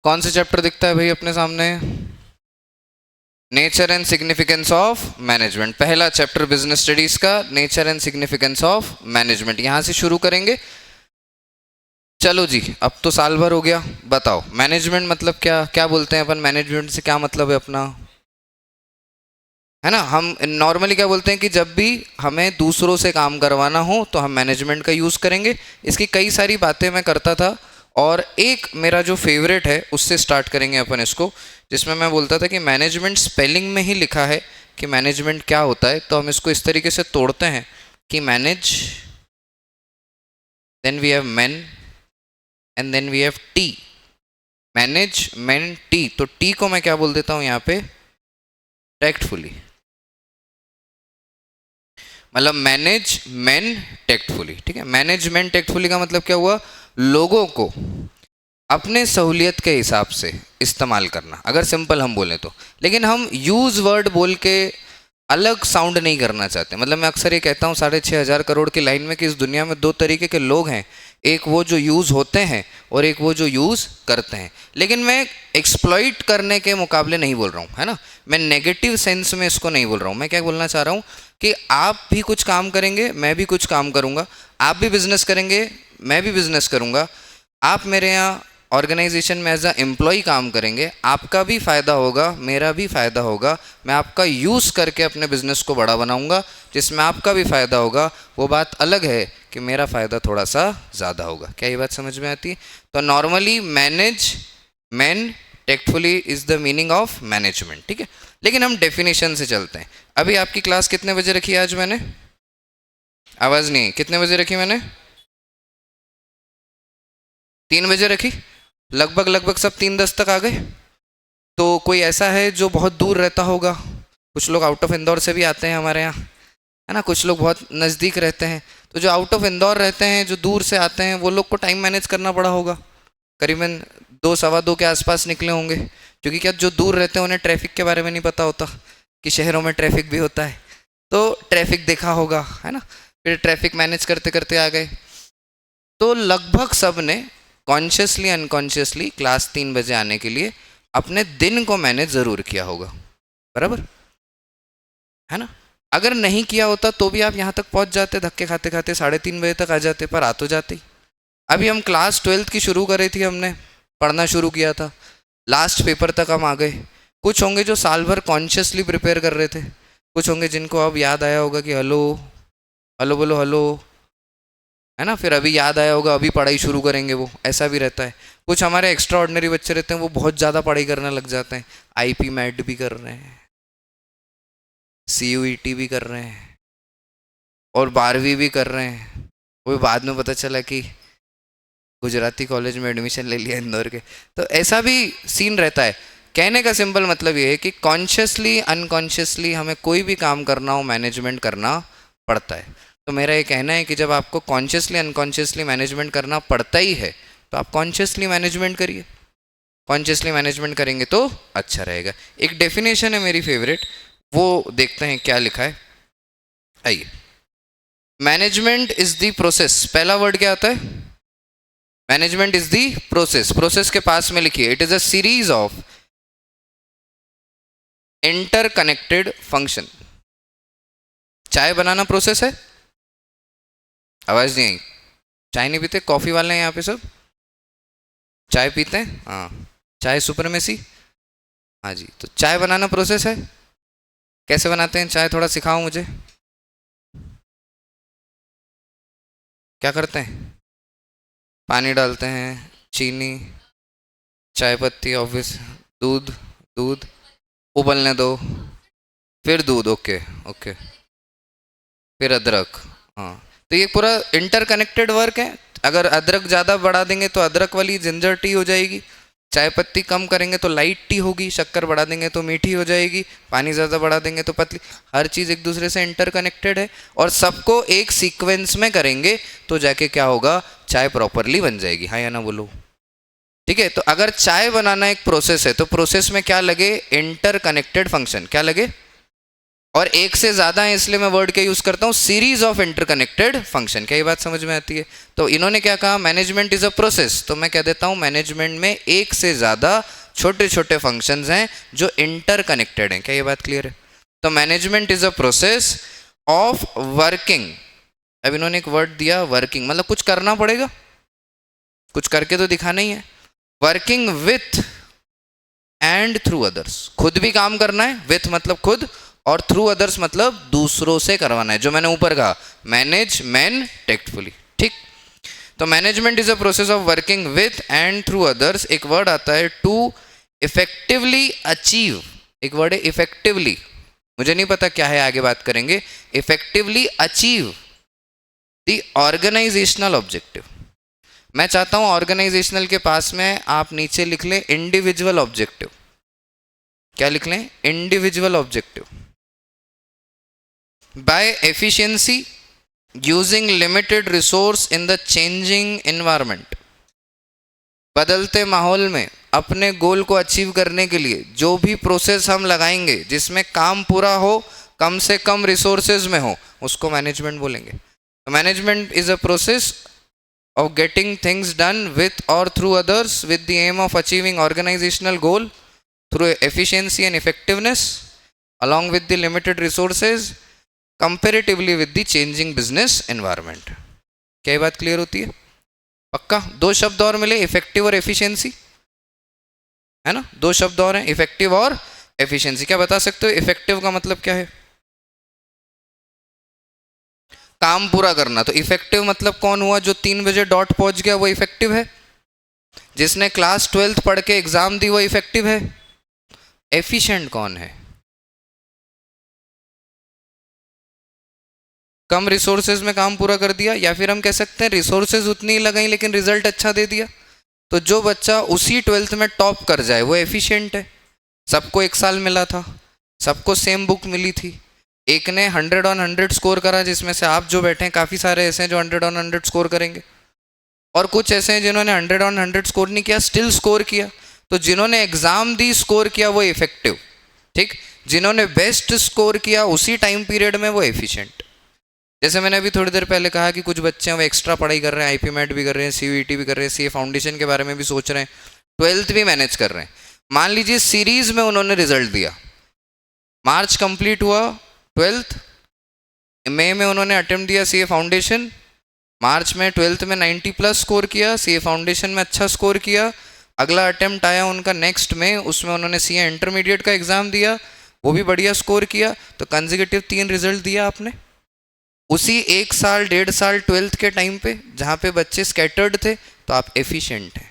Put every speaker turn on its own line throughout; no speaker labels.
कौन सा चैप्टर दिखता है भाई अपने सामने? Nature and significance of management, पहला चैप्टर बिजनेस स्टडीज का, nature and significance of management. यहां से शुरू करेंगे। चलो जी, अब तो साल भर हो गया, बताओ मैनेजमेंट मतलब क्या? क्या बोलते हैं अपन मैनेजमेंट से, क्या मतलब है अपना? है ना, हम नॉर्मली क्या बोलते हैं कि जब भी हमें दूसरों से काम करवाना हो तो हम मैनेजमेंट का यूज़ करेंगे। इसकी कई सारी बातें मैं करता था, और एक मेरा जो फेवरेट है उससे स्टार्ट करेंगे अपन इसको, जिसमें मैं बोलता था कि मैनेजमेंट स्पेलिंग में ही लिखा है कि मैनेजमेंट क्या होता है। तो हम इसको इस तरीके से तोड़ते हैं कि manage, then we have man, and then we have T. Manage, man, T. तो टी को मैं क्या बोल देता हूँ यहाँ पे? टैक्टफुली। मतलब मैनेज मैन टेक्टफुली, ठीक है। मैनेजमेंट टेक्टफुली का मतलब क्या हुआ? लोगों को अपने सहूलियत के हिसाब से इस्तेमाल करना, अगर सिंपल हम बोलें तो। लेकिन हम यूज वर्ड बोल के अलग साउंड नहीं करना चाहते। मतलब मैं अक्सर ये कहता हूँ 6,500 करोड़ की लाइन में कि इस दुनिया में दो तरीके के लोग हैं, एक वो जो यूज़ होते हैं और एक वो जो यूज़ करते हैं। लेकिन मैं एक्सप्लॉइट करने के मुकाबले नहीं बोल रहा हूँ, है ना। मैं नेगेटिव सेंस में इसको नहीं बोल रहा हूँ। मैं क्या बोलना चाह रहा हूँ कि आप भी कुछ काम करेंगे, मैं भी कुछ काम करूँगा, आप भी बिजनेस करेंगे, मैं भी बिजनेस करूँगा, आप मेरे यहाँ ऑर्गेनाइजेशन में एज अ एम्प्लॉय काम करेंगे, आपका भी फ़ायदा होगा, मेरा भी फ़ायदा होगा। मैं आपका यूज़ करके अपने बिज़नेस को बड़ा बनाऊंगा, जिसमें आपका भी फ़ायदा होगा। वो बात अलग है कि मेरा फ़ायदा थोड़ा सा ज़्यादा होगा। क्या ये बात समझ में आती है? तो normally manage man tactfully is the meaning of management, ठीक है। लेकिन हम डेफिनेशन से चलते हैं। अभी आपकी क्लास कितने बजे रखी है आज मैंने? आवाज़ नहीं, कितने बजे रखी मैंने? 3 बजे रखी। लगभग लगभग सब 3:10 तक आ गए। तो कोई ऐसा है जो बहुत दूर रहता होगा? कुछ लोग आउट ऑफ इंदौर से भी आते हैं हमारे यहाँ, है ना। कुछ लोग बहुत नज़दीक रहते हैं। तो जो आउट ऑफ इंदौर रहते हैं, जो दूर से आते हैं, वो लोग को टाइम मैनेज करना पड़ा होगा। करीबन 2 सवा 2 के आसपास निकले होंगे। क्योंकि क्या, जो दूर रहते हैं उन्हें ट्रैफिक के बारे में नहीं पता होता कि शहरों में ट्रैफिक भी होता है। तो ट्रैफिक देखा होगा, है ना। फिर ट्रैफिक मैनेज करते करते आ गए। तो लगभग सब ने कॉन्शियसली अनकॉन्शियसली क्लास 3 बजे आने के लिए अपने दिन को मैनेज ज़रूर किया होगा, बराबर, है ना। अगर नहीं किया होता तो भी आप यहाँ तक पहुँच जाते, धक्के खाते खाते 3:30 बजे तक आ जाते, पर आ तो जाते ही। अभी हम क्लास 12th की शुरू करी थी, हमने पढ़ना शुरू किया था, लास्ट पेपर तक हम आ गए। कुछ होंगे जो साल भर कॉन्शियसली प्रिपेयर कर रहे थे, कुछ होंगे जिनको अब याद आया होगा कि हेलो, हेलो बोलो, हेलो, है ना। फिर अभी याद आया होगा, अभी पढ़ाई शुरू करेंगे, वो ऐसा भी रहता है। कुछ हमारे एक्स्ट्रा ऑर्डिनरी बच्चे रहते हैं, वो बहुत ज़्यादा पढ़ाई करने लग जाते हैं। आईपी मैट भी कर रहे हैं, सीयूईटी भी कर रहे हैं, और 12वीं भी कर रहे हैं। वो बाद में पता चला कि गुजराती कॉलेज में एडमिशन ले लिया इंदौर के। तो ऐसा भी सीन रहता है। कहने का सिंपल मतलब ये है कि कॉन्शियसली अनकॉन्शियसली हमें कोई भी काम करना हो, मैनेजमेंट करना पड़ता है। तो मेरा ये कहना है कि जब आपको कॉन्शियसली अनकॉन्शियसली मैनेजमेंट करना पड़ता ही है, तो आप कॉन्शियसली मैनेजमेंट करिए। कॉन्शियसली मैनेजमेंट करेंगे तो अच्छा रहेगा। एक डेफिनेशन है मेरी फेवरेट, वो देखते हैं क्या लिखा है। आइए, मैनेजमेंट इज द प्रोसेस। पहला वर्ड क्या आता है? Management is the process. Process के पास में लिखिए, it is a series of interconnected function. चाय बनाना प्रोसेस है? आवाज नहीं आई। चाय नहीं पीते? कॉफी वाले हैं यहाँ पे सब? चाय पीते हैं? हाँ। चाय सुपरमेसी? हाँ जी। तो चाय बनाना प्रोसेस है। कैसे बनाते हैं चाय, थोड़ा सिखाओ मुझे। क्या करते हैं? पानी डालते हैं, चीनी, चाय पत्ती, ऑब्वियस, दूध, दूध उबलने दो, फिर दूध, ओके ओके, फिर अदरक। हाँ। तो ये पूरा इंटरकनेक्टेड वर्क है। अगर अदरक ज़्यादा बढ़ा देंगे तो अदरक वाली जिंजर टी हो जाएगी, चाय पत्ती कम करेंगे तो लाइट टी होगी, शक्कर बढ़ा देंगे तो मीठी हो जाएगी, पानी ज़्यादा बढ़ा देंगे तो पतली। हर चीज़ एक दूसरे से इंटरकनेक्टेड है, और सबको एक सीक्वेंस में करेंगे तो जाके क्या होगा, चाय प्रॉपरली बन जाएगी। हाँ या ना बोलो? ठीक है। तो अगर चाय बनाना एक प्रोसेस है, तो प्रोसेस में क्या लगे? Interconnected function. क्या लगे? और एक से ज़्यादा है इसलिए मैं वर्ड क्या यूज़ करता हूँ, सीरीज ऑफ इंटरकनेक्टेड फंक्शन। क्या ये बात समझ में आती है? तो इन्होंने क्या कहा, मैनेजमेंट इज़ अ प्रोसेस, तो मैं कह देता हूँ मैनेजमेंट में एक से ज़्यादा छोटे छोटे फंक्शंस हैं जो इंटरकनेक्टेड हैं। क्या ये बात क्लियर है? तो management is a process of working. अब इन्होंने एक वर्ड दिया वर्किंग, मतलब कुछ करना पड़ेगा, कुछ करके तो दिखाना ही है। Working with and through others, खुद भी काम करना है, विथ मतलब खुद, और थ्रू अदर्स मतलब दूसरों से करवाना है, जो मैंने ऊपर कहा, मैनेज मैन टेक्टफुली। ठीक, तो management is a process of working with and through others. एक वर्ड आता है टू इफेक्टिवली अचीव, एक वर्ड है इफेक्टिवली, मुझे नहीं पता क्या है, आगे बात करेंगे। Effectively achieve the organisational objective. मैं चाहता हूं ऑर्गेनाइजेशनल के पास में आप नीचे लिख लें इंडिविजुअल ऑब्जेक्टिव। क्या लिख लें? Individual objective. By efficiency using limited resource in the changing environment. बदलते माहौल में अपने गोल को अचीव करने के लिए जो भी प्रोसेस हम लगाएंगे जिसमें काम पूरा हो, कम से कम रिसोर्सेज में हो, उसको मैनेजमेंट बोलेंगे। तो management is a process of getting things done with or through others with the aim of achieving organizational goal through efficiency and effectiveness along with the limited resources comparatively with the changing business environment। क्या ये बात clear होती है? पक्का? दो शब्द और मिले, इफेक्टिव और एफिशिएंसी, है ना? दो शब्द और हैं, इफेक्टिव और एफिशिएंसी। क्या बता सकते हो इफेक्टिव का मतलब क्या है? काम पूरा करना। तो इफेक्टिव मतलब कौन हुआ? जो 3 बजे डॉट पहुंच गया वो इफेक्टिव है। जिसने क्लास 12th पढ़ के एग्जाम दी वो इफेक्टिव है। एफिशिएंट कौन है? कम रिसोर्सेज में काम पूरा कर दिया, या फिर हम कह सकते हैं रिसोर्सेज उतनी ही लगाई लेकिन रिजल्ट अच्छा दे दिया। तो जो बच्चा उसी 12th में टॉप कर जाए वो एफिशिएंट है। सबको एक साल मिला था, सबको सेम बुक मिली थी, एक ने 100 on 100 स्कोर करा, जिसमें से आप जो बैठे हैं काफ़ी सारे ऐसे हैं जो 100 on 100 स्कोर करेंगे, और कुछ ऐसे हैं जिन्होंने 100 on 100 स्कोर नहीं किया, स्टिल स्कोर किया। तो जिन्होंने एग्जाम दी, स्कोर किया, वो इफेक्टिव। ठीक, जिन्होंने बेस्ट स्कोर किया उसी टाइम पीरियड में वो एफिशिएंट। जैसे मैंने अभी थोड़ी देर पहले कहा कि कुछ बच्चे हैं वो एक्स्ट्रा पढ़ाई कर रहे हैं, आईपी मैट भी कर रहे हैं, सीयूईटी भी कर रहे हैं, सीए फाउंडेशन के बारे में भी सोच रहे हैं, 12th भी मैनेज कर रहे हैं। मान लीजिए सीरीज में उन्होंने रिजल्ट दिया, मार्च कंप्लीट हुआ 12th, मई में उन्होंने अटेम्प्ट दिया सीए फाउंडेशन, मार्च में 12th में 90+ स्कोर किया, सीए फाउंडेशन में अच्छा स्कोर किया। अगला अटेम्प्ट आया उनका नेक्स्ट में, उसमें उन्होंने सीए इंटरमीडिएट का एग्जाम दिया, वो भी बढ़िया स्कोर किया। तो कंसेक्यूटिव 3 रिजल्ट दिया आपने उसी 1 साल 1.5 साल 12th के टाइम पे, जहाँ पे बच्चे स्कैटर्ड थे। तो आप एफिशिएंट हैं।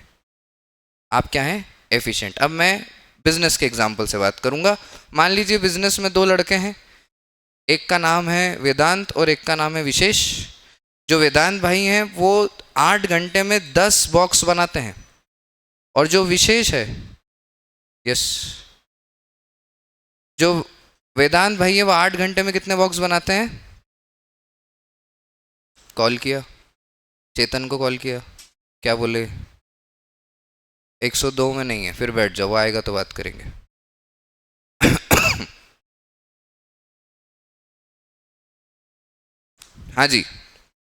आप क्या हैं? एफिशिएंट। अब मैं बिजनेस के एग्जाम्पल से बात करूंगा। मान लीजिए बिजनेस में 2 लड़के हैं, एक का नाम है वेदांत और एक का नाम है विशेष। जो वेदांत भाई हैं वो 8 घंटे में 10 बॉक्स बनाते हैं, और जो विशेष है, यस, जो वेदांत भाई है वो 8 घंटे में कितने बॉक्स बनाते हैं? कॉल किया, चेतन को कॉल किया, क्या बोले? 102 में नहीं है, फिर बैठ जाओ, वो आएगा तो बात करेंगे। हाँ जी,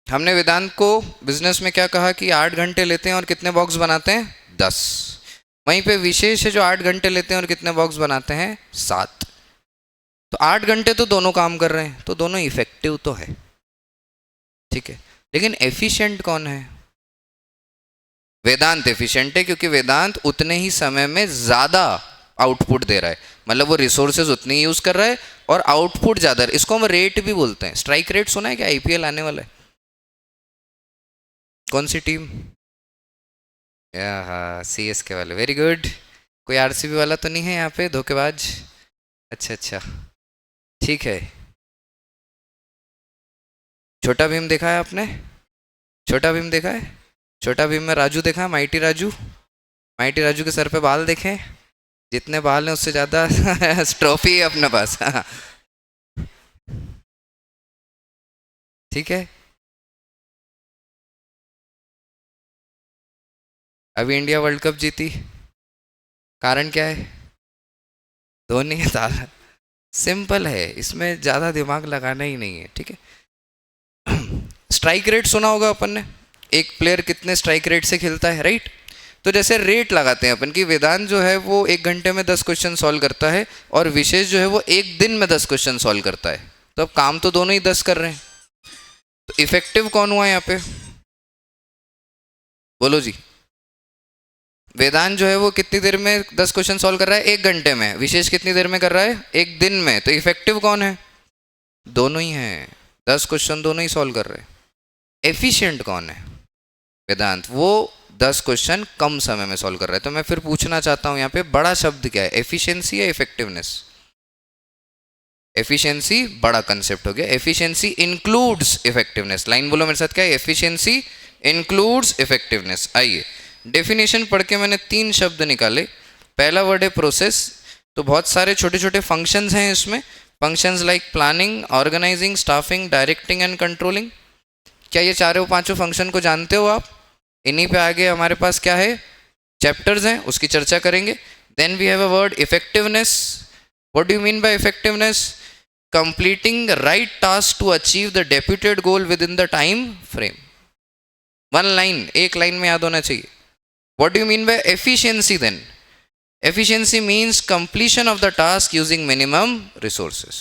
हमने वेदांत को बिजनेस में क्या कहा कि 8 घंटे लेते हैं और कितने बॉक्स बनाते हैं? 10। वहीं पे विशेष है जो 8 घंटे लेते हैं और कितने बॉक्स बनाते हैं? 7। तो 8 घंटे तो दोनों काम कर रहे हैं, तो दोनों इफेक्टिव तो है, ठीक है। लेकिन एफिशिएंट कौन है? वेदांत एफिशिएंट है, क्योंकि वेदांत उतने ही समय में ज़्यादा आउटपुट दे रहा है, मतलब वो रिसोर्सेज उतनी ही यूज़ कर रहा है और आउटपुट ज़्यादा है। इसको हम रेट भी बोलते हैं। स्ट्राइक रेट सुना है क्या? आईपीएल आने वाला है, कौन सी टीम? हाँ, सीएसके वाले, वेरी गुड। कोई आरसीबी वाला तो नहीं है यहाँ पे धोखेबाज? अच्छा अच्छा, ठीक है। छोटा भीम देखा है आपने? छोटा भीम देखा है? छोटा भीम में राजू देखा है, माइटी राजू? माइटी राजू के सर पे बाल देखे? जितने बाल हैं उससे ज़्यादा ट्रॉफी है अपने पास। ठीक है। अभी इंडिया वर्ल्ड कप जीती, कारण क्या है? धोनी है, सिंपल है, इसमें ज़्यादा दिमाग लगाना ही नहीं है, ठीक है। स्ट्राइक रेट सुना होगा अपन ने, एक प्लेयर कितने स्ट्राइक रेट से खेलता है, राइट। तो जैसे रेट लगाते हैं अपन की, वेदांत जो है वो 1 घंटे में 10 क्वेश्चन सॉल्व करता है और विशेष जो है वो 1 दिन में 10 क्वेश्चन सॉल्व करता है। तो अब काम तो दोनों ही 10 कर रहे हैं, तो इफेक्टिव कौन हुआ यहाँ पे, बोलो जी। वेदांत जो है वो कितनी देर में 10 क्वेश्चन सॉल्व कर रहा है, 1 घंटे में। विशेष कितनी देर में कर रहा है, 1 दिन में। तो इफेक्टिव कौन है, दोनों ही हैं, 10 क्वेश्चन दोनों ही सॉल्व कर रहे हैं। एफिशिएंट कौन है, वेदांत, वो 10 क्वेश्चन कम समय में सॉल्व कर रहा है। तो मैं फिर पूछना चाहता हूं यहाँ पे बड़ा शब्द क्या है, एफिशिएंसी या इफेक्टिवनेस। एफिशिएंसी बड़ा कंसेप्ट हो गया, एफिशिएंसी इंक्लूड्स इफेक्टिवनेस। लाइन बोलो मेरे साथ, क्या है, एफिशिएंसी इंक्लूड्स इफेक्टिवनेस। आइए डेफिनेशन पढ़ के मैंने 3 शब्द निकाले। पहला वर्ड है प्रोसेस। तो बहुत सारे छोटे छोटे फंक्शंस हैं इसमें, functions like planning, organising, staffing, directing and controlling. क्या ये चारों पांचों फंक्शन को जानते हो आप। इन्हीं पे आगे हमारे पास क्या है, चैप्टर्स हैं, उसकी चर्चा करेंगे। Then we have a word effectiveness. What do you mean by effectiveness, completing right task to achieve the deputed goal with in the time frame. 1 line, एक लाइन में याद होना चाहिए। What do you mean by efficiency then? Efficiency means completion of the task using minimum resources.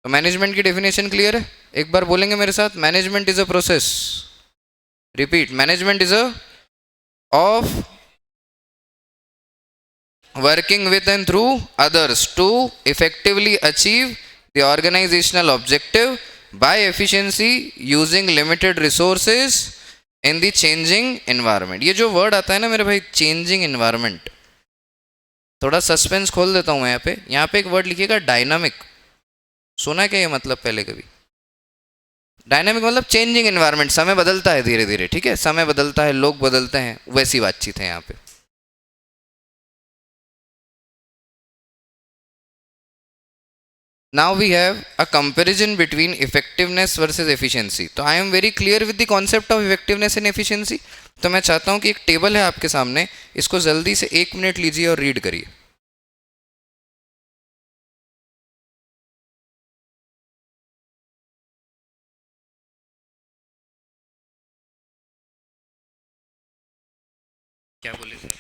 तो management की definition clear है, एक बार बोलेंगे मेरे साथ, management is a process. Repeat, management is a of working with and through others to effectively achieve the organisational objective by efficiency using limited resources in the changing environment. ये जो word आता है ना मेरे भाई, चेंजिंग एनवायरनमेंट, थोड़ा suspense खोल देता हूँ मैं यहाँ पे एक वर्ड लिखिएगा, डायनामिक। सुना है क्या ये मतलब पहले कभी। डायनामिक मतलब चेंजिंग एनवायरनमेंट, समय बदलता है धीरे धीरे, ठीक है, समय बदलता है, लोग बदलते हैं, वैसी बातचीत है यहाँ पे। Now we have a comparison between effectiveness versus efficiency. तो I am very clear with the concept of effectiveness and efficiency. तो मैं चाहता हूँ कि एक टेबल है आपके सामने, इसको जल्दी से 1 मिनट लीजिए और रीड करिए। क्या बोले थे?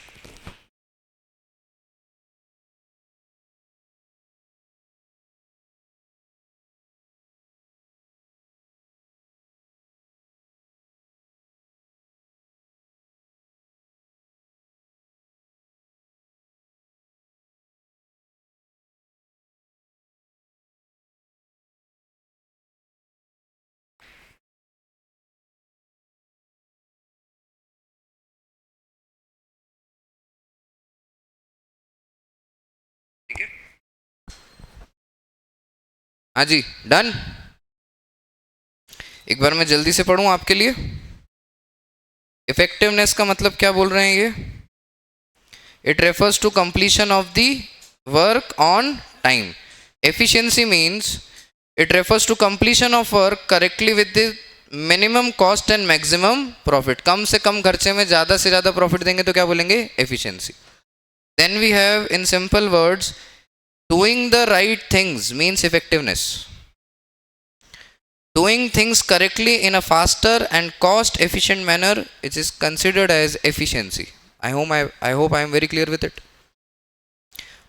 ठीक है, हाँ जी, डन। एक बार मैं जल्दी से पढ़ूं आपके लिए। इफेक्टिवनेस का मतलब क्या बोल रहे हैं ये, it refers to completion of the work on time. Efficiency means it refers to completion of work correctly with the minimum cost and maximum profit. कम से कम खर्चे में ज़्यादा से ज़्यादा प्रॉफिट देंगे तो क्या बोलेंगे, efficiency. Then we have in simple words, doing the right things means effectiveness. Doing things correctly in a faster and cost efficient manner, it is considered as efficiency. I hope I am very clear with it.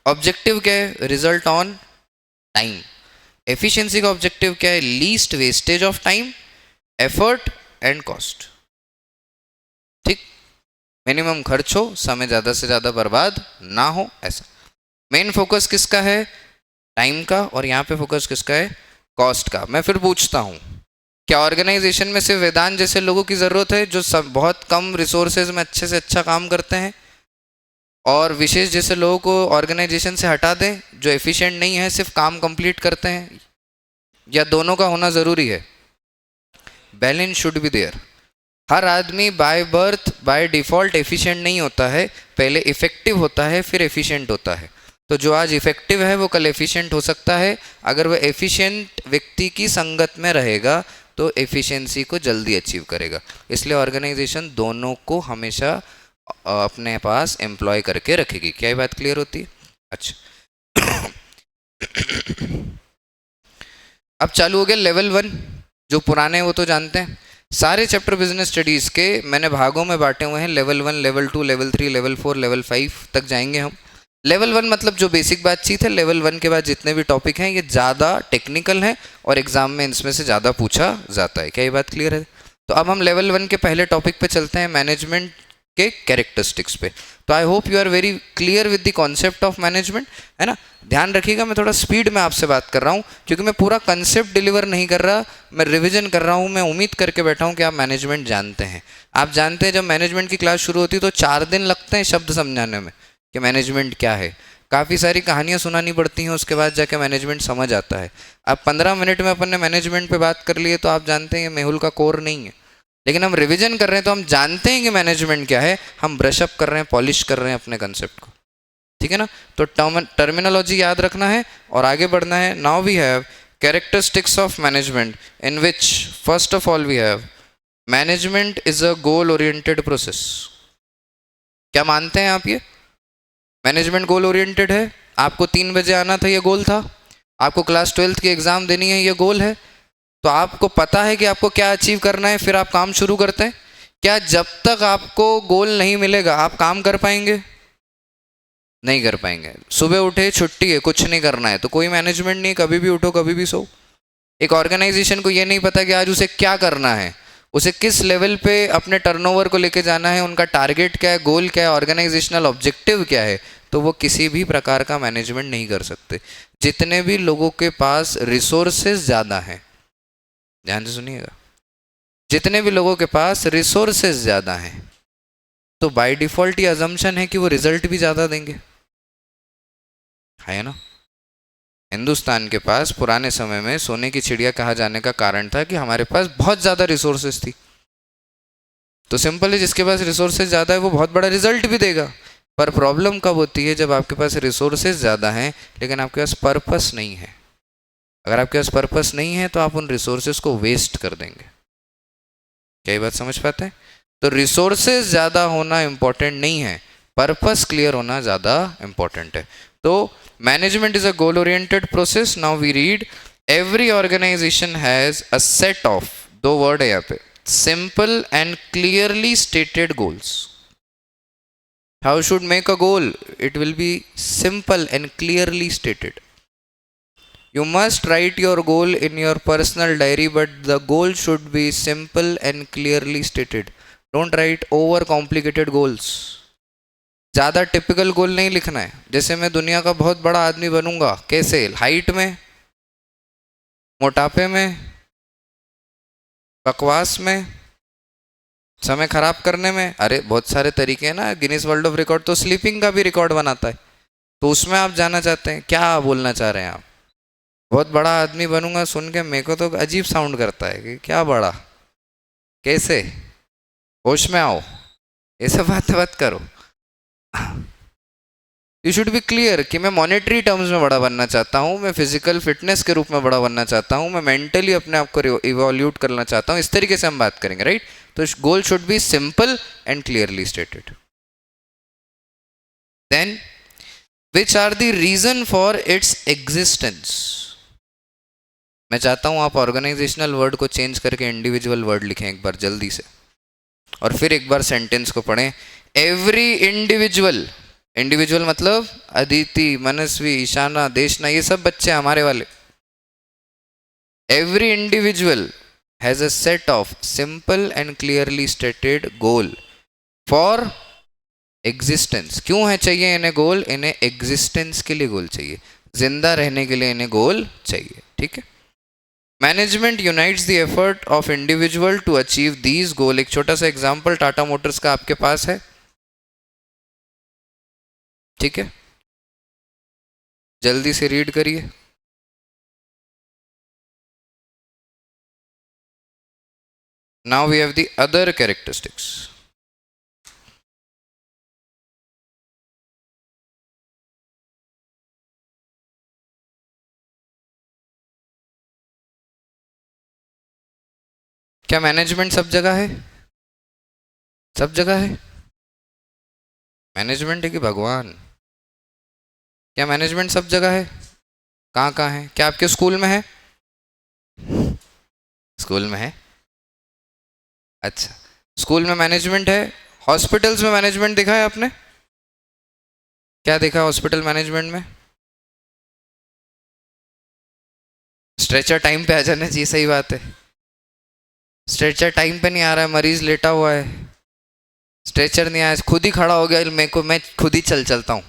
Objective क्या है, result on time. Efficiency का objective क्या है, least wastage of time, effort and cost. ठीक, minimum खर्च हो, समय ज़्यादा से ज़्यादा बर्बाद ना हो, ऐसा। मेन फोकस किसका है, टाइम का, और यहाँ पे फोकस किसका है, कॉस्ट का। मैं फिर पूछता हूँ, क्या ऑर्गेनाइजेशन में सिर्फ वेदांत जैसे लोगों की ज़रूरत है जो सब बहुत कम रिसोर्सेज में अच्छे से अच्छा काम करते हैं, और विशेष जैसे लोगों को ऑर्गेनाइजेशन से हटा दें जो एफिशिएंट नहीं है, सिर्फ काम कंप्लीट करते हैं, या दोनों का होना ज़रूरी है। Balance should be there. हर आदमी by birth by default efficient नहीं होता है, पहले इफेक्टिव होता है फिर एफिशिएंट होता है। तो जो आज इफेक्टिव है वो कल एफिशिएंट हो सकता है, अगर वह एफिशिएंट व्यक्ति की संगत में रहेगा तो एफिशिएंसी को जल्दी अचीव करेगा। इसलिए ऑर्गेनाइजेशन दोनों को हमेशा अपने पास एम्प्लॉय करके रखेगी। क्या ये बात क्लियर होती है? अच्छा अब चालू हो गया लेवल 1। जो पुराने हैं वो तो जानते हैं। सारे चैप्टर बिजनेस स्टडीज के मैंने भागों में बांटे हुए हैं, level 1, level 2, level 3, level 4, level 5 तक जाएंगे हम। लेवल 1 मतलब जो बेसिक बातचीत है, लेवल 1 के बाद जितने भी टॉपिक हैं ये ज़्यादा टेक्निकल हैं और एग्जाम में इसमें से ज़्यादा पूछा जाता है। क्या ये बात क्लियर है? तो अब हम लेवल 1 के पहले टॉपिक पे चलते हैं, मैनेजमेंट के कैरेक्टरिस्टिक्स पे। तो I hope you are very clear with the concept of management, है ना। ध्यान रखिएगा, मैं थोड़ा स्पीड में आपसे बात कर रहा हूँ क्योंकि मैं पूरा कंसेप्ट डिलीवर नहीं कर रहा, मैं रिवीजन कर रहा हूँ। मैं उम्मीद करके बैठा हूँ कि आप मैनेजमेंट जानते हैं। आप जानते हैं जब मैनेजमेंट की क्लास शुरू होती है तो 4 दिन लगते हैं शब्द समझाने में कि मैनेजमेंट क्या है। काफ़ी सारी कहानियाँ सुनानी पड़ती हैं, उसके बाद जाके मैनेजमेंट समझ आता है। अब 15 मिनट में अपन ने मैनेजमेंट पे बात कर ली है तो आप जानते हैं ये मेहुल का कोर नहीं है। लेकिन हम रिवीजन कर रहे हैं तो हम जानते हैं कि मैनेजमेंट क्या है, हम ब्रश अप कर रहे हैं, पॉलिश कर रहे हैं अपने कंसेप्ट को। ठीक है ना। तो टर्मिनोलॉजी याद रखना है और आगे बढ़ना है। Now we have characteristics of management in which first of all we have management is a goal oriented process. क्या मानते हैं आप? ये मैनेजमेंट गोल ओरिएंटेड है। आपको 3 बजे आना था, ये गोल था। आपको क्लास 12th की एग्जाम देनी है, ये गोल है। तो आपको पता है कि आपको क्या अचीव करना है, फिर आप काम शुरू करते हैं। क्या जब तक आपको गोल नहीं मिलेगा आप काम कर पाएंगे? नहीं कर पाएंगे। सुबह उठे छुट्टी है, कुछ नहीं करना है, तो कोई मैनेजमेंट नहीं, कभी भी उठो कभी भी सो। एक ऑर्गेनाइजेशन को ये नहीं पता कि आज उसे क्या करना है, उसे किस लेवल पे अपने टर्नओवर को लेके जाना है, उनका टारगेट क्या है, गोल क्या है, ऑर्गेनाइजेशनल ऑब्जेक्टिव क्या है, तो वो किसी भी प्रकार का मैनेजमेंट नहीं कर सकते। जितने भी लोगों के पास रिसोर्सेज ज़्यादा हैं, ध्यान से सुनिएगा, जितने भी लोगों के पास रिसोर्सेज ज़्यादा हैं तो बाय डिफ़ॉल्ट ये अजम्पशन है कि वो रिजल्ट भी ज़्यादा देंगे, है ना। हिंदुस्तान के पास पुराने समय में सोने की चिड़िया कहा जाने का कारण था कि हमारे पास बहुत ज़्यादा रिसोर्सेज थी। तो सिंपल है, जिसके पास रिसोर्सेज ज़्यादा है वो बहुत बड़ा रिजल्ट भी देगा। पर प्रॉब्लम कब होती है? जब आपके पास रिसोर्सेज ज़्यादा हैं लेकिन आपके पास पर्पस नहीं है। अगर आपके पास पर्पस नहीं है तो आप उन रिसोर्सेज को वेस्ट कर देंगे। क्या ये बात समझ पाते हैं? तो रिसोर्सेज ज़्यादा होना इम्पोर्टेंट नहीं है, पर्पस क्लियर होना ज़्यादा इम्पोर्टेंट है। तो management is a goal oriented process. Now we read every organisation has a set of, 2 word है यहाँ पे, simple and clearly stated goals. How should make a goal? It will be simple and clearly stated. You must write your goal in your personal diary, but the goal should be simple and clearly stated. Don't write over complicated goals. ज़्यादा typical गोल नहीं लिखना है, जैसे मैं दुनिया का बहुत बड़ा आदमी बनूंगा। कैसे? हाइट में, मोटापे में, बकवास में, समय खराब करने में। अरे बहुत सारे तरीके हैं ना। गिनीज वर्ल्ड ऑफ रिकॉर्ड तो स्लीपिंग का भी रिकॉर्ड बनाता है। तो उसमें आप जाना चाहते हैं, क्या बोलना चाह रहे हैं आप? बहुत बड़ा आदमी बनूंगा सुन के मेरे को तो अजीब साउंड करता है कि क्या बड़ा, कैसे, होश में आओ, ये सब बात मत करो। यू शुड बी क्लियर कि मैं मॉनेटरी टर्म्स में बड़ा बनना चाहता हूँ, मैं फिजिकल फिटनेस के रूप में बड़ा बनना चाहता हूँ, मैं मेंटली अपने आप को इवोल्यूट करना चाहता हूँ। इस तरीके से हम बात करेंगे, राइट। तो goal should be simple and clearly stated. Then which are the reason for its existence. मैं चाहता हूँ आप ऑर्गेनाइजेशनल वर्ड को चेंज करके इंडिविजुअल वर्ड लिखें एक बार जल्दी से, और फिर एक बार सेंटेंस को पढ़ें। एवरी इंडिविजुअल, इंडिविजुअल मतलब अदिति, मनस्वी, ईशाना, देशना, ये सब बच्चे हमारे वाले। Every individual has a set of simple and clearly stated goal for existence. क्यों है चाहिए इन्हें गोल? इन्हें एग्जिस्टेंस के लिए गोल चाहिए, जिंदा रहने के लिए इन्हें गोल चाहिए। ठीक है। Management unites the effort of individual to achieve these goal. एक छोटा सा एग्जांपल टाटा मोटर्स का आपके पास है, ठीक है, जल्दी से रीड करिए। Now we have the other characteristics. क्या मैनेजमेंट सब जगह है? सब जगह है मैनेजमेंट है कि भगवान? क्या मैनेजमेंट सब जगह है? कहाँ कहाँ है? क्या आपके स्कूल में है? स्कूल में है। अच्छा, स्कूल में मैनेजमेंट है। हॉस्पिटल्स में मैनेजमेंट देखा है आपने? क्या देखा हॉस्पिटल मैनेजमेंट में? स्ट्रेचर टाइम पे आ जाना चाहिए, सही बात है। स्ट्रेचर टाइम पे नहीं आ रहा है, मरीज लेटा हुआ है, स्ट्रेचर नहीं आया, खुद ही खड़ा हो गया, मेरे को मैं खुद ही चलता हूँ।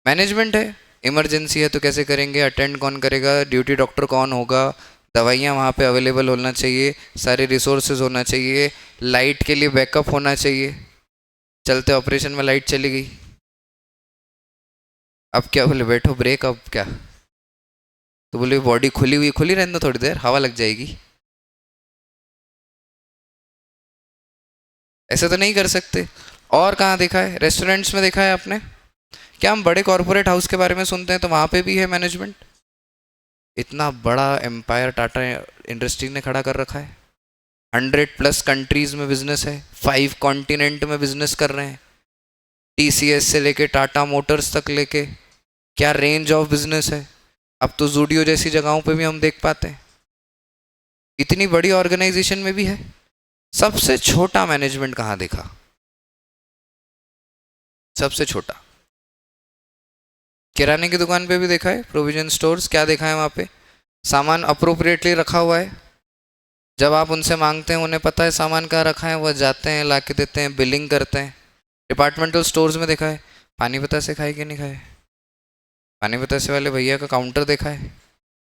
मैनेजमेंट है। इमरजेंसी है तो कैसे करेंगे, अटेंड कौन करेगा, ड्यूटी डॉक्टर कौन होगा, दवाइयाँ वहाँ पे अवेलेबल होना चाहिए, सारे रिसोर्सेज होना चाहिए, लाइट के लिए बैकअप होना चाहिए। चलते ऑपरेशन में लाइट चली गई, अब क्या बोले, बैठो ब्रेक, अब क्या? तो बोले बॉडी खुली हुई, खुली रहने दो थोड़ी देर, हवा लग जाएगी। ऐसे तो नहीं कर सकते। और कहाँ देखा है? रेस्टोरेंट्स में देखा है आपने? क्या हम बड़े कॉरपोरेट हाउस के बारे में सुनते हैं तो वहाँ पे भी है मैनेजमेंट? इतना बड़ा एम्पायर टाटा इंडस्ट्री ने खड़ा कर रखा है, 100+ कंट्रीज में बिजनेस है, 5 कॉन्टिनेंट में बिजनेस कर रहे हैं, टीसीएस से लेके टाटा मोटर्स तक लेके, क्या रेंज ऑफ बिजनेस है। अब तो जूडियो जैसी जगहों पे भी हम देख पाते हैं। इतनी बड़ी ऑर्गेनाइजेशन में भी है। सबसे छोटा मैनेजमेंट कहाँ देखा? सबसे छोटा किराने की दुकान पे भी देखा है, प्रोविजन स्टोर्स, क्या देखा है वहाँ पे? सामान अप्रोप्रिएटली रखा हुआ है, जब आप उनसे मांगते हैं उन्हें पता है सामान कहाँ रखा है, वह जाते हैं ला के देते हैं, बिलिंग करते हैं। डिपार्टमेंटल स्टोर्स में देखा है, पानी बतासे खाए कि नहीं खाए? पानी बतासे वाले भैया का काउंटर देखा है?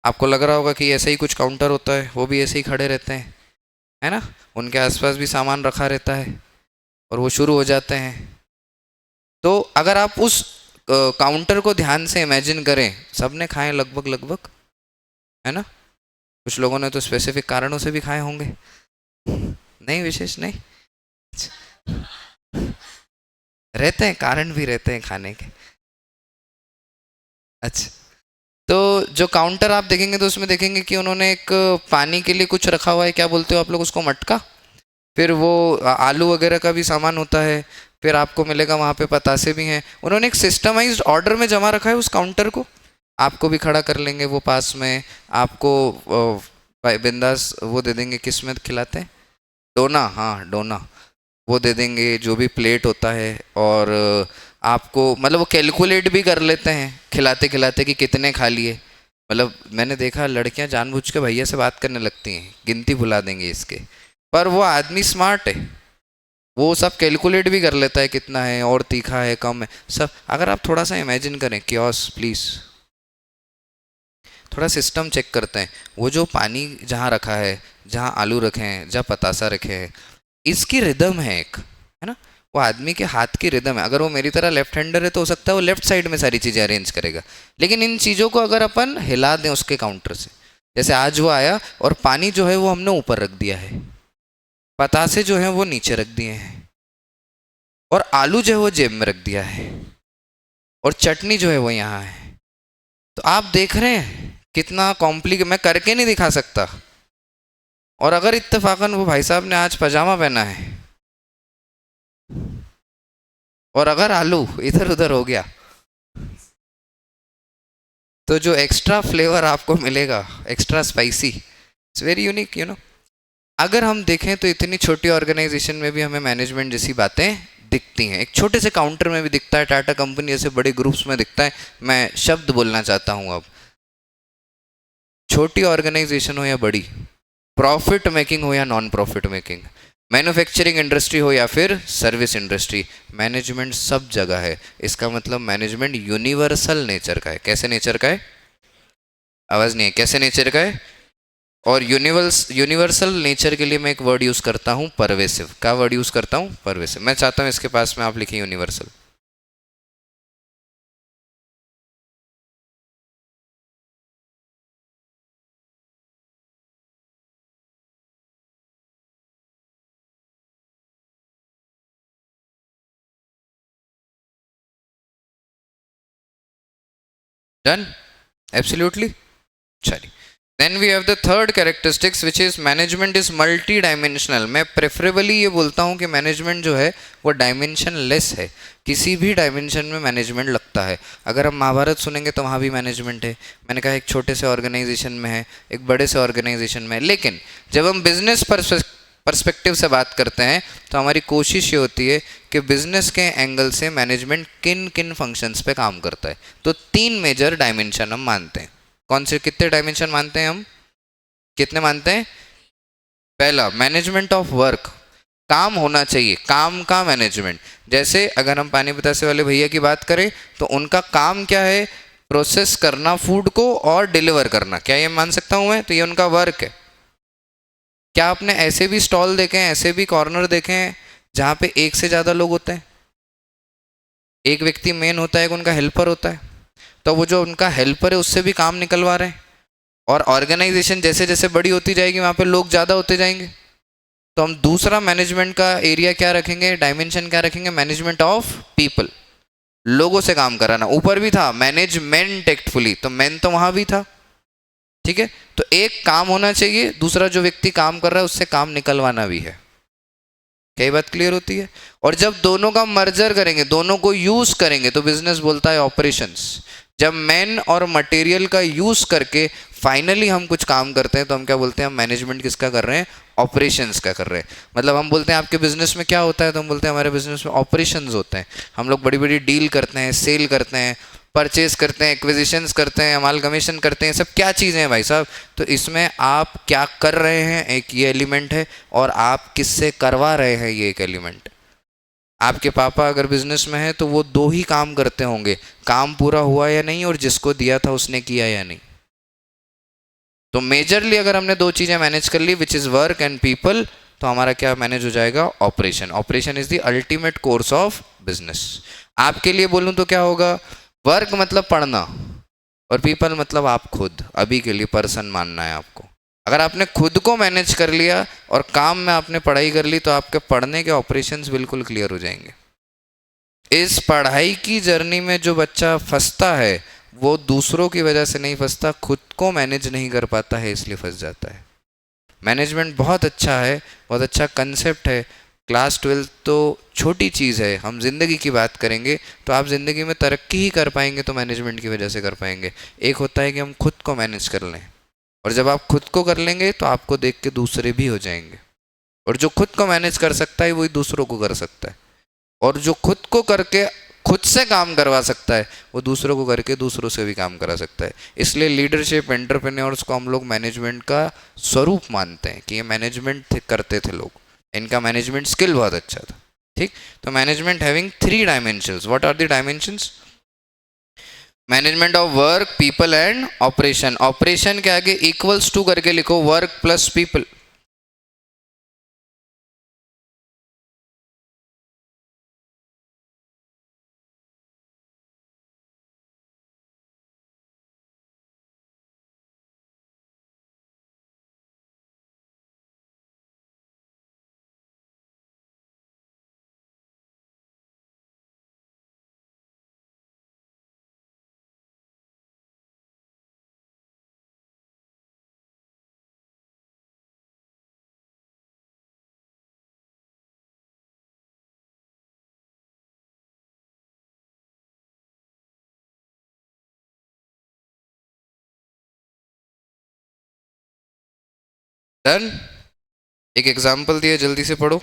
आपको लग रहा होगा कि ऐसे ही कुछ काउंटर होता है, वो भी ऐसे ही खड़े रहते हैं, है ना? उनके आसपास भी सामान रखा रहता है और वो शुरू हो जाते हैं। तो अगर आप उस काउंटर को ध्यान से इमेजिन करें, सबने खाए लगभग लगभग, है ना? कुछ लोगों ने तो स्पेसिफिक कारणों से भी खाए होंगे, नहीं विशेष नहीं, रहते हैं कारण भी रहते हैं खाने के। अच्छा, तो जो काउंटर आप देखेंगे तो उसमें देखेंगे कि उन्होंने एक पानी के लिए कुछ रखा हुआ है, क्या बोलते हो आप लोग उसको, मटका। फिर वो आलू वगैरह का भी सामान होता है। फिर आपको मिलेगा वहाँ पे पतासे भी हैं। उन्होंने एक सिस्टमाइज्ड ऑर्डर में जमा रखा है उस काउंटर को। आपको भी खड़ा कर लेंगे वो पास में, आपको बिंदास वो दे देंगे, किस में खिलाते हैं, डोना, हाँ डोना, वो दे देंगे जो भी प्लेट होता है। और आपको मतलब वो कैलकुलेट भी कर लेते हैं खिलाते खिलाते कि कितने खा लिए। मतलब मैंने देखा लड़कियां जानबूझ के भैया से बात करने लगती हैं, गिनती भुला देंगे इसके, पर वो आदमी स्मार्ट है, वो सब कैलकुलेट भी कर लेता है कितना है, और तीखा है कम है सब। अगर आप थोड़ा सा इमेजिन करें, कियोस प्लीज, थोड़ा सिस्टम चेक करते हैं, वो जो पानी जहाँ रखा है, जहाँ आलू रखे हैं, जहाँ पतासा रखे हैं, इसकी रिदम है एक, है ना? वो आदमी के हाथ की रिदम है। अगर वो मेरी तरह लेफ्ट हैंडर है तो हो सकता है वो लेफ्ट साइड में सारी चीज़ें अरेंज करेगा, लेकिन इन चीज़ों को अगर अपन हिला दें उसके काउंटर से, जैसे आज वो आया और पानी जो है वो हमने ऊपर रख दिया है, पतासे जो है वो नीचे रख दिए हैं, और आलू जो है वो जेब में रख दिया है, और चटनी जो है वो यहाँ है। तो आप देख रहे हैं कितना कॉम्प्लिकेट, मैं करके नहीं दिखा सकता। और अगर इत्तेफाकन वो भाई साहब ने आज पजामा पहना है, और अगर आलू इधर उधर हो गया, तो जो एक्स्ट्रा फ्लेवर आपको मिलेगा, extra spicy, it's very unique, you know. अगर हम देखें तो इतनी छोटी ऑर्गेनाइजेशन में भी हमें मैनेजमेंट जैसी बातें दिखती हैं, एक छोटे से काउंटर में भी दिखता है, टाटा कंपनी जैसे बड़े ग्रुप्स में दिखता है। मैं शब्द बोलना चाहता हूँ अब, छोटी ऑर्गेनाइजेशन हो या बड़ी, प्रॉफिट मेकिंग हो या non profit making, manufacturing industry हो या फिर सर्विस इंडस्ट्री, मैनेजमेंट सब जगह है। इसका मतलब मैनेजमेंट यूनिवर्सल नेचर का है। कैसे नेचर का है? आवाज़ नहीं है, कैसे नेचर का है? और यूनिवर्सल नेचर के लिए मैं एक वर्ड यूज़ करता हूँ, परवेसिव। क्या वर्ड यूज़ करता हूँ? परवेसिव। मैं चाहता हूँ इसके पास में आप लिखिए यूनिवर्सल। Done, absolutely. चलिए, then we have the third characteristics which is management is multidimensional. मैं प्रेफरेबली ये बोलता हूँ कि मैनेजमेंट जो है वो डायमेंशन लेस है, किसी भी डायमेंशन में मैनेजमेंट लगता है। अगर हम महाभारत सुनेंगे तो वहाँ भी मैनेजमेंट है। मैंने कहा एक छोटे से ऑर्गेनाइजेशन में है, एक बड़े से ऑर्गेनाइजेशन में है। लेकिन जब हम बिजनेस पर्सपेक्टिव से बात करते हैं तो हमारी कोशिश ये होती है कि बिजनेस के एंगल से मैनेजमेंट किन किन फंक्शंस पे काम करता है। तो तीन मेजर डायमेंशन हम मानते हैं। कौन से, कितने डायमेंशन मानते हैं हम, कितने मानते हैं? पहला, मैनेजमेंट ऑफ वर्क, काम होना चाहिए, काम का मैनेजमेंट। जैसे अगर हम पानी बतासे वाले भैया की बात करें तो उनका काम क्या है? प्रोसेस करना फूड को और डिलीवर करना। क्या ये मान सकता हूं मैं? तो ये उनका वर्क है। क्या आपने ऐसे भी स्टॉल देखे हैं, ऐसे भी कॉर्नर देखे हैं जहाँ पे एक से ज़्यादा लोग होते हैं? एक व्यक्ति मेन होता है, एक उनका हेल्पर होता है। तो वो जो उनका हेल्पर है उससे भी काम निकलवा रहे हैं। और ऑर्गेनाइजेशन जैसे जैसे बड़ी होती जाएगी वहाँ पे लोग ज़्यादा होते जाएंगे। तो हम दूसरा मैनेजमेंट का एरिया क्या रखेंगे, डायमेंशन क्या रखेंगे? मैनेजमेंट ऑफ पीपल, लोगों से काम कराना। ऊपर भी था मैनेजमेंट टेक्टफुली, तो मैन तो वहाँ भी था। ठीक है, तो एक काम होना चाहिए, दूसरा जो व्यक्ति काम कर रहा है उससे काम निकलवाना भी है। कई बात क्लियर होती है? और जब दोनों का मर्जर करेंगे, दोनों को यूज करेंगे, तो बिजनेस बोलता है ऑपरेशंस। जब मैन और मटेरियल का यूज करके फाइनली हम कुछ काम करते हैं तो हम क्या बोलते हैं? हम मैनेजमेंट किसका कर रहे हैं? ऑपरेशंस का कर रहे हैं। मतलब हम बोलते हैं आपके बिजनेस में क्या होता है, तो हम बोलते हैं हमारे बिजनेस में ऑपरेशंस होते हैं। हम लोग बड़ी बड़ी डील करते हैं, सेल करते हैं, परचेज करते हैं, एक्विजिशंस करते हैं, अमालगमेशन करते हैं। सब क्या चीज़ें हैं भाई साहब? तो इसमें आप क्या कर रहे हैं एक ये एलिमेंट है, और आप किससे करवा रहे हैं ये एक एलिमेंट। आपके पापा अगर बिजनेस में है तो वो दो ही काम करते होंगे, काम पूरा हुआ या नहीं और जिसको दिया था उसने किया या नहीं। तो मेजरली अगर हमने दो चीज़ें मैनेज कर ली, which is work and people, तो हमारा क्या मैनेज हो जाएगा? Operation. Operation is the ultimate course of business. आपके लिए बोलूँ तो क्या होगा? वर्क मतलब पढ़ना, और पीपल मतलब आप खुद, अभी के लिए पर्सन मानना है आपको। अगर आपने खुद को मैनेज कर लिया और काम में आपने पढ़ाई कर ली तो आपके पढ़ने के ऑपरेशंस बिल्कुल क्लियर हो जाएंगे। इस पढ़ाई की जर्नी में जो बच्चा फंसता है वो दूसरों की वजह से नहीं फंसता, खुद को मैनेज नहीं कर पाता है इसलिए फंस जाता है। मैनेजमेंट बहुत अच्छा है, बहुत अच्छा कंसेप्ट है। क्लास 12 तो छोटी चीज़ है, हम ज़िंदगी की बात करेंगे तो आप ज़िंदगी में तरक्की ही कर पाएंगे तो मैनेजमेंट की वजह से कर पाएंगे। एक होता है कि हम खुद को मैनेज कर लें, और जब आप खुद को कर लेंगे तो आपको देख के दूसरे भी हो जाएंगे। और जो खुद को मैनेज कर सकता है वही दूसरों को कर सकता है, और जो खुद को करके खुद से काम करवा सकता है वो दूसरों को करके दूसरों से भी काम करा सकता है। इसलिए लीडरशिप एंटरप्रेन्योर्स को हम लोग मैनेजमेंट का स्वरूप मानते हैं कि ये मैनेजमेंट करते थे लोग, इनका मैनेजमेंट स्किल बहुत अच्छा था। ठीक, तो management having three dimensions. What are the dimensions? Management of work, people and operation. Operation के आगे इक्वल्स टू करके लिखो, वर्क प्लस पीपल। डन। एक एग्जांपल दिया, जल्दी से पढ़ो।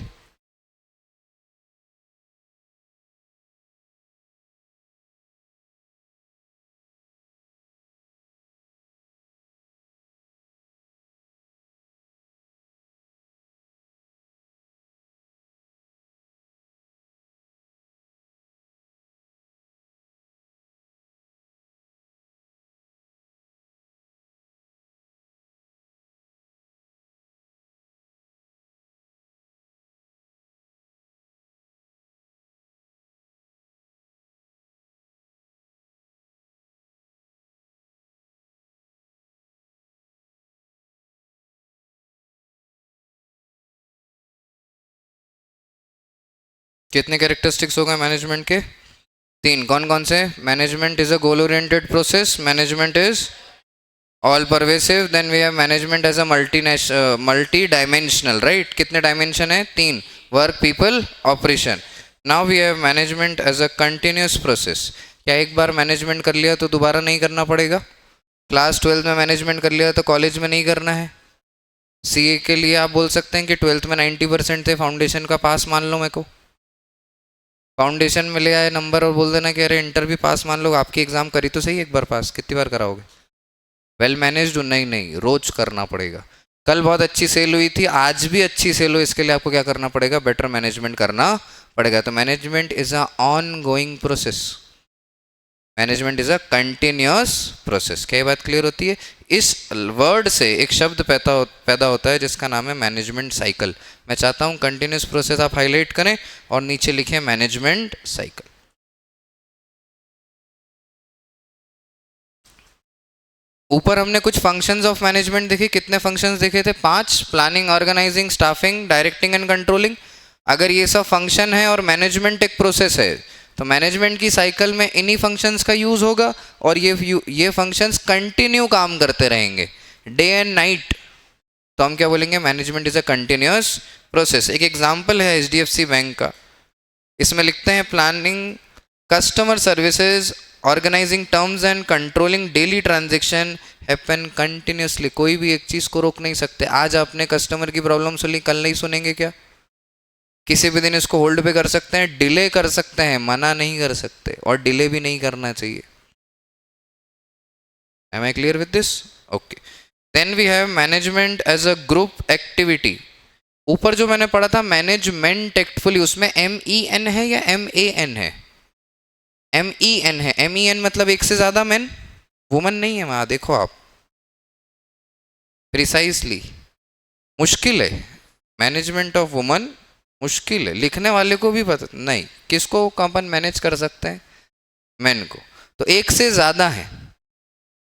कितने कैरेक्टरिस्टिक्स हो गए मैनेजमेंट के? तीन। कौन कौन से? Management is a goal oriented process, management is all pervasive, then we have management as a multi dimensional, right? कितने डायमेंशन है? तीन, work, people, operation. Now we have management as a continuous process. क्या एक बार management कर लिया तो दोबारा नहीं करना पड़ेगा? क्लास 12 में मैनेजमेंट कर लिया तो कॉलेज में नहीं करना है? सीए के लिए आप बोल सकते हैं कि 12th में 90% थे, फाउंडेशन का पास मान लो मेरे को, फाउंडेशन में ले आए नंबर और बोल देना कि अरे इंटर भी पास मान लो, आपकी एग्जाम करी तो सही एक बार पास, कितनी बार कराओगे? Well managed? नहीं नहीं, रोज करना पड़ेगा। कल बहुत अच्छी सेल हुई थी, आज भी अच्छी सेल हो, इसके लिए आपको क्या करना पड़ेगा? बेटर मैनेजमेंट करना पड़ेगा। तो management is a on going process, management is a continuous process. क्या ये बात क्लियर होती है? इस वर्ड से एक शब्द पैदा होता है जिसका नाम है मैनेजमेंट साइकिल। मैं चाहता हूं कंटिन्यूअस प्रोसेस आप हाईलाइट करें और नीचे लिखें मैनेजमेंट साइकिल। ऊपर हमने कुछ फंक्शंस ऑफ मैनेजमेंट देखे, कितने फंक्शंस देखे थे? 5। Planning, organising, staffing, directing and controlling. अगर ये सब फंक्शन है और मैनेजमेंट एक प्रोसेस है तो मैनेजमेंट की साइकिल में इन्हीं फंक्शंस का यूज होगा और ये फंक्शंस कंटिन्यू काम करते रहेंगे डे एंड नाइट। तो हम क्या बोलेंगे? Management is a continuous process. एक एग्जांपल है एचडीएफसी बैंक का, इसमें लिखते हैं planning customer services, organising terms and controlling daily transaction happen continuously. कोई भी एक चीज को रोक नहीं सकते। आज आपने कस्टमर की प्रॉब्लम सुनी, कल नहीं सुनेंगे क्या? किसी भी दिन इसको होल्ड पे कर सकते हैं, डिले कर सकते हैं, मना नहीं कर सकते, और डिले भी नहीं करना चाहिए। Am I clear with this? Okay. Then we have management as a group activity. ऊपर जो मैंने पढ़ा था मैनेजमेंट एक्टफुली, उसमें एम ई एन है या एम ए एन है? एम ई एन है। एम ई एन मतलब एक से ज्यादा मैन, वुमन नहीं है वहां, देखो आप प्रिसाइसली। मुश्किल है मैनेजमेंट ऑफ वुमन, मुश्किल है, लिखने वाले को भी पता नहीं किसको अपन मैनेज कर सकते हैं, मैन को। तो एक से ज्यादा है।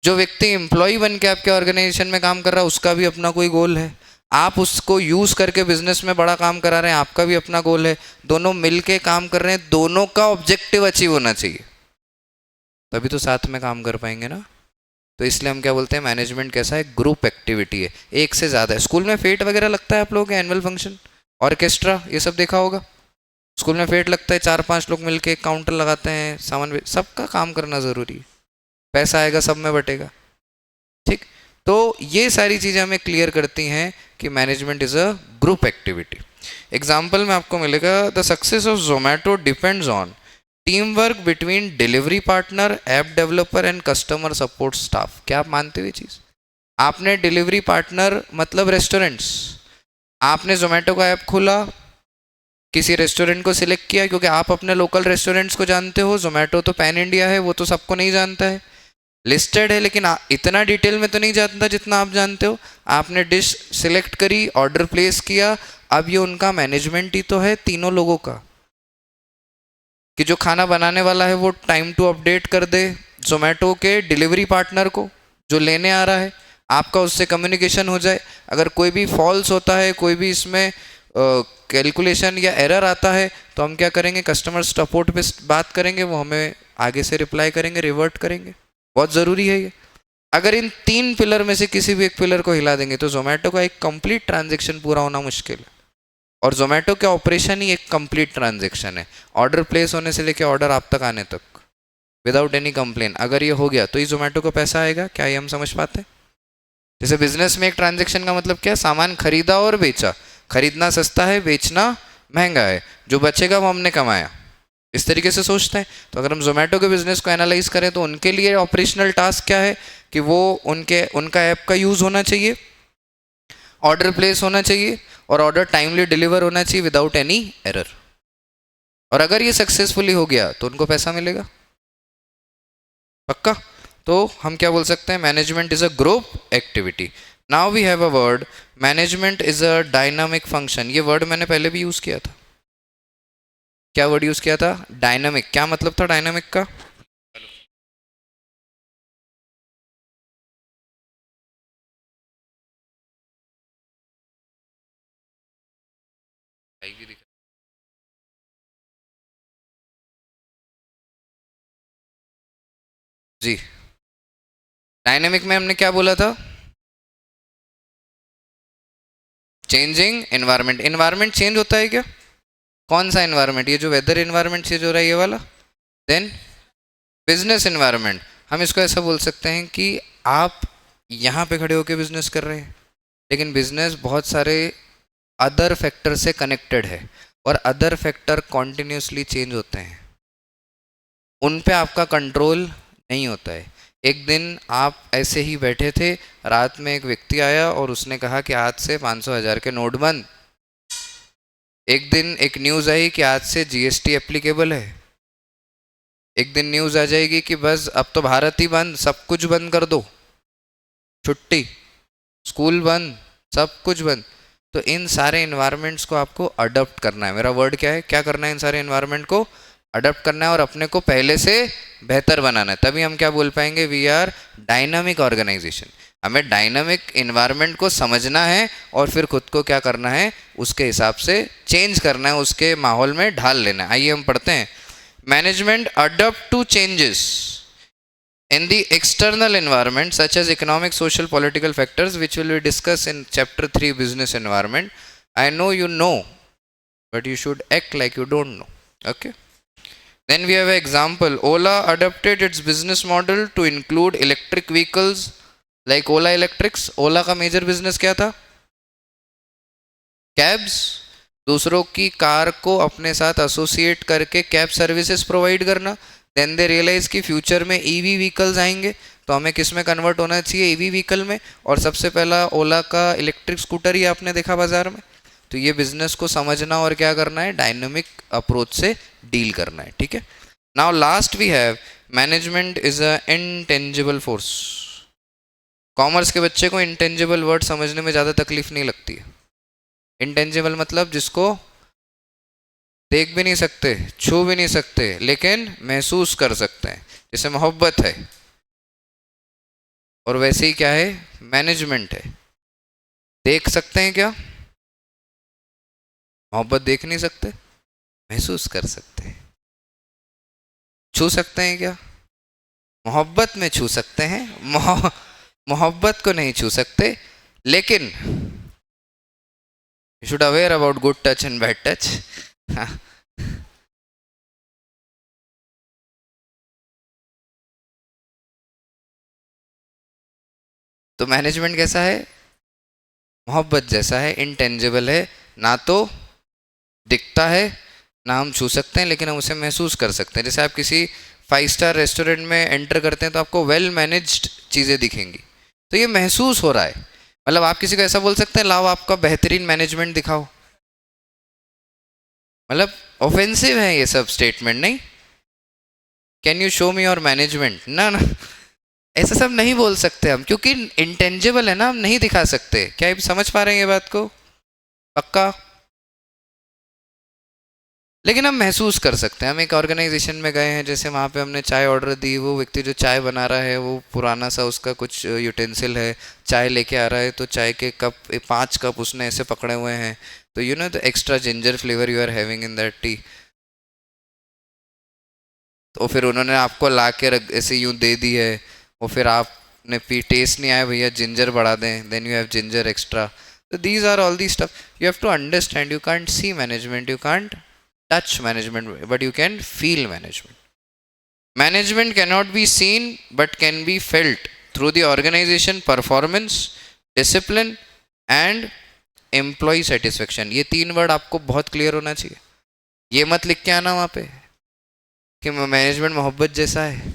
जो व्यक्ति एम्प्लॉय बन के आपके ऑर्गेनाइजेशन में काम कर रहा है उसका भी अपना कोई गोल है, आप उसको यूज करके बिजनेस में बड़ा काम करा रहे हैं, आपका भी अपना गोल है, दोनों मिलके काम कर रहे हैं, दोनों का ऑब्जेक्टिव अचीव होना चाहिए, तभी तो साथ में काम कर पाएंगे ना। तो इसलिए हम क्या बोलते हैं, मैनेजमेंट कैसा है? ग्रुप एक्टिविटी है, एक से ज़्यादा है। स्कूल में फेट वगैरह लगता है आप लोगों के, एनुअल फंक्शन, ऑर्केस्ट्रा, ये सब देखा होगा। स्कूल में फेट लगता है, 4-5 लोग मिलके काउंटर लगाते हैं, सामान, सबका काम करना ज़रूरी है, पैसा आएगा सब में बटेगा, ठीक? तो ये सारी चीज़ें हमें क्लियर करती हैं कि management is a group activity. Example में आपको मिलेगा, the success of Zomato depends on team work between delivery partner, app developer and customer support staff. क्या आप मानते हो ये चीज़? आपने डिलीवरी पार्टनर मतलब रेस्टोरेंट्स, आपने जोमेटो का ऐप खोला, किसी रेस्टोरेंट को सिलेक्ट किया क्योंकि आप अपने लोकल रेस्टोरेंट्स को जानते हो, जोमेटो तो पैन इंडिया है, वो तो सबको नहीं जानता है, लिस्टेड है, लेकिन इतना डिटेल में तो नहीं जानता जितना आप जानते हो। आपने डिश सिलेक्ट करी, ऑर्डर प्लेस किया, अब ये उनका मैनेजमेंट ही तो है तीनों लोगों का, कि जो खाना बनाने वाला है वो टाइम टू अपडेट कर दे जोमेटो के डिलीवरी पार्टनर को जो लेने आ रहा है, आपका उससे कम्युनिकेशन हो जाए। अगर कोई भी फॉल्स होता है, कोई भी इसमें कैलकुलेशन या एरर आता है तो हम क्या करेंगे, कस्टमर सपोर्ट पे बात करेंगे, वो हमें आगे से रिप्लाई करेंगे, रिवर्ट करेंगे। बहुत ज़रूरी है ये। अगर इन तीन पिलर में से किसी भी एक पिलर को हिला देंगे तो जोमेटो का एक कंप्लीट ट्रांजेक्शन पूरा होना मुश्किल है। और जोमेटो के ऑपरेशन ही एक कंप्लीट ट्रांजेक्शन है, ऑर्डर प्लेस होने से लेकर ऑर्डर आप तक आने तक, विदाउट एनी कंप्लेन। अगर ये हो गया तो ही जोमेटो को पैसा आएगा। क्या ये हम समझ पाते हैं? जैसे बिजनेस में एक ट्रांजेक्शन का मतलब क्या? सामान खरीदा और बेचा, खरीदना सस्ता है, बेचना महंगा है, जो बचेगा वो हमने कमाया, इस तरीके से सोचते हैं। तो अगर हम जोमेटो के बिजनेस को एनालाइज करें तो उनके लिए ऑपरेशनल टास्क क्या है कि वो उनका ऐप का यूज होना चाहिए, ऑर्डर प्लेस होना चाहिए और ऑर्डर टाइमली डिलीवर होना चाहिए विदाउट एनी एरर। और अगर ये सक्सेसफुली हो गया तो उनको पैसा मिलेगा, पक्का। तो हम क्या बोल सकते हैं, management is a group activity. Now we have a word, management is a dynamic function. ये वर्ड मैंने पहले भी यूज किया था। क्या वर्ड यूज किया था? डायनामिक। क्या मतलब था डायनामिक का? जी, डायनेमिक में हमने क्या बोला था? Changing environment. एनवायरनमेंट चेंज होता है क्या? कौन सा एनवायरनमेंट? ये जो वेदर एनवायरनमेंट चेंज हो रहा है ये वाला। Then business environment. हम इसको ऐसा बोल सकते हैं कि आप यहाँ पे खड़े होकर बिजनेस कर रहे हैं, लेकिन बिजनेस बहुत सारे अदर फैक्टर से कनेक्टेड है और अदर फैक्टर कॉन्टिन्यूसली चेंज होते हैं, उन पे आपका कंट्रोल नहीं होता है। एक दिन आप ऐसे ही बैठे थे, रात में एक व्यक्ति आया और उसने कहा कि आज से 500,000 के नोट बंद। एक दिन एक न्यूज़ आई कि आज से जीएसटी एप्लीकेबल है। एक दिन न्यूज़ आ जाएगी कि बस अब तो भारत ही बंद, सब कुछ बंद कर दो, छुट्टी, स्कूल बंद, सब कुछ बंद। तो इन सारे इन्वायरमेंट्स को आपको अडॉप्ट करना है। मेरा वर्ड क्या है, क्या करना है? इन सारे इन्वायरमेंट को अडॉप्ट करना है और अपने को पहले से बेहतर बनाना है। तभी हम क्या बोल पाएंगे? We are dynamic organisation. हमें डायनामिक इन्वायरमेंट को समझना है और फिर खुद को क्या करना है, उसके हिसाब से चेंज करना है, उसके माहौल में ढाल लेना है। आइए हम पढ़ते हैं। Management adopt to changes in the external environment such as economic, social, political factors, which will be discussed in chapter 3 business environment. I know you know, but you should act like you don't know. Okay, then we have an example. Ola adapted its business model to include electric vehicles like Ola Electrics. Ola का major business क्या था? Cabs. दूसरों की car को अपने साथ associate करके cab services provide करना। देन दे रियलाइज कि फ्यूचर में ईवी व्हीकल्स आएंगे, तो हमें किस में कन्वर्ट होना चाहिए? ईवी व्हीकल में। और सबसे पहला ओला का इलेक्ट्रिक स्कूटर ही आपने देखा बाजार में। तो ये बिजनेस को समझना और क्या करना है, डायनामिक अप्रोच से डील करना है। ठीक है, now last we have management is a intangible force. Commerce के बच्चे को इनटेंजिबल वर्ड समझने में ज़्यादा तकलीफ नहीं लगती है। इनटेंजिबल मतलब जिसको देख भी नहीं सकते, छू भी नहीं सकते, लेकिन महसूस कर सकते हैं, जैसे मोहब्बत है। और वैसे ही क्या है, मैनेजमेंट है। देख सकते हैं क्या? मोहब्बत देख नहीं सकते, महसूस कर सकते हैं। छू सकते हैं क्या? मोहब्बत में छू सकते हैं, मोहब्बत को नहीं छू सकते। लेकिन you should aware about good touch and bad touch. तो मैनेजमेंट कैसा है? मोहब्बत जैसा है, इनटेंजिबल है, ना तो दिखता है ना हम छू सकते हैं, लेकिन हम उसे महसूस कर सकते हैं। जैसे आप किसी 5 स्टार रेस्टोरेंट में एंटर करते हैं तो आपको वेल मैनेज्ड चीज़ें दिखेंगी, तो ये महसूस हो रहा है। मतलब आप किसी को ऐसा बोल सकते हैं, लाओ आपका बेहतरीन मैनेजमेंट दिखाओ। मतलब ऑफेंसिव है ये सब स्टेटमेंट, नहीं? Can you show me your management? ना ना, ऐसा सब नहीं बोल सकते हम, क्योंकि इंटेंजिबल है ना, हम नहीं दिखा सकते। क्या आप समझ पा रहे हैं ये बात को? पक्का? लेकिन हम महसूस कर सकते हैं। हम एक ऑर्गेनाइजेशन में गए हैं, जैसे वहाँ पे हमने चाय ऑर्डर दी, वो व्यक्ति जो चाय बना रहा है वो पुराना सा उसका कुछ यूटेंसिल है, चाय लेके आ रहा है, तो चाय के कप 5 कप उसने ऐसे पकड़े हुए हैं, तो you know the extra ginger flavour you are having in that tea. तो फिर उन्होंने आपको ला के ऐसे यूँ दे दी है, और फिर आपने पी, टेस्ट नहीं आया भैया जिंजर बढ़ा दें, then you have ginger extra. तो these are all the stuff you have to understand. You can't see management, you can't touch management, but you can feel management. Management cannot be seen but can be felt through the organization performance, discipline and employee satisfaction. ये 3 word आपको बहुत clear होना चाहिए। ये मत लिख के आना वहाँ पे कि मैनेजमेंट मोहब्बत जैसा है।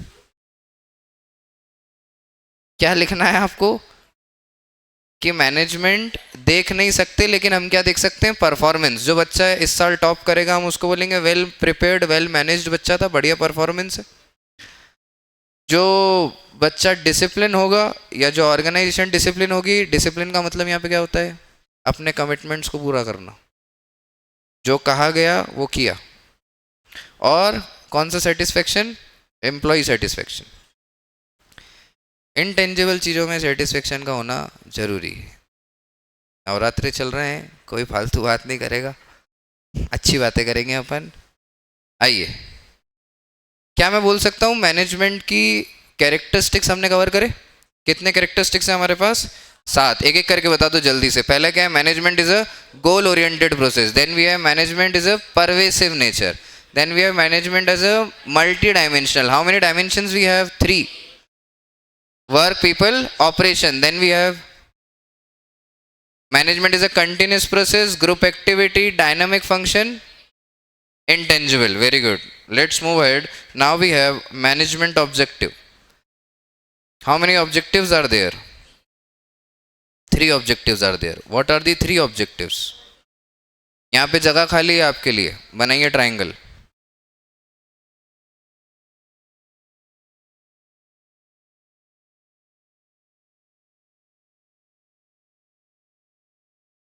क्या लिखना है आपको? कि मैनेजमेंट देख नहीं सकते, लेकिन हम क्या देख सकते हैं? परफॉर्मेंस। जो बच्चा इस साल टॉप करेगा हम उसको बोलेंगे वेल प्रिपेयर्ड, वेल मैनेज्ड बच्चा था, बढ़िया परफॉर्मेंस है। जो बच्चा डिसिप्लिन होगा या जो ऑर्गेनाइजेशन डिसिप्लिन होगी, डिसिप्लिन का मतलब यहाँ पे क्या होता है? अपने कमिटमेंट्स को पूरा करना, जो कहा गया वो किया। और कौन सा सेटिस्फेक्शन? Employ satisfaction. इनटेंजिबल चीज़ों में सेटिस्फेक्शन का होना जरूरी है। नवरात्रि चल रहे हैं, कोई फालतू बात नहीं करेगा, अच्छी बातें करेंगे अपन। आइए, क्या मैं बोल सकता हूँ मैनेजमेंट की कैरेक्टरिस्टिक्स हमने कवर करे? कितने कैरेक्टरिस्टिक्स हैं हमारे पास? 7। एक एक करके बता दो जल्दी से। पहला क्या है? Management is a goal oriented process. Then we have management is a pervasive nature. Then we have management as a multi dimensional. How many dimensions we have? 3। Work, people, operation. Then we have management is a continuous process, group activity, dynamic function, intangible. Very good. Let's move ahead. Now we have management objective. How many objectives are there? 3 objectives are there. What are the 3 objectives? यहाँ पे जगह खाली है आपके लिए, बनाइए triangle.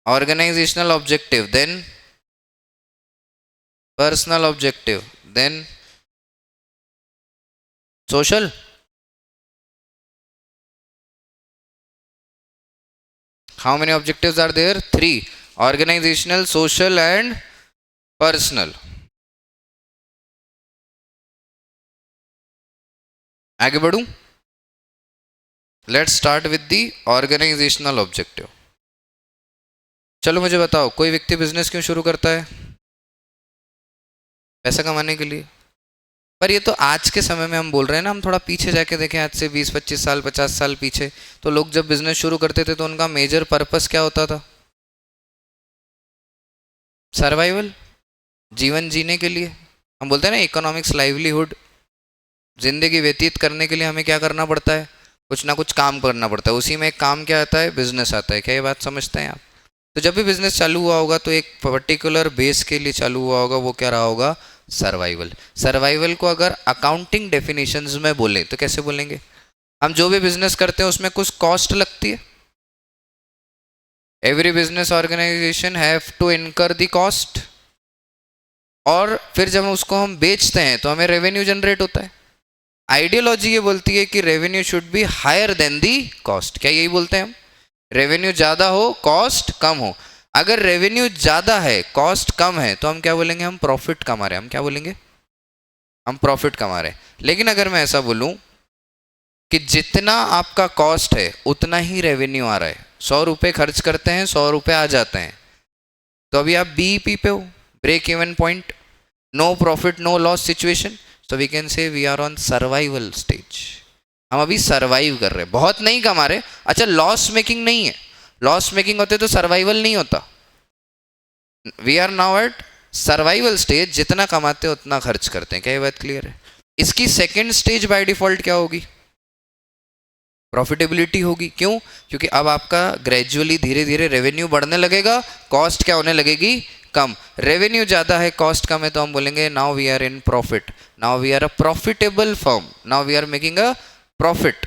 Organizational objective, then personal objective, then social. How many objectives are there? 3. Organizational, social and personal. आगे बढ़ूं? Let's start with the organisational objective. चलो मुझे बताओ, कोई व्यक्ति बिजनेस क्यों शुरू करता है? पैसा कमाने के लिए। पर ये तो आज के समय में हम बोल रहे हैं ना, हम थोड़ा पीछे जाके देखें, आज से 20-25 साल 50 साल पीछे, तो लोग जब बिजनेस शुरू करते थे तो उनका मेजर पर्पस क्या होता था? सर्वाइवल, जीवन जीने के लिए। हम बोलते हैं ना इकोनॉमिक्स, लाइवलीहुड। जिंदगी व्यतीत करने के लिए हमें क्या करना पड़ता है? कुछ ना कुछ काम करना पड़ता है। उसी में एक काम क्या आता है? बिजनेस आता है। क्या ये बात समझते हैं आप? तो जब भी बिजनेस चालू हुआ होगा तो एक पर्टिकुलर बेस के लिए चालू हुआ होगा, वो क्या रहा होगा? सर्वाइवल। सर्वाइवल को अगर अकाउंटिंग डेफिनेशंस में बोले तो कैसे बोलेंगे? हम जो भी बिजनेस करते हैं उसमें कुछ कॉस्ट लगती है। Every business organisation have to incur the cost, और फिर जब उसको हम बेचते हैं तो हमें रेवेन्यू जनरेट होता है। आइडियोलॉजी ये बोलती है कि revenue should be higher than the cost. क्या यही बोलते हैं हम? रेवेन्यू ज़्यादा हो, कॉस्ट कम हो। अगर रेवेन्यू ज़्यादा है, कॉस्ट कम है, तो हम क्या बोलेंगे? हम प्रॉफिट कमा रहे हैं। हम क्या बोलेंगे? हम प्रॉफिट कमा रहे हैं। लेकिन अगर मैं ऐसा बोलूं कि जितना आपका कॉस्ट है उतना ही रेवेन्यू आ रहा है, 100 रुपये खर्च करते हैं, 100 रुपये आ जाते हैं, तो अभी आप बीईपी पे हो, break even point, no profit no loss situation. So we can say we are on survival stage. हम अभी सर्वाइव कर रहे हैं, बहुत नहीं कमा रहे। अच्छा, लॉस मेकिंग नहीं है। लॉस मेकिंग होते तो सर्वाइवल नहीं होता। We are now at survival stage. जितना कमाते हैं उतना खर्च करते हैं। क्या ये बात क्लियर है? इसकी सेकेंड स्टेज बाय डिफॉल्ट क्या होगी? प्रॉफिटेबिलिटी होगी। क्यों? क्योंकि अब आपका ग्रेजुअली धीरे धीरे रेवेन्यू बढ़ने लगेगा, कॉस्ट क्या होने लगेगी? कम। रेवेन्यू ज़्यादा है, कॉस्ट कम है, तो हम बोलेंगे now we are in profit, now we are a profitable firm, now we are making a profit.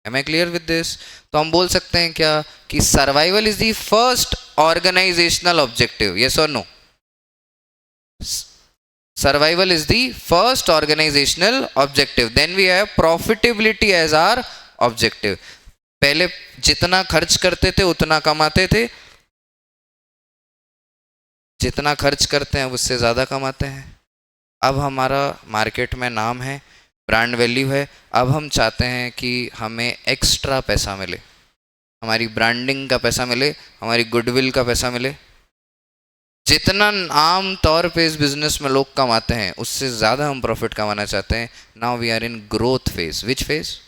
Am I clear with this? तो हम बोल सकते हैं क्या कि survival is the first organisational objective. Yes और नो? Survival is the first organisational objective. Then we have profitability as our objective. पहले जितना खर्च करते थे उतना कमाते थे, जितना खर्च करते हैं उससे ज़्यादा कमाते हैं। अब हमारा मार्केट में नाम है, ब्रांड वैल्यू है। अब हम चाहते हैं कि हमें एक्स्ट्रा पैसा मिले, हमारी ब्रांडिंग का पैसा मिले, हमारी गुडविल का पैसा मिले। जितना आम तौर पे इस बिजनेस में लोग कमाते हैं उससे ज़्यादा हम प्रॉफिट कमाना चाहते हैं। Now we are in growth phase. Which phase?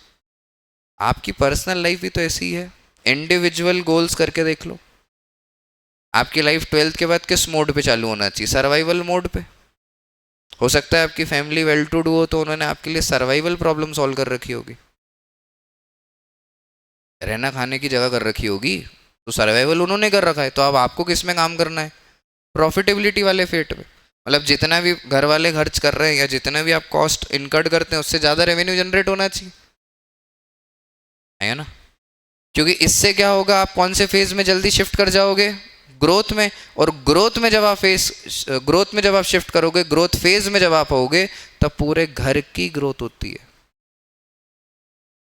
आपकी पर्सनल लाइफ भी तो ऐसी ही है। इंडिविजुअल गोल्स करके देख लो। आपकी लाइफ 12th के बाद किस मोड पे चालू होना चाहिए? सर्वाइवल मोड पे। हो सकता है आपकी फैमिली वेल टू डू हो, तो उन्होंने आपके लिए सर्वाइवल प्रॉब्लम सॉल्व कर रखी होगी, रहना खाने की जगह कर रखी होगी, तो सर्वाइवल उन्होंने कर रखा है। तो अब आपको किस में काम करना है? प्रॉफिटेबिलिटी वाले फेट में। मतलब जितना भी घर वाले खर्च कर रहे हैं या जितना भी आप कॉस्ट इनकर्ड करते हैं उससे ज़्यादा रेवेन्यू जनरेट होना चाहिए, है ना? क्योंकि इससे क्या होगा? आप कौन से फेज में जल्दी शिफ्ट कर जाओगे? ग्रोथ में। और ग्रोथ में जब आप शिफ्ट करोगे, ग्रोथ फेज में जब आप होगे, तब पूरे घर की ग्रोथ होती है।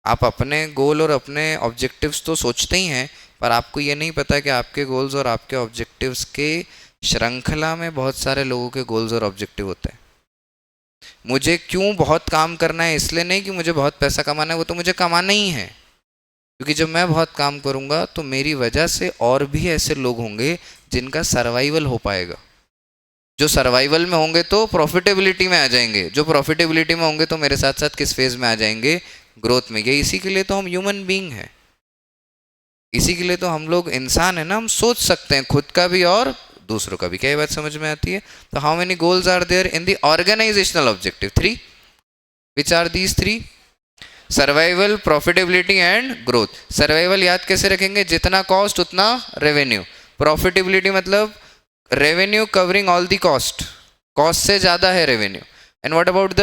आप अपने गोल और अपने ऑब्जेक्टिव्स तो सोचते ही हैं, पर आपको ये नहीं पता कि आपके गोल्स और आपके ऑब्जेक्टिव्स के श्रृंखला में बहुत सारे लोगों के गोल्स और ऑब्जेक्टिव होते हैं। मुझे क्यों बहुत काम करना है? इसलिए नहीं कि मुझे बहुत पैसा कमाना है, वो तो मुझे कमाना ही है। क्योंकि जब मैं बहुत काम करूंगा तो मेरी वजह से और भी ऐसे लोग होंगे जिनका सर्वाइवल हो पाएगा। जो सर्वाइवल में होंगे तो प्रॉफिटेबिलिटी में आ जाएंगे, जो प्रॉफिटेबिलिटी में होंगे तो मेरे साथ साथ किस फेज में आ जाएंगे, ग्रोथ में। ये इसी के लिए तो हम ह्यूमन बीइंग हैं, इसी के लिए तो हम लोग इंसान है ना, हम सोच सकते हैं खुद का भी और दूसरों का भी। क्या ये बात समझ में आती है? तो how many goals are there in the organisational objective? 3। Which are these 3? Survival, profitability and growth. Survival याद कैसे रखेंगे? जितना कॉस्ट उतना रेवेन्यू। प्रॉफिटेबिलिटी मतलब revenue covering all the cost, cost से ज्यादा है revenue. And what about the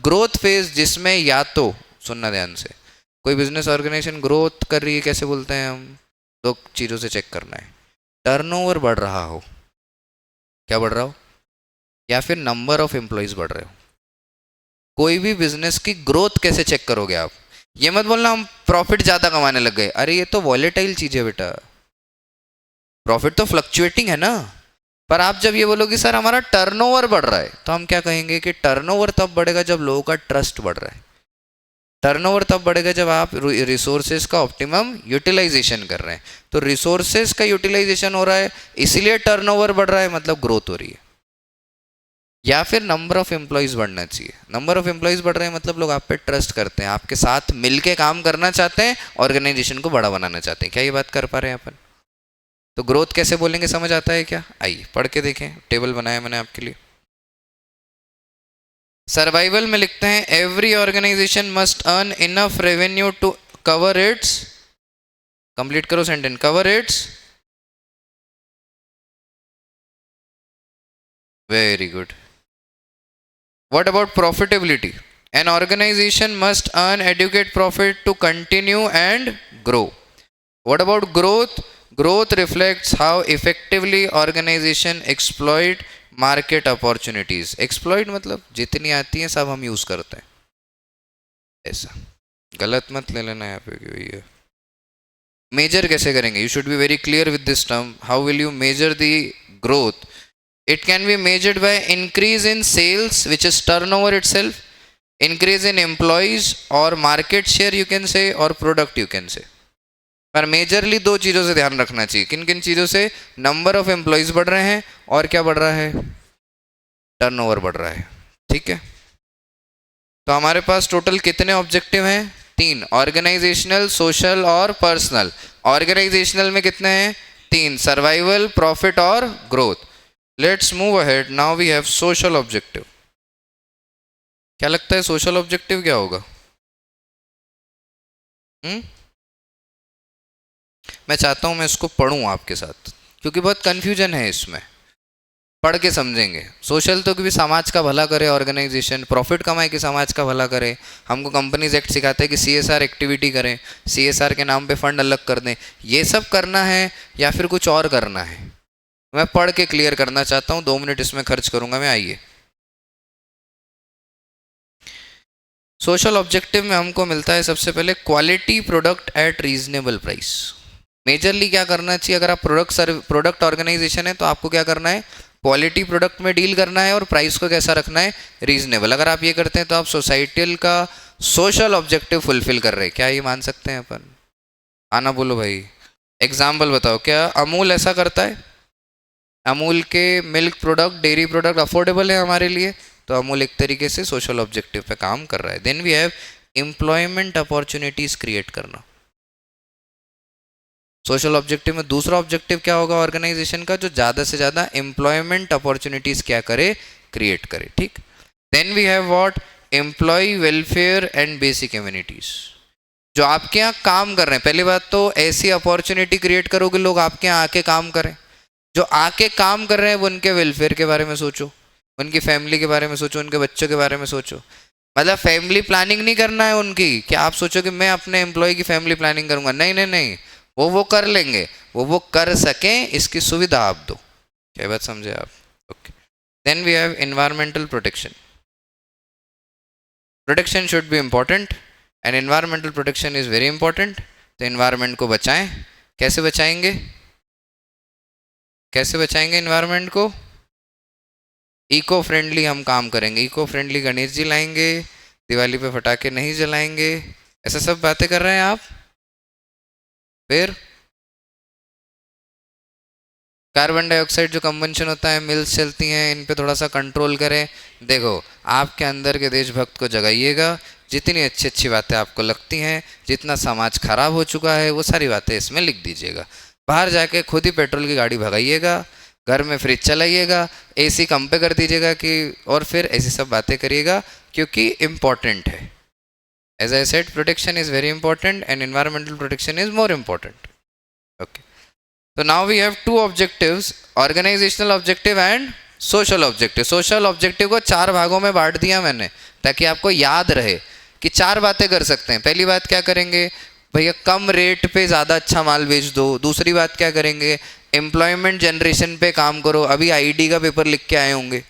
growth phase, जिसमें या तो, सुनना ध्यान से, कोई बिजनेस ऑर्गेनाइजेशन ग्रोथ कर रही है, कैसे बोलते हैं हम? दो चीज़ों से चेक करना है, टर्नओवर बढ़ रहा हो, क्या बढ़ रहा हो, या फिर नंबर ऑफ एम्प्लॉयज बढ़ रहे हो। कोई भी बिजनेस की ग्रोथ कैसे चेक करोगे आप? ये मत बोलना हम प्रॉफिट ज्यादा कमाने लग गए, अरे ये तो वॉलेटाइल चीज है बेटा, प्रॉफिट तो फ्लक्चुएटिंग है ना। पर आप जब ये बोलोगे सर हमारा टर्नओवर बढ़ रहा है, तो हम क्या कहेंगे कि टर्नओवर तब बढ़ेगा जब लोगों का ट्रस्ट बढ़ रहा है। टर्नओवर तब बढ़ेगा जब आप रिसोर्सेज का ऑप्टिमम यूटिलाइजेशन कर रहे हैं। तो रिसोर्सेज का यूटिलाइजेशन हो रहा है इसीलिए टर्नओवर बढ़ रहा है, मतलब ग्रोथ हो रही है। या फिर नंबर ऑफ एम्प्लॉयज बढ़ना चाहिए। नंबर ऑफ एम्प्लॉयज बढ़ रहे हैं मतलब लोग आप पे ट्रस्ट करते हैं, आपके साथ मिलके काम करना चाहते हैं, ऑर्गेनाइजेशन को बड़ा बनाना चाहते हैं। क्या ये बात कर पा रहे हैं अपन? तो ग्रोथ कैसे बोलेंगे, समझ आता है क्या? आइए पढ़ के देखें, टेबल बनाया मैंने आपके लिए। सर्वाइवल में लिखते हैं every organisation must earn enough revenue to cover its, complete करो sentence, cover its, very good. What about profitability? An organization must earn adequate profit to continue and grow. What about growth? Growth reflects how effectively organization exploit market opportunities. Exploit मतलब जितनी आती हैं सब हम use करते हैं, ऐसा गलत मत ले लेना यहाँ पे कि ये मेजर कैसे करेंगे। You should be very clear with this term. How will you measure the growth? It can be measured by increase in sales, which is turnover itself, increase in employees or market share you can say, or product you can say. पर majorly दो चीज़ों से ध्यान रखना चाहिए। किन किन चीज़ों से? नंबर ऑफ एम्प्लॉयज बढ़ रहे हैं और क्या बढ़ रहा है? टर्नओवर बढ़ रहा है। ठीक है, तो हमारे पास टोटल कितने ऑब्जेक्टिव हैं? 3, ऑर्गेनाइजेशनल, सोशल और पर्सनल। ऑर्गेनाइजेशनल में कितने हैं? 3, सर्वाइवल, प्रॉफिट और growth. Let's move ahead. Now we have social objective. क्या लगता है सोशल ऑब्जेक्टिव क्या होगा? मैं चाहता हूं मैं इसको पढ़ूं आपके साथ, क्योंकि बहुत कंफ्यूजन है इसमें, पढ़ के समझेंगे। सोशल तो कि समाज का भला करे ऑर्गेनाइजेशन, प्रॉफिट कमाए कि समाज का भला करे। हमको कंपनीज एक्ट सिखाते हैं कि CSR एक्टिविटी करें, CSR के नाम पे फंड अलग कर दें। ये सब करना है या फिर कुछ और करना है? मैं पढ़ के क्लियर करना चाहता हूँ, 2 मिनट इसमें खर्च करूंगा मैं। आइए, सोशल ऑब्जेक्टिव में हमको मिलता है सबसे पहले quality product at reasonable price. Majorly क्या करना चाहिए? अगर आप प्रोडक्ट ऑर्गेनाइजेशन है तो आपको क्या करना है? क्वालिटी प्रोडक्ट में डील करना है और प्राइस को कैसा रखना है? रीजनेबल। अगर आप ये करते हैं तो आप सोसाइटल का सोशल ऑब्जेक्टिव फुलफिल कर रहे हैं। क्या ये मान सकते हैं अपन? आना बोलो भाई, एग्जाम्पल बताओ। क्या अमूल ऐसा करता है? अमूल के milk product, dairy product affordable है हमारे लिए, तो अमूल एक तरीके से सोशल ऑब्जेक्टिव पे काम कर रहा है। Then we have employment opportunities create करना। सोशल ऑब्जेक्टिव में दूसरा ऑब्जेक्टिव क्या होगा ऑर्गेनाइजेशन का? जो ज़्यादा से ज़्यादा एम्प्लॉयमेंट अपॉर्चुनिटीज क्या करे? क्रिएट करे। ठीक। Then we have what? Employ welfare and basic amenities. जो आपके यहाँ काम कर रहे हैं, पहली बात तो ऐसी अपॉर्चुनिटी क्रिएट करोगे लोग आपके यहाँ आके काम करें। जो आके काम कर रहे हैं वो उनके वेलफेयर के बारे में सोचो, उनकी फैमिली के बारे में सोचो, उनके बच्चों के बारे में सोचो। मतलब फैमिली प्लानिंग नहीं करना है उनकी कि आप सोचो कि मैं अपने एम्प्लॉय की फैमिली प्लानिंग करूंगा। नहीं नहीं नहीं, वो कर लेंगे, वो कर सकें इसकी सुविधा आप दो। क्या बात समझे आप? Okay. Then we have environmental protection. Protection should be important and environmental protection is very important. तो एनवायरमेंट को बचाएं। कैसे बचाएंगे? कैसे बचाएंगे एनवायरनमेंट को? इको फ्रेंडली हम काम करेंगे, इको फ्रेंडली गणेश जी लाएंगे, दिवाली पे पटाखे नहीं जलाएंगे, ऐसा सब बातें कर रहे हैं आप। फिर कार्बन डाइऑक्साइड जो कंबंशन होता है, मिल्स चलती हैं, इन पे थोड़ा सा कंट्रोल करें। देखो, आपके अंदर के देशभक्त को जगाइएगा, जितनी अच्छी अच्छी बातें आपको लगती हैं, जितना समाज खराब हो चुका है वो सारी बातें इसमें लिख दीजिएगा। बाहर जाके खुद ही पेट्रोल की गाड़ी भगाइएगा, घर में फ्रिज चलाइएगा, एसी कम पे कर दीजिएगा कि, और फिर ऐसी सब बातें करिएगा क्योंकि इम्पॉर्टेंट है। As I said, protection is very important and environmental protection is more important. Okay, तो now we have two objectives, organisational objective and social objective. Social objective को 4 भागों में बांट दिया मैंने ताकि आपको याद रहे कि 4 बातें कर सकते हैं। पहली बात क्या करेंगे भैया, कम रेट पे ज़्यादा अच्छा माल बेच दो। दूसरी बात क्या करेंगे, एम्प्लॉयमेंट जनरेशन पे काम करो। अभी आईडी का पेपर लिख के आए होंगे,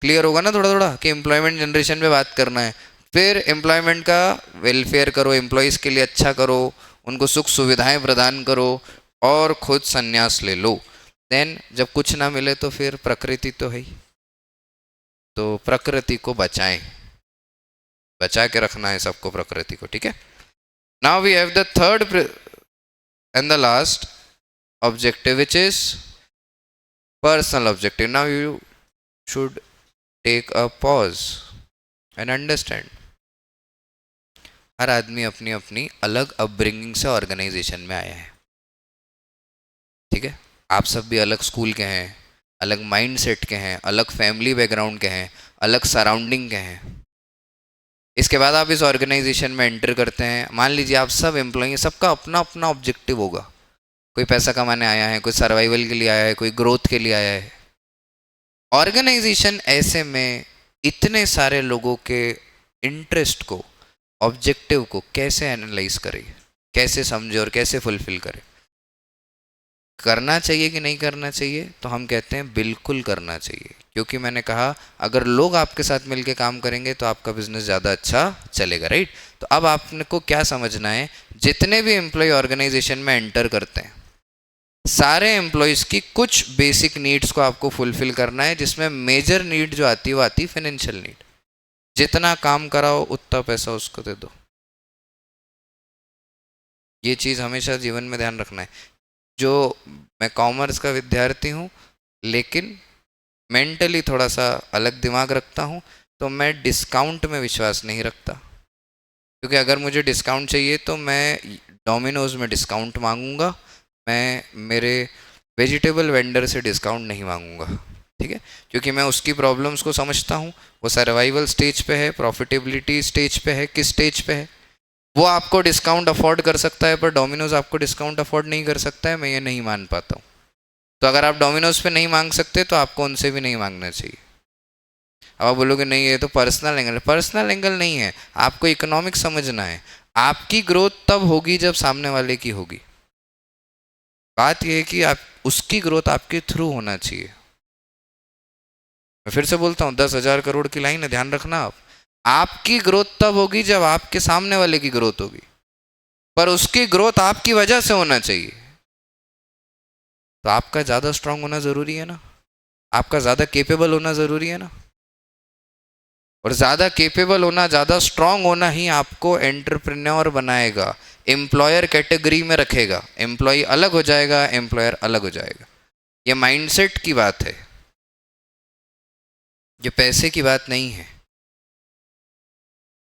क्लियर होगा ना थोड़ा थोड़ा कि एम्प्लॉयमेंट जनरेशन पे बात करना है। फिर एम्प्लॉयमेंट का वेलफेयर करो, एम्प्लॉयज़ के लिए अच्छा करो, उनको सुख सुविधाएं प्रदान करो और खुद संन्यास ले लो। देन जब कुछ ना मिले तो फिर प्रकृति तो है ही, तो प्रकृति को बचाएं, बचा के रखना है सबको प्रकृति को, ठीक है। Now we have the third and the last objective, which is personal objective. Now you should take a pause and understand. हर आदमी अपनी अपनी अलग अपब्रिंगिंग से ऑर्गेनाइजेशन में आया है, ठीक है। आप सब भी अलग स्कूल के हैं, अलग माइंड सेट के हैं, अलग फैमिली बैकग्राउंड के हैं, अलग सराउंडिंग के हैं। इसके बाद आप इस ऑर्गेनाइजेशन में एंटर करते हैं। मान लीजिए आप सब एम्प्लॉई, सबका अपना अपना ऑब्जेक्टिव होगा। कोई पैसा कमाने आया है, कोई सर्वाइवल के लिए आया है, कोई ग्रोथ के लिए आया है। ऑर्गेनाइजेशन ऐसे में इतने सारे लोगों के इंटरेस्ट को, ऑब्जेक्टिव को कैसे एनालाइज करे, कैसे समझे और कैसे फुलफिल करे। करना चाहिए कि नहीं करना चाहिए, तो हम कहते हैं बिल्कुल करना चाहिए, क्योंकि मैंने कहा अगर लोग आपके साथ मिलके काम करेंगे तो आपका बिजनेस ज़्यादा अच्छा चलेगा, राइट। तो अब आपको क्या समझना है, जितने भी एम्प्लॉय ऑर्गेनाइजेशन में एंटर करते हैं, सारे एम्प्लॉयज़ की कुछ बेसिक नीड्स को आपको फुलफिल करना है, जिसमें मेजर नीड जो आती है वो आती है फाइनेंशियल नीड। जितना काम कराओ उतना पैसा उसको दे दो। ये चीज़ हमेशा जीवन में ध्यान रखना है। जो मैं कॉमर्स का विद्यार्थी हूँ लेकिन मेंटली थोड़ा सा अलग दिमाग रखता हूँ, तो मैं डिस्काउंट में विश्वास नहीं रखता, क्योंकि अगर मुझे डिस्काउंट चाहिए तो मैं डोमिनोज़ में डिस्काउंट मांगूंगा, मैं मेरे वेजिटेबल वेंडर से डिस्काउंट नहीं मांगूंगा, ठीक है। क्योंकि मैं उसकी प्रॉब्लम्स को समझता हूँ, वो सर्वाइवल स्टेज पे है, प्रॉफिटेबिलिटी स्टेज पे है, किस स्टेज पे है। वो आपको डिस्काउंट अफोर्ड कर सकता है पर डोमिनोज़ आपको डिस्काउंट अफोर्ड नहीं कर सकता है, मैं ये नहीं मान पाता हूँ। तो अगर आप डोमिनोज़ पे नहीं मांग सकते तो आपको उनसे भी नहीं मांगना चाहिए। अब आप बोलोगे नहीं ये तो पर्सनल एंगल, पर्सनल एंगल नहीं है, आपको इकोनॉमिक समझना है। आपकी ग्रोथ तब होगी जब सामने वाले की होगी। बात यह है कि आप उसकी ग्रोथ आपके थ्रू होना चाहिए। मैं फिर से बोलता हूँ, 10,000 करोड़ की लाइन है, ध्यान रखना। आप आपकी ग्रोथ तब होगी जब आपके सामने वाले की ग्रोथ होगी, पर उसकी ग्रोथ आपकी वजह से होना चाहिए। तो आपका ज़्यादा स्ट्रांग होना ज़रूरी है ना, आपका ज़्यादा केपेबल होना ज़रूरी है ना। और ज़्यादा केपेबल होना, ज़्यादा स्ट्रांग होना ही आपको एंटरप्रेन्योर बनाएगा, एम्प्लॉयर कैटेगरी में रखेगा। एम्प्लॉय अलग हो जाएगा, एम्प्लॉयर अलग हो जाएगा। ये माइंडसेट की बात है, ये पैसे की बात नहीं है।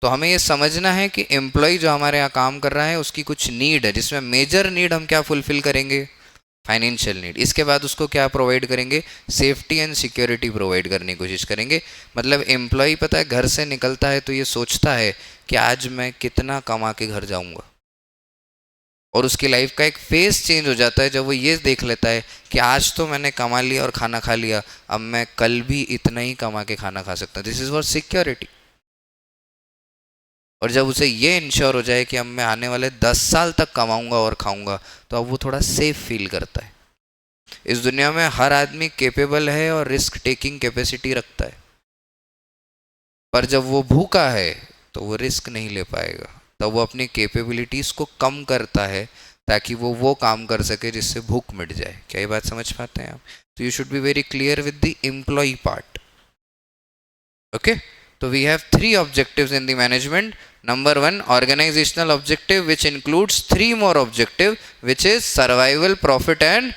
तो हमें ये समझना है कि एम्प्लॉय जो हमारे यहाँ काम कर रहा है उसकी कुछ नीड है, जिसमें मेजर नीड हम क्या फुलफिल करेंगे, फाइनेंशियल नीड। इसके बाद उसको क्या प्रोवाइड करेंगे, सेफ्टी एंड सिक्योरिटी प्रोवाइड करने की कोशिश करेंगे। मतलब एम्प्लॉय पता है घर से निकलता है तो ये सोचता है कि आज मैं कितना कमा के घर जाऊंगा, और उसकी लाइफ का एक फेस चेंज हो जाता है जब वो ये देख लेता है कि आज तो मैंने कमा लिया और खाना खा लिया, अब मैं कल भी इतना ही कमा के खाना खा सकता हूँ। This is for security. और जब उसे ये इंश्योर हो जाए कि अब मैं आने वाले 10 साल तक कमाऊंगा और खाऊंगा, तो अब वो थोड़ा सेफ फील करता है। इस दुनिया में हर आदमी कैपेबल है और रिस्क टेकिंग कैपेसिटी रखता है, पर जब वो भूखा है तो वो रिस्क नहीं ले पाएगा, तब वो अपनी कैपेबिलिटीज़ को कम करता है ताकि वो काम कर सके जिससे भूख मिट जाए। क्या ये बात समझ पाते हैं आप? तो you should be very clear with the employ part. Okay, तो we have 3 objectives in the management. Number one, organizational objective, which includes three more objective, which is survival, profit, and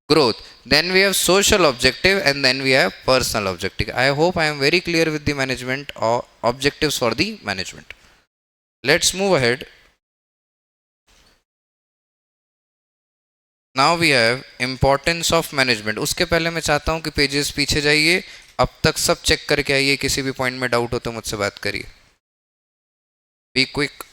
growth. Then we have social objective, and then we have personal objective. I hope I am very clear with the management or objectives for the management. Let's move ahead. Now we have importance of management. उसके पहले मैं चाहता हूँ कि pages पीछे जाइए, अब तक सब चेक करके आइए, किसी भी पॉइंट में डाउट हो तो मुझसे बात करिए. Be quick.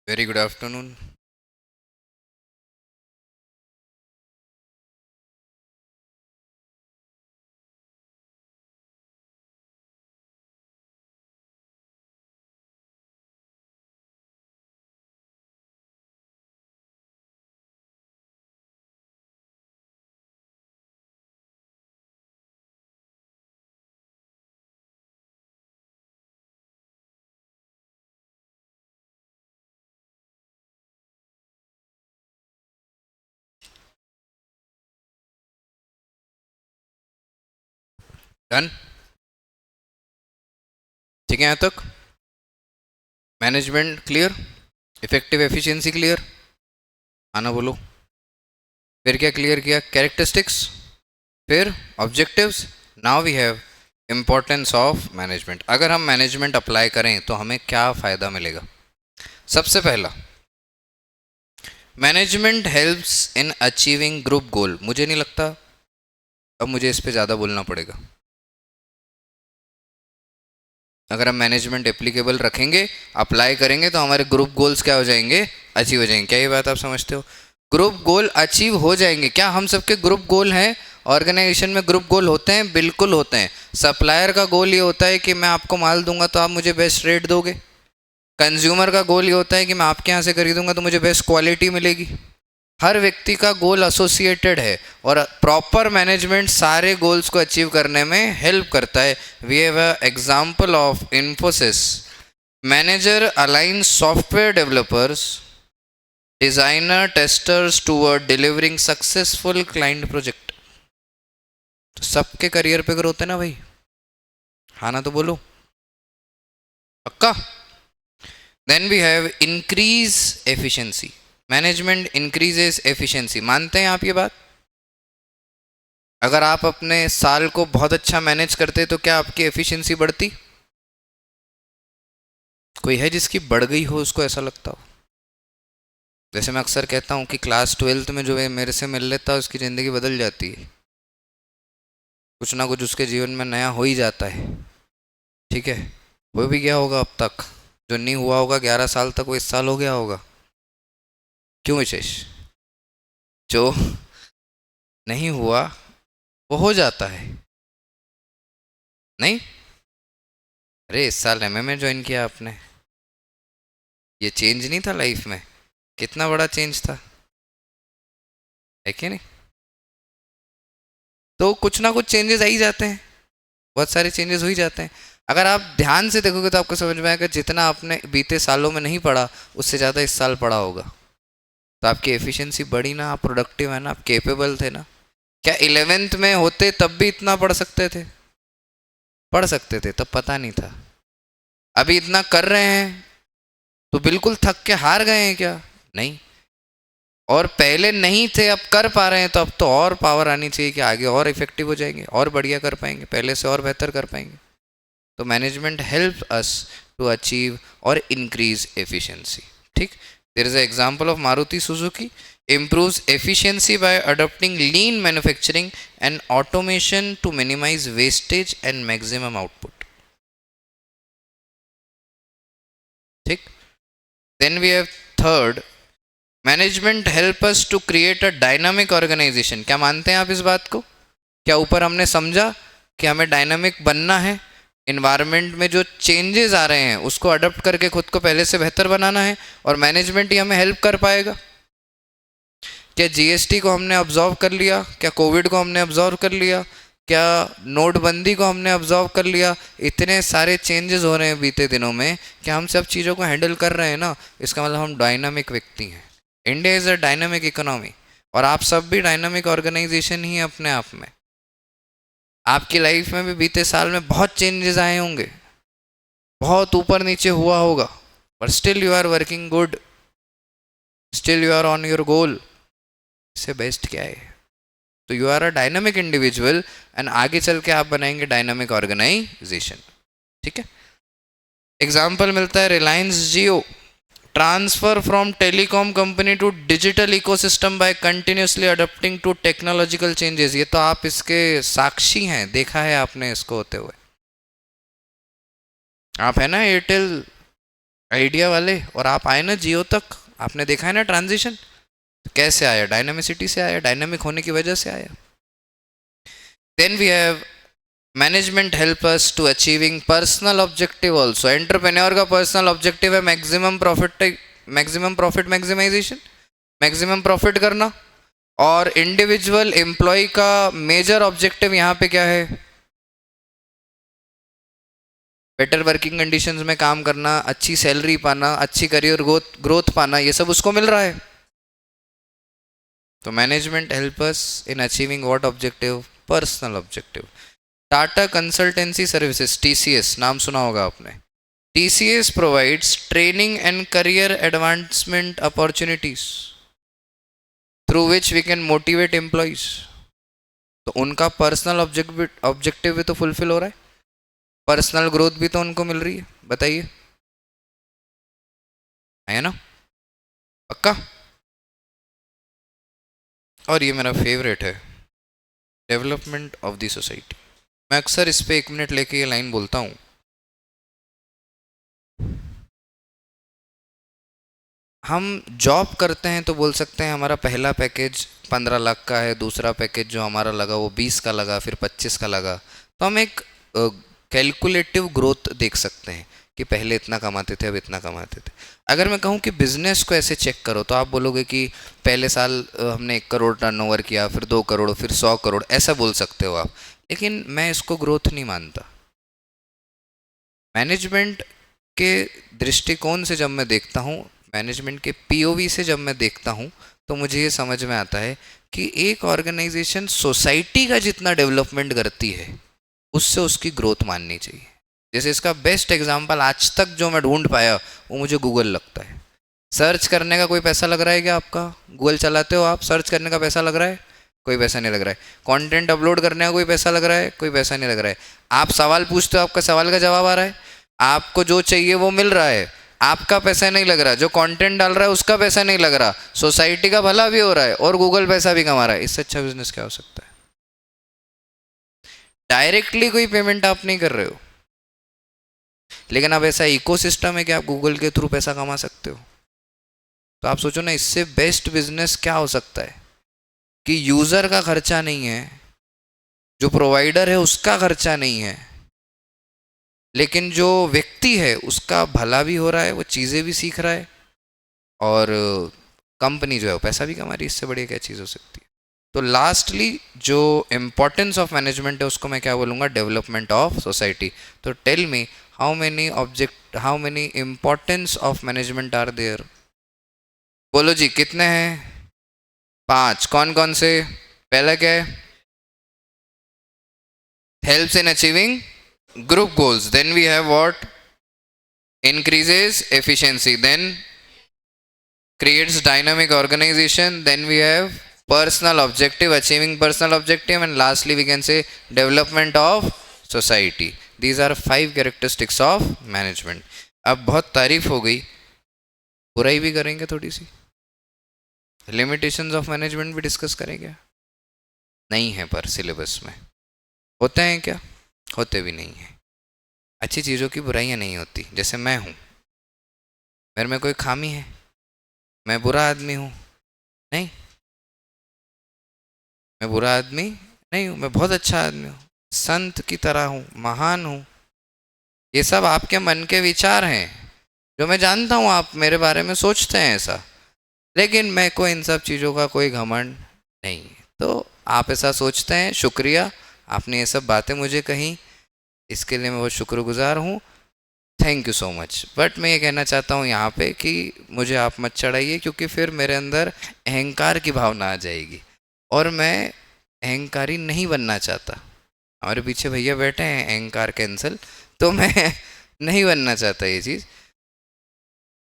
Very good afternoon. Done. ठीक है यहाँ तक. Management clear, effective efficiency clear, आना बोलो. फिर क्या क्लियर किया? कैरेक्टरिस्टिक्स, फिर objectives. Now we have importance of management. अगर हम मैनेजमेंट अप्लाई करें तो हमें क्या फ़ायदा मिलेगा? सबसे पहला, management helps in achieving group गोल. मुझे नहीं लगता अब मुझे इस पे ज़्यादा बोलना पड़ेगा. अगर हम मैनेजमेंट एप्लीकेबल रखेंगे, अप्लाई करेंगे, तो हमारे ग्रुप गोल्स क्या हो जाएंगे? अचीव हो जाएंगे. क्या ये बात आप समझते हो? ग्रुप गोल अचीव हो जाएंगे. क्या हम सबके ग्रुप गोल हैं? ऑर्गेनाइजेशन में ग्रुप गोल होते हैं, बिल्कुल होते हैं. सप्लायर का गोल ये होता है कि मैं आपको माल दूंगा तो आप मुझे बेस्ट रेट दोगे. कंज्यूमर का गोल ये होता है कि मैं आपके यहाँ से खरीदूंगा तो मुझे बेस्ट क्वालिटी मिलेगी. हर व्यक्ति का गोल एसोसिएटेड है और प्रॉपर मैनेजमेंट सारे गोल्स को अचीव करने में हेल्प करता है. We have a example of Infosys. Manager align software developers, designer, testers toward delivering successful client project. तो सबके करियर पे ग्रोथ है ना भाई? हाँ ना तो बोलो पक्का. Then we have increase efficiency. Management increases efficiency. मानते हैं आप ये बात? अगर आप अपने साल को बहुत अच्छा मैनेज करते तो क्या आपकी एफिशिएंसी बढ़ती? कोई है जिसकी बढ़ गई हो, उसको ऐसा लगता हो? जैसे मैं अक्सर कहता हूँ कि क्लास 12th में जो है मेरे से मिल लेता है उसकी ज़िंदगी बदल जाती है. कुछ ना कुछ उसके जीवन में नया हो ही जाता है. ठीक है, वो भी गया होगा अब तक. जो नहीं हुआ होगा 11 साल तक, वो इस साल हो गया होगा. क्यों विशेष? जो नहीं हुआ वो हो जाता है. नहीं? अरे इस साल एमएमए ज्वाइन किया आपने, ये चेंज नहीं था लाइफ में? कितना बड़ा चेंज था, है कि नहीं? तो कुछ ना कुछ चेंजेस आ ही जाते हैं, बहुत सारे चेंजेस हो ही जाते हैं. अगर आप ध्यान से देखोगे तो आपको समझ में आएगा जितना आपने बीते सालों में नहीं पढ़ा उससे ज़्यादा इस साल पढ़ा होगा. तो आपकी एफिशिएंसी बढ़ी ना, आप प्रोडक्टिव है ना, आप केपेबल थे ना. क्या 11th में होते तब भी इतना पढ़ सकते थे? पढ़ सकते थे, तब पता नहीं था. अभी इतना कर रहे हैं तो बिल्कुल थक के हार गए हैं क्या? नहीं. और पहले नहीं थे, अब कर पा रहे हैं, तो अब तो और पावर आनी चाहिए कि आगे और इफेक्टिव हो जाएंगे, और बढ़िया कर पाएंगे, पहले से और बेहतर कर पाएंगे. तो management help us to achieve और इंक्रीज एफिशिएंसी. ठीक. There is a example of Maruti Suzuki improves efficiency by adopting lean manufacturing and automation to minimize wastage and maximum output. ठीक. Then we have third, management help us to create a dynamic organization. क्या मानते हैं आप इस बात को? क्या ऊपर हमने समझा कि हमें डायनामिक बनना है, इन्वायरमेंट में जो चेंजेस आ रहे हैं उसको अडॉप्ट करके खुद को पहले से बेहतर बनाना है, और मैनेजमेंट ही हमें हेल्प कर पाएगा. क्या जीएसटी को हमने ऑब्जर्व कर लिया? क्या कोविड को हमने ऑब्जर्व कर लिया? क्या नोटबंदी को हमने ऑब्जर्व कर लिया? इतने सारे चेंजेस हो रहे हैं बीते दिनों में, क्या हम सब चीज़ों को हैंडल कर रहे हैं ना? इसका मतलब हम डायनामिक व्यक्ति हैं। India is a dynamic economy, और आप सब भी डायनामिक ऑर्गेनाइजेशन ही अपने आप में। आपकी लाइफ में भी बीते साल में बहुत चेंजेस आए होंगे, बहुत ऊपर नीचे हुआ होगा, पर still you are working good, still you are on your goal. इससे बेस्ट क्या है? तो you are a dynamic individual, and आगे चल के आप बनाएंगे डायनामिक ऑर्गेनाइजेशन। ठीक है, एग्जाम्पल मिलता है Reliance Jio, transfer from telecom company to digital ecosystem by continuously adapting to technological changes. ये तो आप इसके साक्षी हैं, देखा है आपने इसको होते हुए। आप है ना एयरटेल आइडिया वाले, और आप आए ना जियो तक, आपने देखा है ना ट्रांजिशन कैसे आया? डायनामिसिटी से आया, डायनामिक होने की वजह से आया। Then we have management help us to achieving personal objective also. Entrepreneur का पर्सनल ऑब्जेक्टिव है maximum profit maximisation, maximum profit करना। और इंडिविजुअल एम्प्लॉय का मेजर ऑब्जेक्टिव यहाँ पे क्या है? बेटर वर्किंग कंडीशंस में काम करना, अच्छी सैलरी पाना, अच्छी करियर ग्रोथ पाना, ये सब उसको मिल रहा है। तो management help us in achieving what objective? Personal objective. Tata consultancy services, TCS नाम सुना होगा आपने। TCS provides training and career advancement opportunities through which we can motivate employees. तो उनका पर्सनल ऑब्जेक्टिव भी तो फुलफिल हो रहा है, पर्सनल ग्रोथ भी तो उनको मिल रही है। बताइए, है ना? पक्का? और ये मेरा फेवरेट है, डेवलपमेंट ऑफ द सोसाइटी। मैं अक्सर इस पे 1 मिनट लेके ये लाइन बोलता हूँ। हम जॉब करते हैं तो बोल सकते हैं हमारा पहला पैकेज 15 लाख का है, दूसरा पैकेज जो हमारा लगा वो 20 का लगा, फिर 25 का लगा। तो हम एक कैलकुलेटिव ग्रोथ देख सकते हैं कि पहले इतना कमाते थे, अब इतना कमाते थे। अगर मैं कहूँ कि बिजनेस को ऐसे चेक करो, तो आप बोलोगे कि पहले साल हमने 1 करोड़ टर्नओवर किया, फिर 2 करोड़, फिर 100 करोड़, ऐसा बोल सकते हो आप। लेकिन मैं इसको ग्रोथ नहीं मानता। मैनेजमेंट के दृष्टिकोण से जब मैं देखता हूँ, मैनेजमेंट के पीओवी से जब मैं देखता हूँ, तो मुझे ये समझ में आता है कि एक ऑर्गेनाइजेशन सोसाइटी का जितना डेवलपमेंट करती है, उससे उसकी ग्रोथ माननी चाहिए। जैसे इसका बेस्ट एग्जांपल आज तक जो मैं ढूंढ पाया वो मुझे गूगल लगता है। सर्च करने का कोई पैसा लग रहा है क्या आपका? गूगल चलाते हो आप, सर्च करने का पैसा लग रहा है? कोई पैसा नहीं लग रहा है। कंटेंट अपलोड करने का कोई पैसा लग रहा है? कोई पैसा नहीं लग रहा है। आप सवाल पूछते हो, आपका सवाल का जवाब आ रहा है, आपको जो चाहिए वो मिल रहा है, आपका पैसा नहीं लग रहा। जो कंटेंट डाल रहा है उसका पैसा नहीं लग रहा, सोसाइटी का भला भी हो रहा है और गूगल पैसा भी कमा रहा है। इससे अच्छा बिजनेस क्या हो सकता है? डायरेक्टली कोई पेमेंट आप नहीं कर रहे हो, लेकिन अब ऐसा इकोसिस्टम है कि आप गूगल के थ्रू पैसा कमा सकते हो। तो आप सोचो ना, इससे बेस्ट बिजनेस क्या हो सकता है कि यूजर का खर्चा नहीं है, जो प्रोवाइडर है उसका खर्चा नहीं है, लेकिन जो व्यक्ति है उसका भला भी हो रहा है, वो चीज़ें भी सीख रहा है, और कंपनी जो है वो पैसा भी कमा रही है। इससे बढ़िया क्या चीज़ हो सकती है? तो लास्टली जो इम्पोर्टेंस ऑफ मैनेजमेंट है उसको मैं क्या बोलूँगा? Development of society. तो tell me, how many importance of management are there? बोलो जी, कितने हैं? 5। कौन कौन से? पहला क्या है? Helps in achieving group goals. Then we have what? Increases efficiency. Then creates dynamic organization. Then we have personal objective, achieving personal objective, and lastly we can say development of society. These are 5 characteristics of management. अब बहुत तारीफ हो गई, बुराई भी करेंगे थोड़ी सी, limitations of management भी डिस्कस करेंगे। नहीं है पर सिलेबस में होते हैं क्या? होते भी नहीं है। अच्छी चीज़ों की बुराइयाँ नहीं होती। जैसे मैं हूँ, मेरे में कोई खामी है? मैं बुरा आदमी हूँ? नहीं, मैं बुरा आदमी नहीं हूँ, मैं बहुत अच्छा आदमी हूँ, संत की तरह हूँ, महान हूँ। ये सब आपके मन के विचार हैं, जो मैं जानता हूँ आप मेरे बारे में सोचते हैं ऐसा, लेकिन मैं को इन सब चीज़ों का कोई घमंड नहीं। तो आप ऐसा सोचते हैं, शुक्रिया, आपने ये सब बातें मुझे कही, इसके लिए मैं बहुत शुक्रगुजार हूँ। Thank you so much. But मैं ये कहना चाहता हूँ यहाँ पे कि मुझे आप मत चढ़ाइए, क्योंकि फिर मेरे अंदर अहंकार की भावना आ जाएगी और मैं अहंकारी नहीं बनना चाहता। हमारे पीछे भैया बैठे हैं अहंकार कैंसल, तो मैं नहीं बनना चाहता ये चीज़।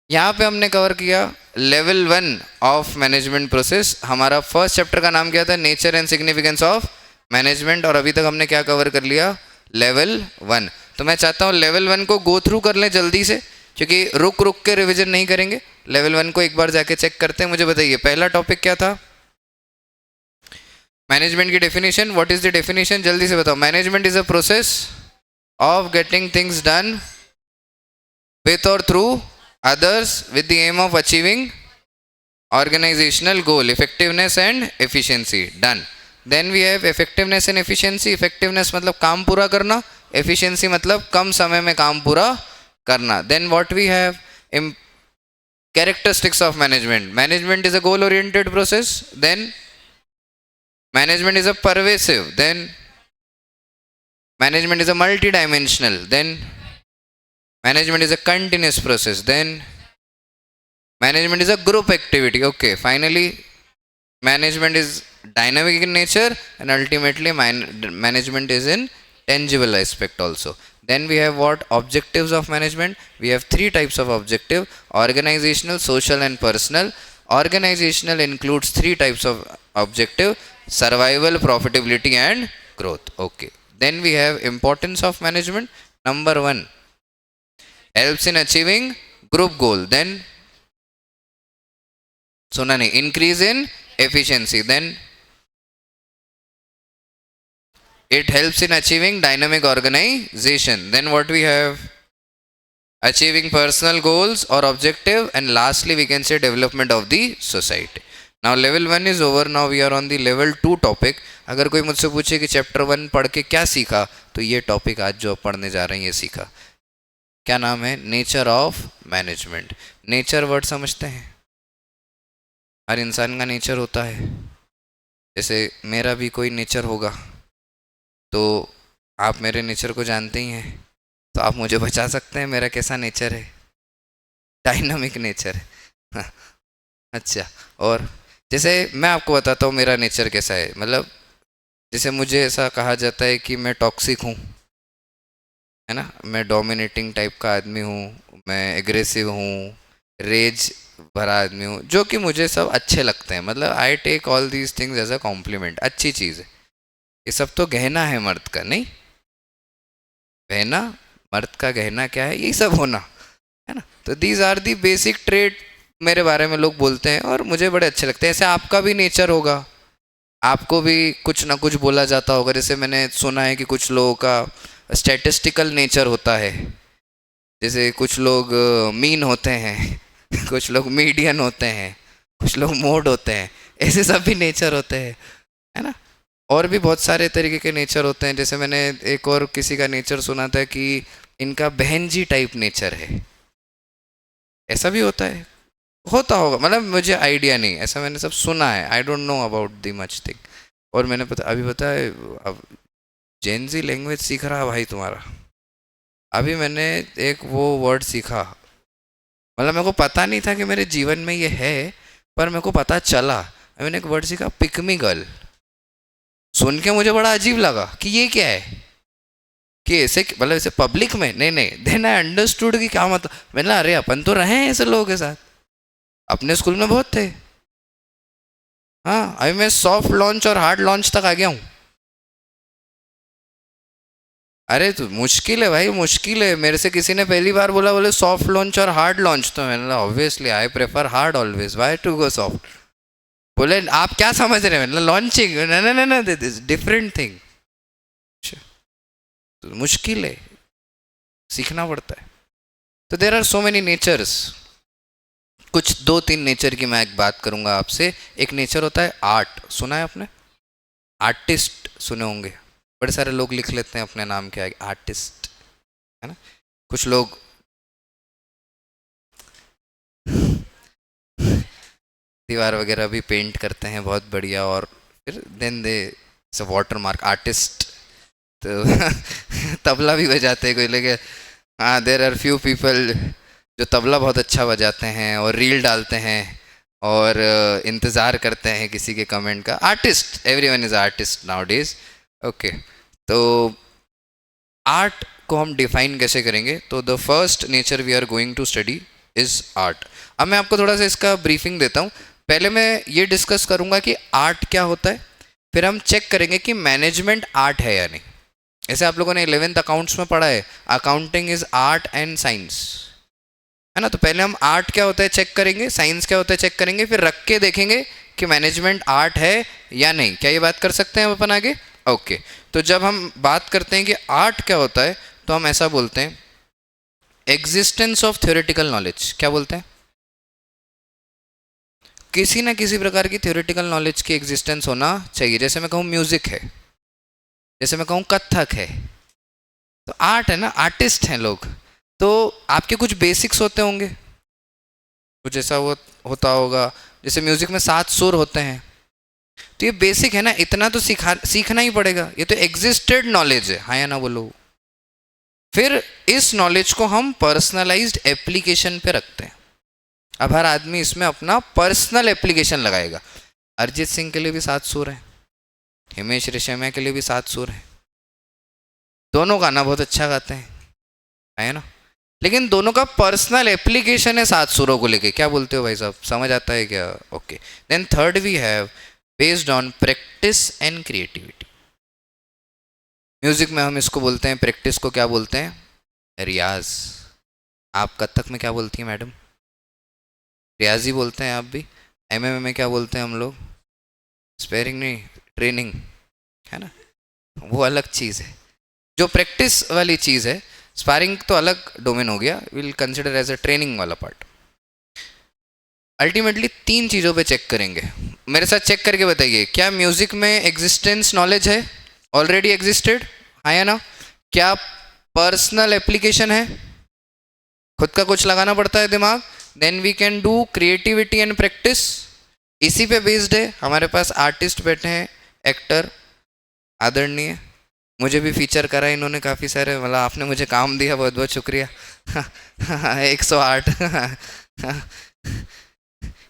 यहाँ पे हमने कवर किया लेवल 1 ऑफ मैनेजमेंट प्रोसेस। हमारा फर्स्ट चैप्टर का नाम क्या था? Nature and significance of management. और अभी तक हमने क्या कवर कर लिया? लेवल 1। तो मैं चाहता हूँ लेवल 1 को गो थ्रू कर लें जल्दी से, क्योंकि रुक रुक के रिविजन नहीं करेंगे। लेवल 1 को एक बार जाके चेक करते हैं। मुझे बताइए पहला टॉपिक क्या था? मैनेजमेंट की definition. What is the definition? जल्दी से बताओ। Management is a process of getting things done with or through others with the aim of achieving organizational goal, effectiveness and efficiency. Done. Then we have effectiveness and efficiency. Effectiveness मतलब काम पूरा करना, efficiency मतलब कम समय में काम पूरा करना. Then what we have? Characteristics of management. Management is a goal oriented process. Then management is a pervasive. Then management is a multidimensional. Then management is a continuous process. Then management is a group activity. Okay, finally management is dynamic in nature, and ultimately management is in tangible aspect also. Then we have what? Objectives of management. We have 3 types of objective: organizational, social and personal. Organizational includes 3 types of objective: survival, profitability and growth. Okay, then we have importance of management. Number 1, helps in achieving group goal. Then सुना नहीं, increase in efficiency. Then it helps in achieving dynamic organization. Then what we have? Achieving personal goals or objective, and lastly we can say development of the society. Now level 1 is over. Now we are on the level 2 topic. अगर कोई मुझसे पूछे कि chapter 1 पढ़ के क्या सीखा, तो ये टॉपिक आज जो पढ़ने जा रहे हैं ये सीखा। क्या नाम है? Nature of management. Nature word समझते हैं? हर इंसान का नेचर होता है। जैसे मेरा भी कोई नेचर होगा, तो आप मेरे नेचर को जानते ही हैं, तो आप मुझे बचा सकते हैं मेरा कैसा नेचर है? डायनामिक नेचर है। अच्छा, और जैसे मैं आपको बताता हूँ मेरा नेचर कैसा है। मतलब जैसे मुझे ऐसा कहा जाता है कि मैं टॉक्सिक हूँ, है ना, मैं डोमिनेटिंग टाइप का आदमी हूँ, मैं एग्रेसिव हूँ, रेज भरा आदमी हूँ, जो कि मुझे सब अच्छे लगते हैं। मतलब I take all these things as a compliment, अच्छी चीज़ है। ये सब तो गहना है मर्द का, नहीं? गहना, मर्द का गहना क्या है? यही सब होना, है ना। तो these are the basic trait मेरे बारे में लोग बोलते हैं और मुझे बड़े अच्छे लगते हैं। ऐसे आपका भी नेचर होगा, आपको भी कुछ ना कुछ बोला जाता होगा। जैसे मैंने सुना है कि कुछ लोगों का स्टैटिस्टिकल नेचर होता है, जैसे कुछ लोग मीन होते हैं, कुछ लोग मीडियन होते हैं, कुछ लोग मोड होते हैं। ऐसे सब भी नेचर होते हैं, है ना। और भी बहुत सारे तरीके के नेचर होते हैं। जैसे मैंने एक और किसी का नेचर सुना था कि इनका बहन जी टाइप नेचर है। ऐसा भी होता है, होता होगा, मतलब मुझे आइडिया नहीं, ऐसा मैंने सब सुना है। I don't know about the much thing. और मैंने अभी पता है, अब जेनजी लैंग्वेज सीख रहा भाई तुम्हारा। अभी मैंने एक वो वर्ड सीखा, मतलब मेरे को पता नहीं था कि मेरे जीवन में ये है, पर मेरे को पता चला। मैंने एक वर्ड सीखा, पिकमी गर्ल। सुन के मुझे बड़ा अजीब लगा कि ये क्या है, कि ऐसे मतलब ऐसे पब्लिक में, नहीं नहीं। देन आई अंडरस्टूड कि क्या मतलब। मैंने अरे अपन तो रहे हैं ऐसे लोगों के साथ, अपने स्कूल में बहुत थे। हाँ, अभी मैं सॉफ्ट लॉन्च और हार्ड लॉन्च तक आ गया हूँ। अरे तो मुश्किल है भाई, मुश्किल है। मेरे से किसी ने पहली बार बोला, बोले सॉफ्ट लॉन्च और हार्ड लॉन्च, तो मैंने बोला obviously I prefer hard always, why to go soft. बोले आप क्या समझ रहे हैं? मतलब लॉन्चिंग, ना ना, दिस डिफरेंट थिंग। तो मुश्किल है, सीखना पड़ता है। तो there are so many natures. कुछ 2-3 नेचर की मैं एक बात करूंगा आपसे। एक नेचर होता है आर्ट, सुना है आपने? आर्टिस्ट सुने होंगे, बड़े सारे लोग लिख लेते हैं अपने नाम के आगे आर्टिस्ट, है ना। कुछ लोग दीवार वगैरह भी पेंट करते हैं बहुत बढ़िया, और फिर then they water mark artist. तो तबला भी बजाते हैं कोई, लेके हाँ, देर आर फ्यू पीपल जो तबला बहुत अच्छा बजाते हैं और रील डालते हैं और इंतज़ार करते हैं किसी के कमेंट का। Artist, everyone is artist nowadays. Okay, तो आर्ट को हम डिफाइन कैसे करेंगे? तो the first nature we are going to study is art. अब मैं आपको थोड़ा सा इसका ब्रीफिंग देता हूँ। पहले मैं ये डिस्कस करूँगा कि आर्ट क्या होता है, फिर हम चेक करेंगे कि मैनेजमेंट आर्ट है या नहीं। ऐसे आप लोगों ने 11th अकाउंट्स में पढ़ा है, accounting is art and science, है ना? तो पहले हम आर्ट क्या होता है चेक करेंगे, साइंस क्या होता है चेक करेंगे, फिर रख के देखेंगे कि मैनेजमेंट आर्ट है या नहीं। क्या ये बात कर सकते हैं हम अपन आगे? ओके, तो जब हम बात करते हैं कि आर्ट क्या होता है, तो हम ऐसा बोलते हैं, एग्जिस्टेंस ऑफ थ्योरेटिकल नॉलेज। क्या बोलते हैं? किसी ना किसी प्रकार की थ्योरेटिकल नॉलेज की एग्जिस्टेंस होना चाहिए। जैसे मैं कहूँ म्यूजिक है, जैसे मैं कहूँ कथक है, तो आर्ट है ना, आर्टिस्ट हैं लोग। तो आपके कुछ बेसिक्स होते होंगे, कुछ ऐसा वो होता होगा, जैसे म्यूजिक में 7 सुर होते हैं, तो ये बेसिक है ना, इतना तो सीखना ही पड़ेगा। ये तो एग्जिस्टेड नॉलेज है, हाँ या ना बोलो? फिर इस नॉलेज को हम पर्सनलाइज्ड एप्लीकेशन पे रखते हैं। अब हर आदमी इसमें अपना पर्सनल एप्लीकेशन लगाएगा। अरिजीत सिंह के लिए भी 7 सुर हैं, हिमेश रेशमिया के लिए भी 7 सुर हैं, दोनों गाना बहुत अच्छा गाते हैं, है ना? लेकिन दोनों का पर्सनल एप्लीकेशन है 7 सुरों को लेके। क्या बोलते हो भाई साहब, समझ आता है क्या? Okay, then third we have based on practice and creativity. Music में हम इसको बोलते हैं, प्रैक्टिस को क्या बोलते हैं? रियाज। आप कथक में क्या बोलती हैं मैडम? रियाज ही बोलते हैं आप भी। एमएमए में क्या बोलते हैं हम लोग? स्पेयरिंग नहीं, ट्रेनिंग, है ना? वो अलग चीज़ है। जो प्रैक्टिस वाली चीज़ है, स्पारिंग तो अलग डोमेन हो गया, will consider as a training वाला पार्ट। अल्टीमेटली 3 चीज़ों पे चेक करेंगे। मेरे साथ चेक करके बताइए, क्या म्यूजिक में एग्जिस्टेंस नॉलेज है, ऑलरेडी एग्जिस्टेड, हाँ या ना? क्या पर्सनल एप्लीकेशन है, खुद का कुछ लगाना पड़ता है दिमाग? Then we can do creativity and practice, इसी पे बेस्ड है। हमारे पास आर्टिस्ट बैठे हैं, एक्टर आदरणीय, मुझे भी फीचर करा इन्होंने काफ़ी सारे, मतलब आपने मुझे काम दिया, बहुत बहुत शुक्रिया। 108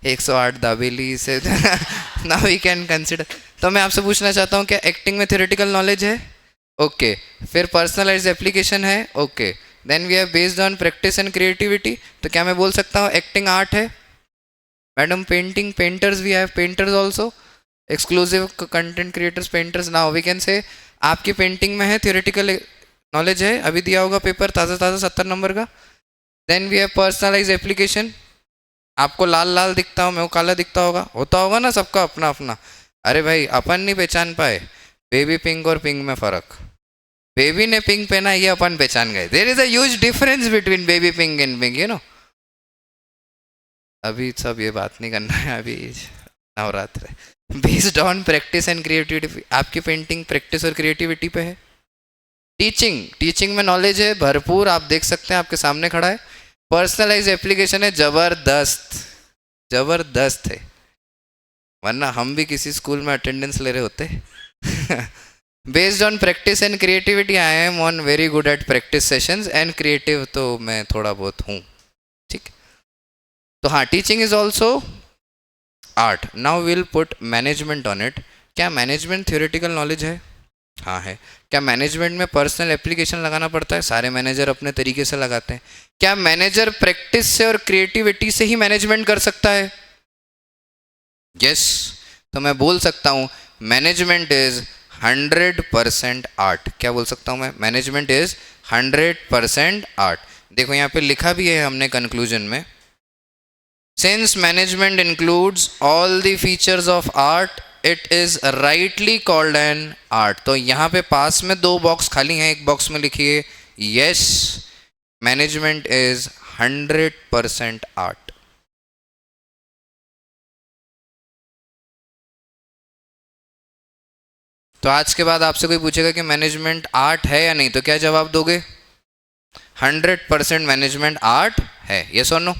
108 दाबेली से नाउ वी कैन कंसिडर। तो मैं आपसे पूछना चाहता हूँ, क्या एक्टिंग में थ्योरेटिकल नॉलेज है? ओके, फिर पर्सनलाइज्ड एप्लीकेशन है, okay, then we have based on practice and creativity. तो क्या मैं बोल सकता हूँ एक्टिंग आर्ट है? Madam painting, painters, we have painters also, exclusive content creators, painters. Now we can say आपकी पेंटिंग में है थ्योरेटिकल नॉलेज है, अभी दिया होगा पेपर ताज़ा ताज़ा 70 नंबर का। Then we have personalize application, आपको लाल लाल दिखता हो, मेरे को काला दिखता होगा, होता होगा ना सबका अपना अपना। अरे भाई, अपन नहीं पहचान पाए बेबी पिंक और पिंक में फ़र्क। बेबी ने पिंक पहना, ये अपन पहचान गए। There is a huge difference between baby pink and pink, you know. अभी सब ये बात नहीं करना है, अभी नवरात्र है। Based on practice and creativity, आपकी पेंटिंग प्रैक्टिस और क्रिएटिविटी पे है। टीचिंग, टीचिंग में नॉलेज है भरपूर, आप देख सकते हैं आपके सामने खड़ा है। पर्सनलाइज एप्लीकेशन है, जबरदस्त जबरदस्त है, वरना हम भी किसी स्कूल में अटेंडेंस ले रहे होते। Based on practice and creativity, I am on very good at practice sessions, and creative तो मैं थोड़ा बहुत हूँ, ठीक। तो हाँ, teaching is also art. Now will put management on it. क्या मैनेजमेंट थ्योरेटिकल नॉलेज है? हाँ है। क्या मैनेजमेंट में पर्सनल एप्लीकेशन लगाना पड़ता है? सारे मैनेजर अपने तरीके से लगाते हैं। क्या मैनेजर प्रैक्टिस से और क्रिएटिविटी से ही मैनेजमेंट कर सकता है? यस। तो मैं बोल सकता हूँ मैनेजमेंट इज 100% आर्ट। क्या बोल सकता हूँ मैं? Management is 100% art. देखो यहाँ पे लिखा भी है हमने कंक्लूजन में, since management includes all the features of art it is rightly called an art. तो यहाँ पे पास में 2 बॉक्स खाली हैं, एक बॉक्स में लिखिए यस, मैनेजमेंट इज 100% आर्ट। तो आज के बाद आपसे कोई पूछेगा कि मैनेजमेंट आर्ट है या नहीं, तो क्या जवाब दोगे? 100% मैनेजमेंट आर्ट है, यस और नो?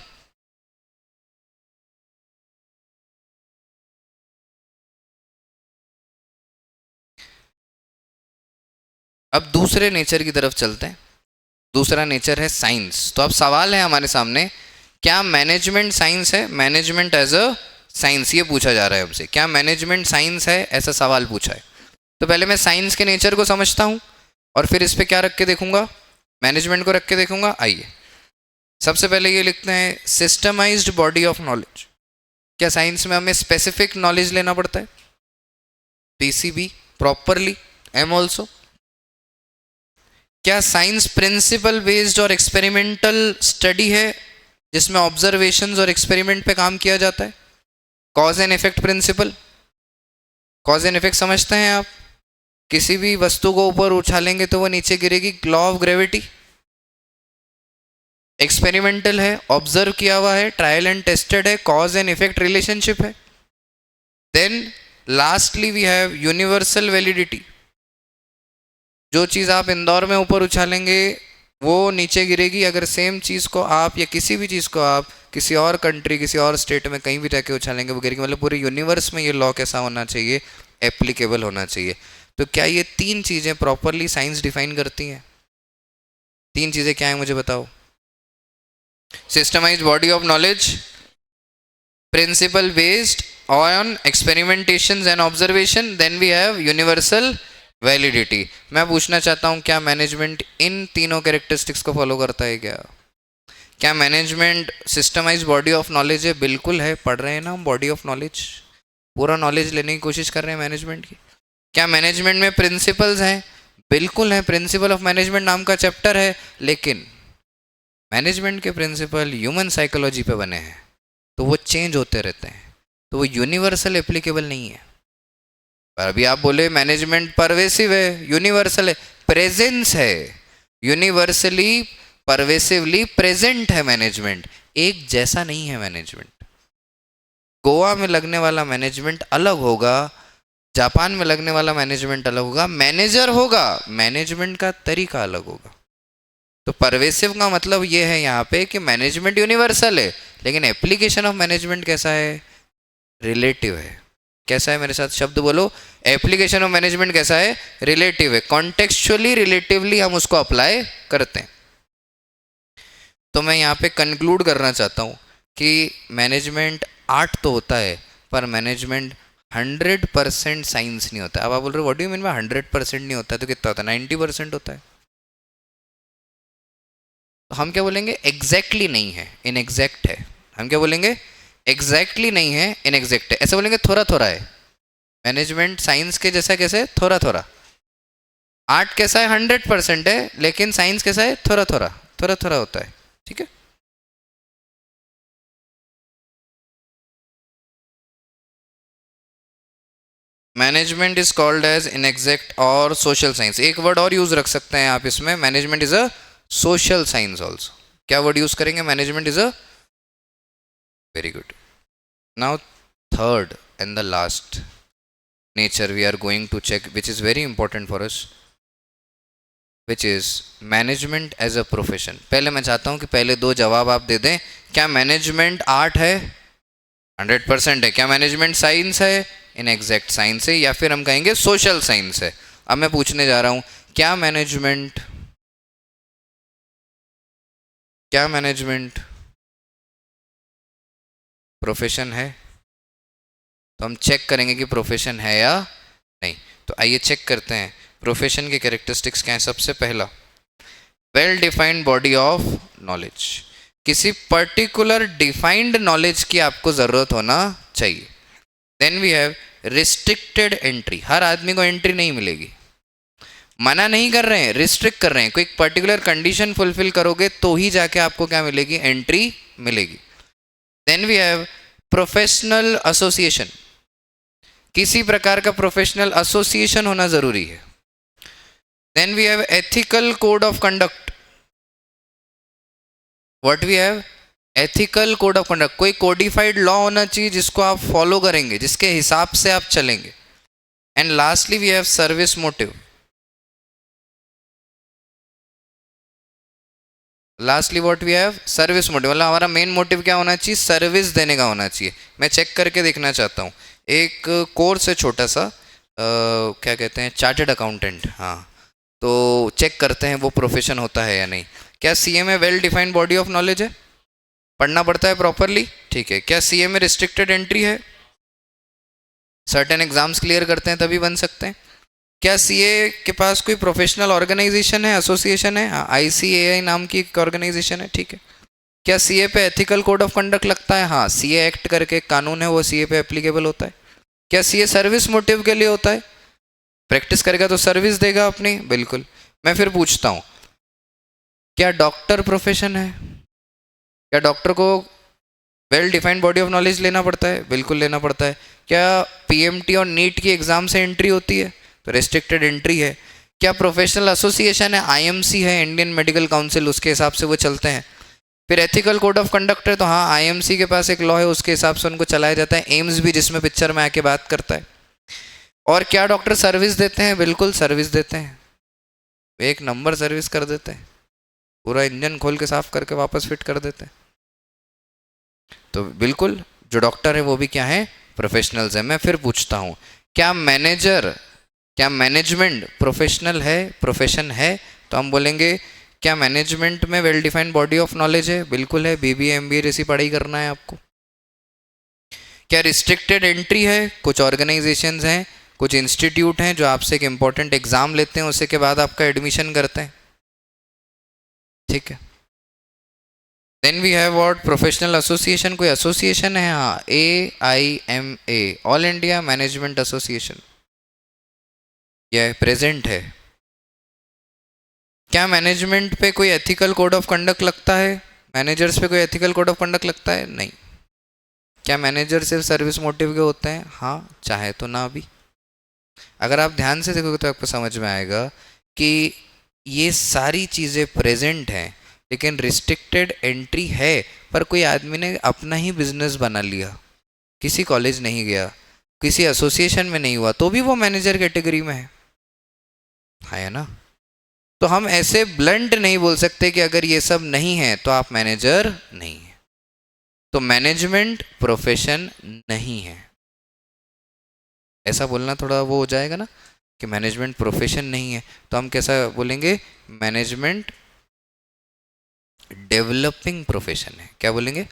अब दूसरे नेचर की तरफ चलते हैं। दूसरा नेचर है साइंस। तो अब सवाल है हमारे सामने, क्या मैनेजमेंट साइंस है? मैनेजमेंट एज अ साइंस, ये पूछा जा रहा है हमसे। क्या मैनेजमेंट साइंस है, ऐसा सवाल पूछा है। तो पहले मैं साइंस के नेचर को समझता हूँ और फिर इस पर क्या रख के देखूंगा, मैनेजमेंट को रख के देखूंगा। आइए सबसे पहले ये लिखते हैं, सिस्टमाइज्ड बॉडी ऑफ नॉलेज। क्या साइंस में हमें स्पेसिफिक नॉलेज लेना पड़ता है? PCB properly, am also. क्या साइंस प्रिंसिपल बेस्ड और एक्सपेरिमेंटल स्टडी है, जिसमें ऑब्जर्वेशंस और एक्सपेरिमेंट पे काम किया जाता है? Cause and effect principle. Cause and effect समझते हैं आप? किसी भी वस्तु को ऊपर उछालेंगे तो वो नीचे गिरेगी, लॉ ऑफ ग्रेविटी। एक्सपेरिमेंटल है, ऑब्जर्व किया हुआ है, ट्रायल एंड टेस्टेड है, कॉज एंड इफेक्ट रिलेशनशिप है। Then lastly we have universal validity. जो चीज़ आप इंदौर में ऊपर उछालेंगे वो नीचे गिरेगी, अगर सेम चीज़ को आप या किसी भी चीज़ को आप किसी और कंट्री, किसी और स्टेट में कहीं भी जाके उछालेंगे वो गिरेगी। मतलब पूरे यूनिवर्स में ये लॉ कैसा होना चाहिए, एप्लीकेबल होना चाहिए। तो क्या ये तीन चीज़ें प्रॉपरली साइंस डिफाइन करती हैं? तीन चीज़ें क्या है मुझे बताओ। Systematized body of knowledge, principle based on experimentations and observation, then we have universal validity. मैं पूछना चाहता हूं, क्या मैनेजमेंट इन तीनों कैरेक्टरिस्टिक्स को फॉलो करता है? क्या management systemised body of knowledge है? बिल्कुल है, पढ़ रहे हैं ना हम बॉडी ऑफ नॉलेज, पूरा नॉलेज लेने की कोशिश कर रहे हैं मैनेजमेंट की। क्या मैनेजमेंट में प्रिंसिपल्स हैं? बिल्कुल है, प्रिंसिपल ऑफ मैनेजमेंट नाम का चैप्टर है। लेकिन मैनेजमेंट के प्रिंसिपल ह्यूमन साइकोलॉजी पे बने हैं, तो वो चेंज होते रहते हैं, तो वो यूनिवर्सल एप्लीकेबल नहीं है। पर अभी आप बोले मैनेजमेंट परवेसिव है, यूनिवर्सल है, प्रेजेंस है, यूनिवर्सली परवेसिवली प्रेजेंट है मैनेजमेंट, एक जैसा नहीं है मैनेजमेंट। गोवा में लगने वाला मैनेजमेंट अलग होगा, जापान में लगने वाला मैनेजमेंट अलग होगा, मैनेजर होगा, मैनेजमेंट का तरीका अलग होगा। तो परवेसिव का मतलब ये है यहाँ पे कि मैनेजमेंट यूनिवर्सल है, लेकिन एप्लीकेशन ऑफ मैनेजमेंट कैसा है, रिलेटिव है। कैसा है, मेरे साथ शब्द बोलो, एप्लीकेशन ऑफ मैनेजमेंट कैसा है, रिलेटिव है। कॉन्टेक्चुअली रिलेटिवली हम उसको अप्लाई करते हैं। तो मैं यहाँ पे कंक्लूड करना चाहता हूँ कि मैनेजमेंट आर्ट तो होता है, पर मैनेजमेंट 100% साइंस नहीं होता। अब आप बोल रहे हो what do you mean bye 100% नहीं होता, तो कितना होता है, 90% होता है। तो हम क्या बोलेंगे, एग्जैक्टली नहीं है, इनएग्जैक्ट है। हम क्या बोलेंगे, एग्जैक्टली नहीं है, इनएग्जैक्ट है। ऐसे बोलेंगे थोड़ा थोड़ा है। मैनेजमेंट साइंस के जैसा कैसे, थोड़ा थोड़ा। आर्ट कैसा है, 100% है, लेकिन साइंस कैसा है, थोड़ा थोड़ा, थोड़ा थोड़ा होता है। ठीक है, मैनेजमेंट इज कॉल्ड एज इनएग्जैक्ट और सोशल साइंस। एक वर्ड और यूज रख सकते हैं आप इसमें, management is a social science also. क्या वर्ड यूज करेंगे, management is a, very good. Now third and the last nature we are going to check, which is very important for us, which is management as a profession। पहले मैं चाहता हूं कि पहले दो जवाब आप दे दें। क्या मैनेजमेंट आर्ट है, 100% है? क्या मैनेजमेंट साइंस है, इनएग्जैक्ट साइंस है, या फिर हम कहेंगे सोशल साइंस है? अब मैं पूछने जा रहा हूं, क्या मैनेजमेंट प्रोफेशन है? तो हम चेक करेंगे कि प्रोफेशन है या नहीं। तो आइए चेक करते हैं प्रोफेशन के कैरेक्टरिस्टिक्स क्या हैं। सबसे पहला, well defined body of knowledge. किसी पर्टिकुलर डिफाइंड नॉलेज की आपको ज़रूरत होना चाहिए। Then we have restricted entry. हर आदमी को एंट्री नहीं मिलेगी, मना नहीं कर रहे हैं, रिस्ट्रिक्ट कर रहे हैं। कोई पर्टिकुलर कंडीशन फुलफिल करोगे तो ही जाके आपको क्या मिलेगी, एंट्री मिलेगी। Then we have professional association. किसी प्रकार का प्रोफेशनल एसोसिएशन होना जरूरी है। Then we have ethical code of conduct. What we have, ethical code of conduct. कोई कोडिफाइड लॉ होना चाहिए जिसको आप फॉलो करेंगे, जिसके हिसाब से आप चलेंगे। And lastly we have service motive. Lastly what we have, service motive. मतलब हमारा मेन मोटिव क्या होना चाहिए, सर्विस देने का होना चाहिए। मैं चेक करके देखना चाहता हूँ, एक कोर्स है छोटा सा, क्या कहते हैं, चार्टर्ड अकाउंटेंट। हाँ, तो चेक करते हैं वो प्रोफेशन होता है या नहीं। क्या सीए में well defined body of knowledge है, पढ़ना पड़ता है प्रॉपरली, ठीक है। क्या सीए में रिस्ट्रिक्टेड एंट्री है, सर्टेन एग्जाम्स क्लियर करते हैं तभी बन सकते हैं। क्या सीए के पास कोई प्रोफेशनल ऑर्गेनाइजेशन है, एसोसिएशन है, आईसीएआई नाम की एक ऑर्गेनाइजेशन है, ठीक है। क्या सीए पे एथिकल कोड ऑफ कंडक्ट लगता है, हाँ सीए एक्ट करके कानून है वो सीए पे एप्लीकेबल होता है। क्या सीए सर्विस मोटिव के लिए होता है, प्रैक्टिस करेगा तो सर्विस देगा अपनी, बिल्कुल। मैं फिर पूछता हूँ, क्या डॉक्टर प्रोफेशन है, क्या डॉक्टर को well defined body of knowledge लेना पड़ता है, बिल्कुल लेना पड़ता है। क्या पीएमटी और नीट की एग्जाम से एंट्री होती है, तो रेस्ट्रिक्टेड एंट्री है। क्या प्रोफेशनल एसोसिएशन है, आईएमसी है, इंडियन मेडिकल काउंसिल, उसके हिसाब से वो चलते हैं। फिर एथिकल कोड ऑफ कंडक्ट है, तो हाँ आईएमसी के पास एक लॉ है, उसके हिसाब से उनको चलाया जाता है। एम्स भी जिसमें पिक्चर में आके बात करता है। और क्या डॉक्टर सर्विस देते हैं, बिल्कुल सर्विस देते हैं, एक नंबर सर्विस कर देते हैं, पूरा इंजन खोल के साफ करके वापस फिट कर देते हैं। तो बिल्कुल जो डॉक्टर है वो भी क्या है, प्रोफेशनल्स है। मैं फिर पूछता हूँ, क्या मैनेजर, क्या मैनेजमेंट प्रोफेशनल है, प्रोफेशन है, तो हम बोलेंगे क्या मैनेजमेंट में well defined body of knowledge है, बिल्कुल है, बीबीए एमबीए जैसी पढ़ाई करना है आपको। क्या रिस्ट्रिक्टेड एंट्री है, कुछ ऑर्गेनाइजेशंस हैं, कुछ इंस्टीट्यूट हैं जो आपसे एक इंपॉर्टेंट एग्जाम लेते हैं, उसके बाद आपका एडमिशन करते हैं, ठीक है। Then we have what, professional association, कोई एसोसिएशन है, हाँ AIMA, all India management association, यह प्रेजेंट है। क्या मैनेजमेंट पे कोई एथिकल कोड ऑफ कंडक्ट लगता है, मैनेजर्स पे कोई एथिकल कोड ऑफ कंडक्ट लगता है, नहीं। क्या मैनेजर सिर्फ सर्विस मोटिव के होते हैं, हाँ चाहे तो ना भी। अगर आप ध्यान से देखोगे तो आपको समझ में आएगा कि ये सारी चीज़ें प्रेजेंट हैं, लेकिन रिस्ट्रिक्टेड एंट्री है। पर कोई आदमी ने अपना ही बिजनेस बना लिया, किसी कॉलेज नहीं गया, किसी एसोसिएशन में नहीं हुआ, तो भी वो मैनेजर कैटेगरी में है ना। तो हम ऐसे ब्लंट नहीं बोल सकते कि अगर ये सब नहीं है तो आप मैनेजर नहीं है। तो मैनेजमेंट प्रोफेशन नहीं है, ऐसा बोलना थोड़ा वो हो जाएगा ना कि मैनेजमेंट प्रोफेशन नहीं है। तो हम कैसा बोलेंगे, मैनेजमेंट डेवलपिंग प्रोफेशन है। क्या बोलेंगे,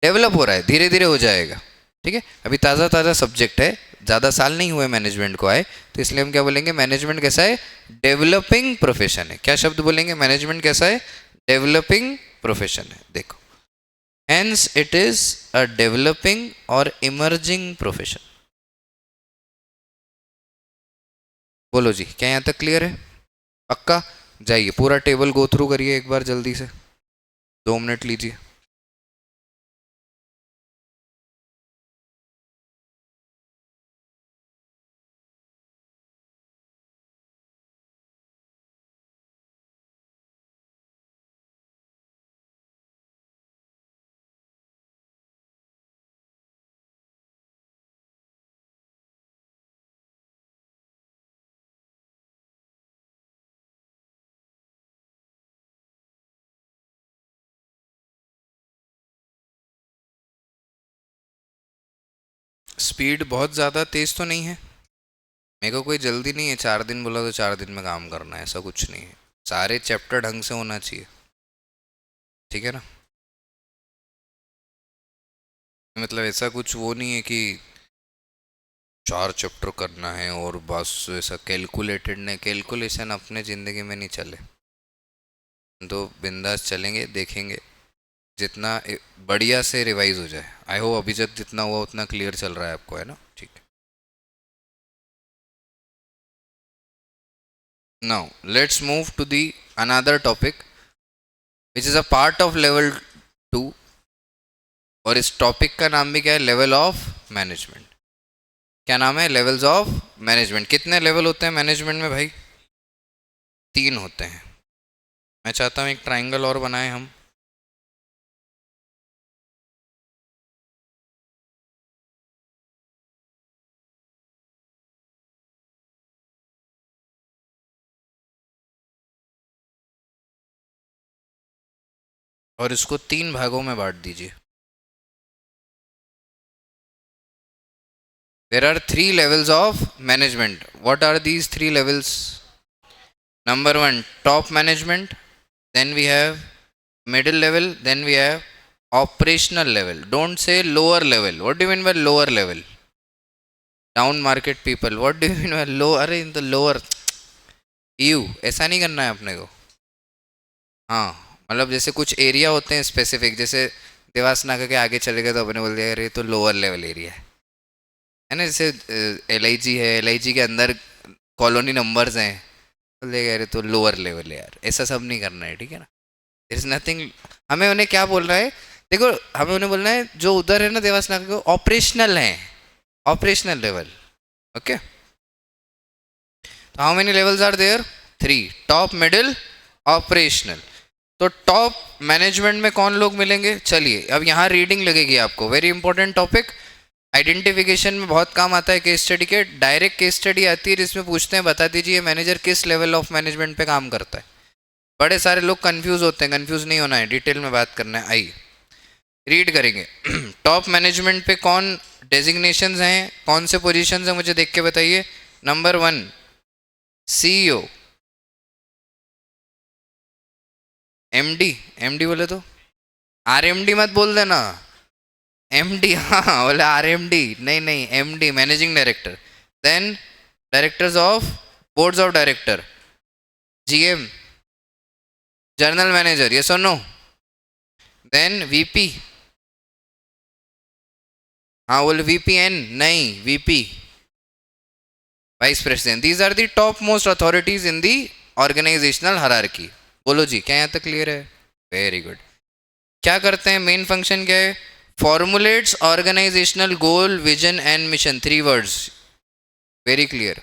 डेवलप हो रहा है, धीरे धीरे हो जाएगा, ठीक है। अभी ताज़ा ताज़ा सब्जेक्ट है, ज़्यादा साल नहीं हुए मैनेजमेंट को आए, तो इसलिए हम क्या बोलेंगे, मैनेजमेंट कैसा है, डेवलपिंग प्रोफेशन है। क्या शब्द बोलेंगे, मैनेजमेंट कैसा है, डेवलपिंग प्रोफेशन है। देखो, hence it is a developing और इमर्जिंग प्रोफेशन। बोलो जी, क्या यहाँ तक क्लियर है, पक्का। जाइए पूरा टेबल गो थ्रू करिए एक बार जल्दी से, 2 मिनट लीजिए। स्पीड बहुत ज़्यादा तेज़ तो नहीं है, मेरे को कोई जल्दी नहीं है, 4 दिन बोला तो 4 दिन में काम करना है, ऐसा कुछ नहीं है। सारे चैप्टर ढंग से होना चाहिए, ठीक है ना। मतलब ऐसा कुछ वो नहीं है कि 4 चैप्टर करना है और बस ऐसा कैलकुलेटेड नहीं, कैलकुलेशन अपने ज़िंदगी में नहीं चले, तो बिंदास चलेंगे, देखेंगे जितना बढ़िया से रिवाइज हो जाए। आई होप अभी तक जितना हुआ उतना क्लियर चल रहा है आपको, है ना, ठीक है। Now let's move to the another topic which is a part of level 2, और इस टॉपिक का नाम भी क्या है, लेवल ऑफ मैनेजमेंट। क्या नाम है, लेवल्स ऑफ मैनेजमेंट। कितने लेवल होते हैं मैनेजमेंट में भाई, 3 होते हैं। मैं चाहता हूँ एक ट्राइंगल और बनाएं हम, और इसको 3 भागों में बांट दीजिए। There are 3 levels of management. What are these 3 levels? Number one, top management. Then we have middle level. Then we have operational level. Don't say lower level. What do you mean by lower level? Down market people. What do you mean by low? अरे in the lower. You ऐसा नहीं करना है अपने को. हाँ, मतलब जैसे कुछ एरिया होते हैं स्पेसिफिक, जैसे देवास नाका के आगे चले गए तो अपने बोल दिया अरे तो लोअर लेवल एरिया है ना. जैसे LIG है, LIG के अंदर कॉलोनी नंबर्स हैं, बोल दिया अरे तो लोअर लेवल है यार. ऐसा सब नहीं करना है, ठीक है ना. There is nothing. हमें उन्हें क्या बोल रहा है, देखो हमें उन्हें बोलना है जो उधर है ना देवास नाका के ऑपरेशनल है, ऑपरेशनल लेवल. ओके, तो how many levels are there? 3. Top, middle, operational. तो टॉप मैनेजमेंट में कौन लोग मिलेंगे? चलिए अब यहाँ रीडिंग लगेगी आपको. Very important topic. आइडेंटिफिकेशन में बहुत काम आता है केस स्टडी के. डायरेक्ट केस स्टडी आती है जिसमें पूछते हैं बता दीजिए मैनेजर किस लेवल ऑफ मैनेजमेंट पे काम करता है. बड़े सारे लोग कंफ्यूज होते हैं, कंफ्यूज नहीं होना है, डिटेल में बात करना है. आइए रीड करेंगे. टॉप मैनेजमेंट पे कौन डेजिग्नेशंस हैं, कौन से पोजीशंस हैं, मुझे देख के बताइए. Number 1 CEO. MD, MD बोले तो RMD मत बोल देना. MD, हाँ बोले RMD, नहीं नहीं MD managing director. Then directors of boards of director, GM general manager, yes और नो. देन VP, हाँ बोले VPN, नहीं VP vice president. These are the top most authorities in the organizational hierarchy. बोलो जी, क्या यहाँ तक क्लियर है? Very good. क्या करते हैं, मेन फंक्शन क्या है? Formulates organizational goal, vision and mission. 3 words, very clear.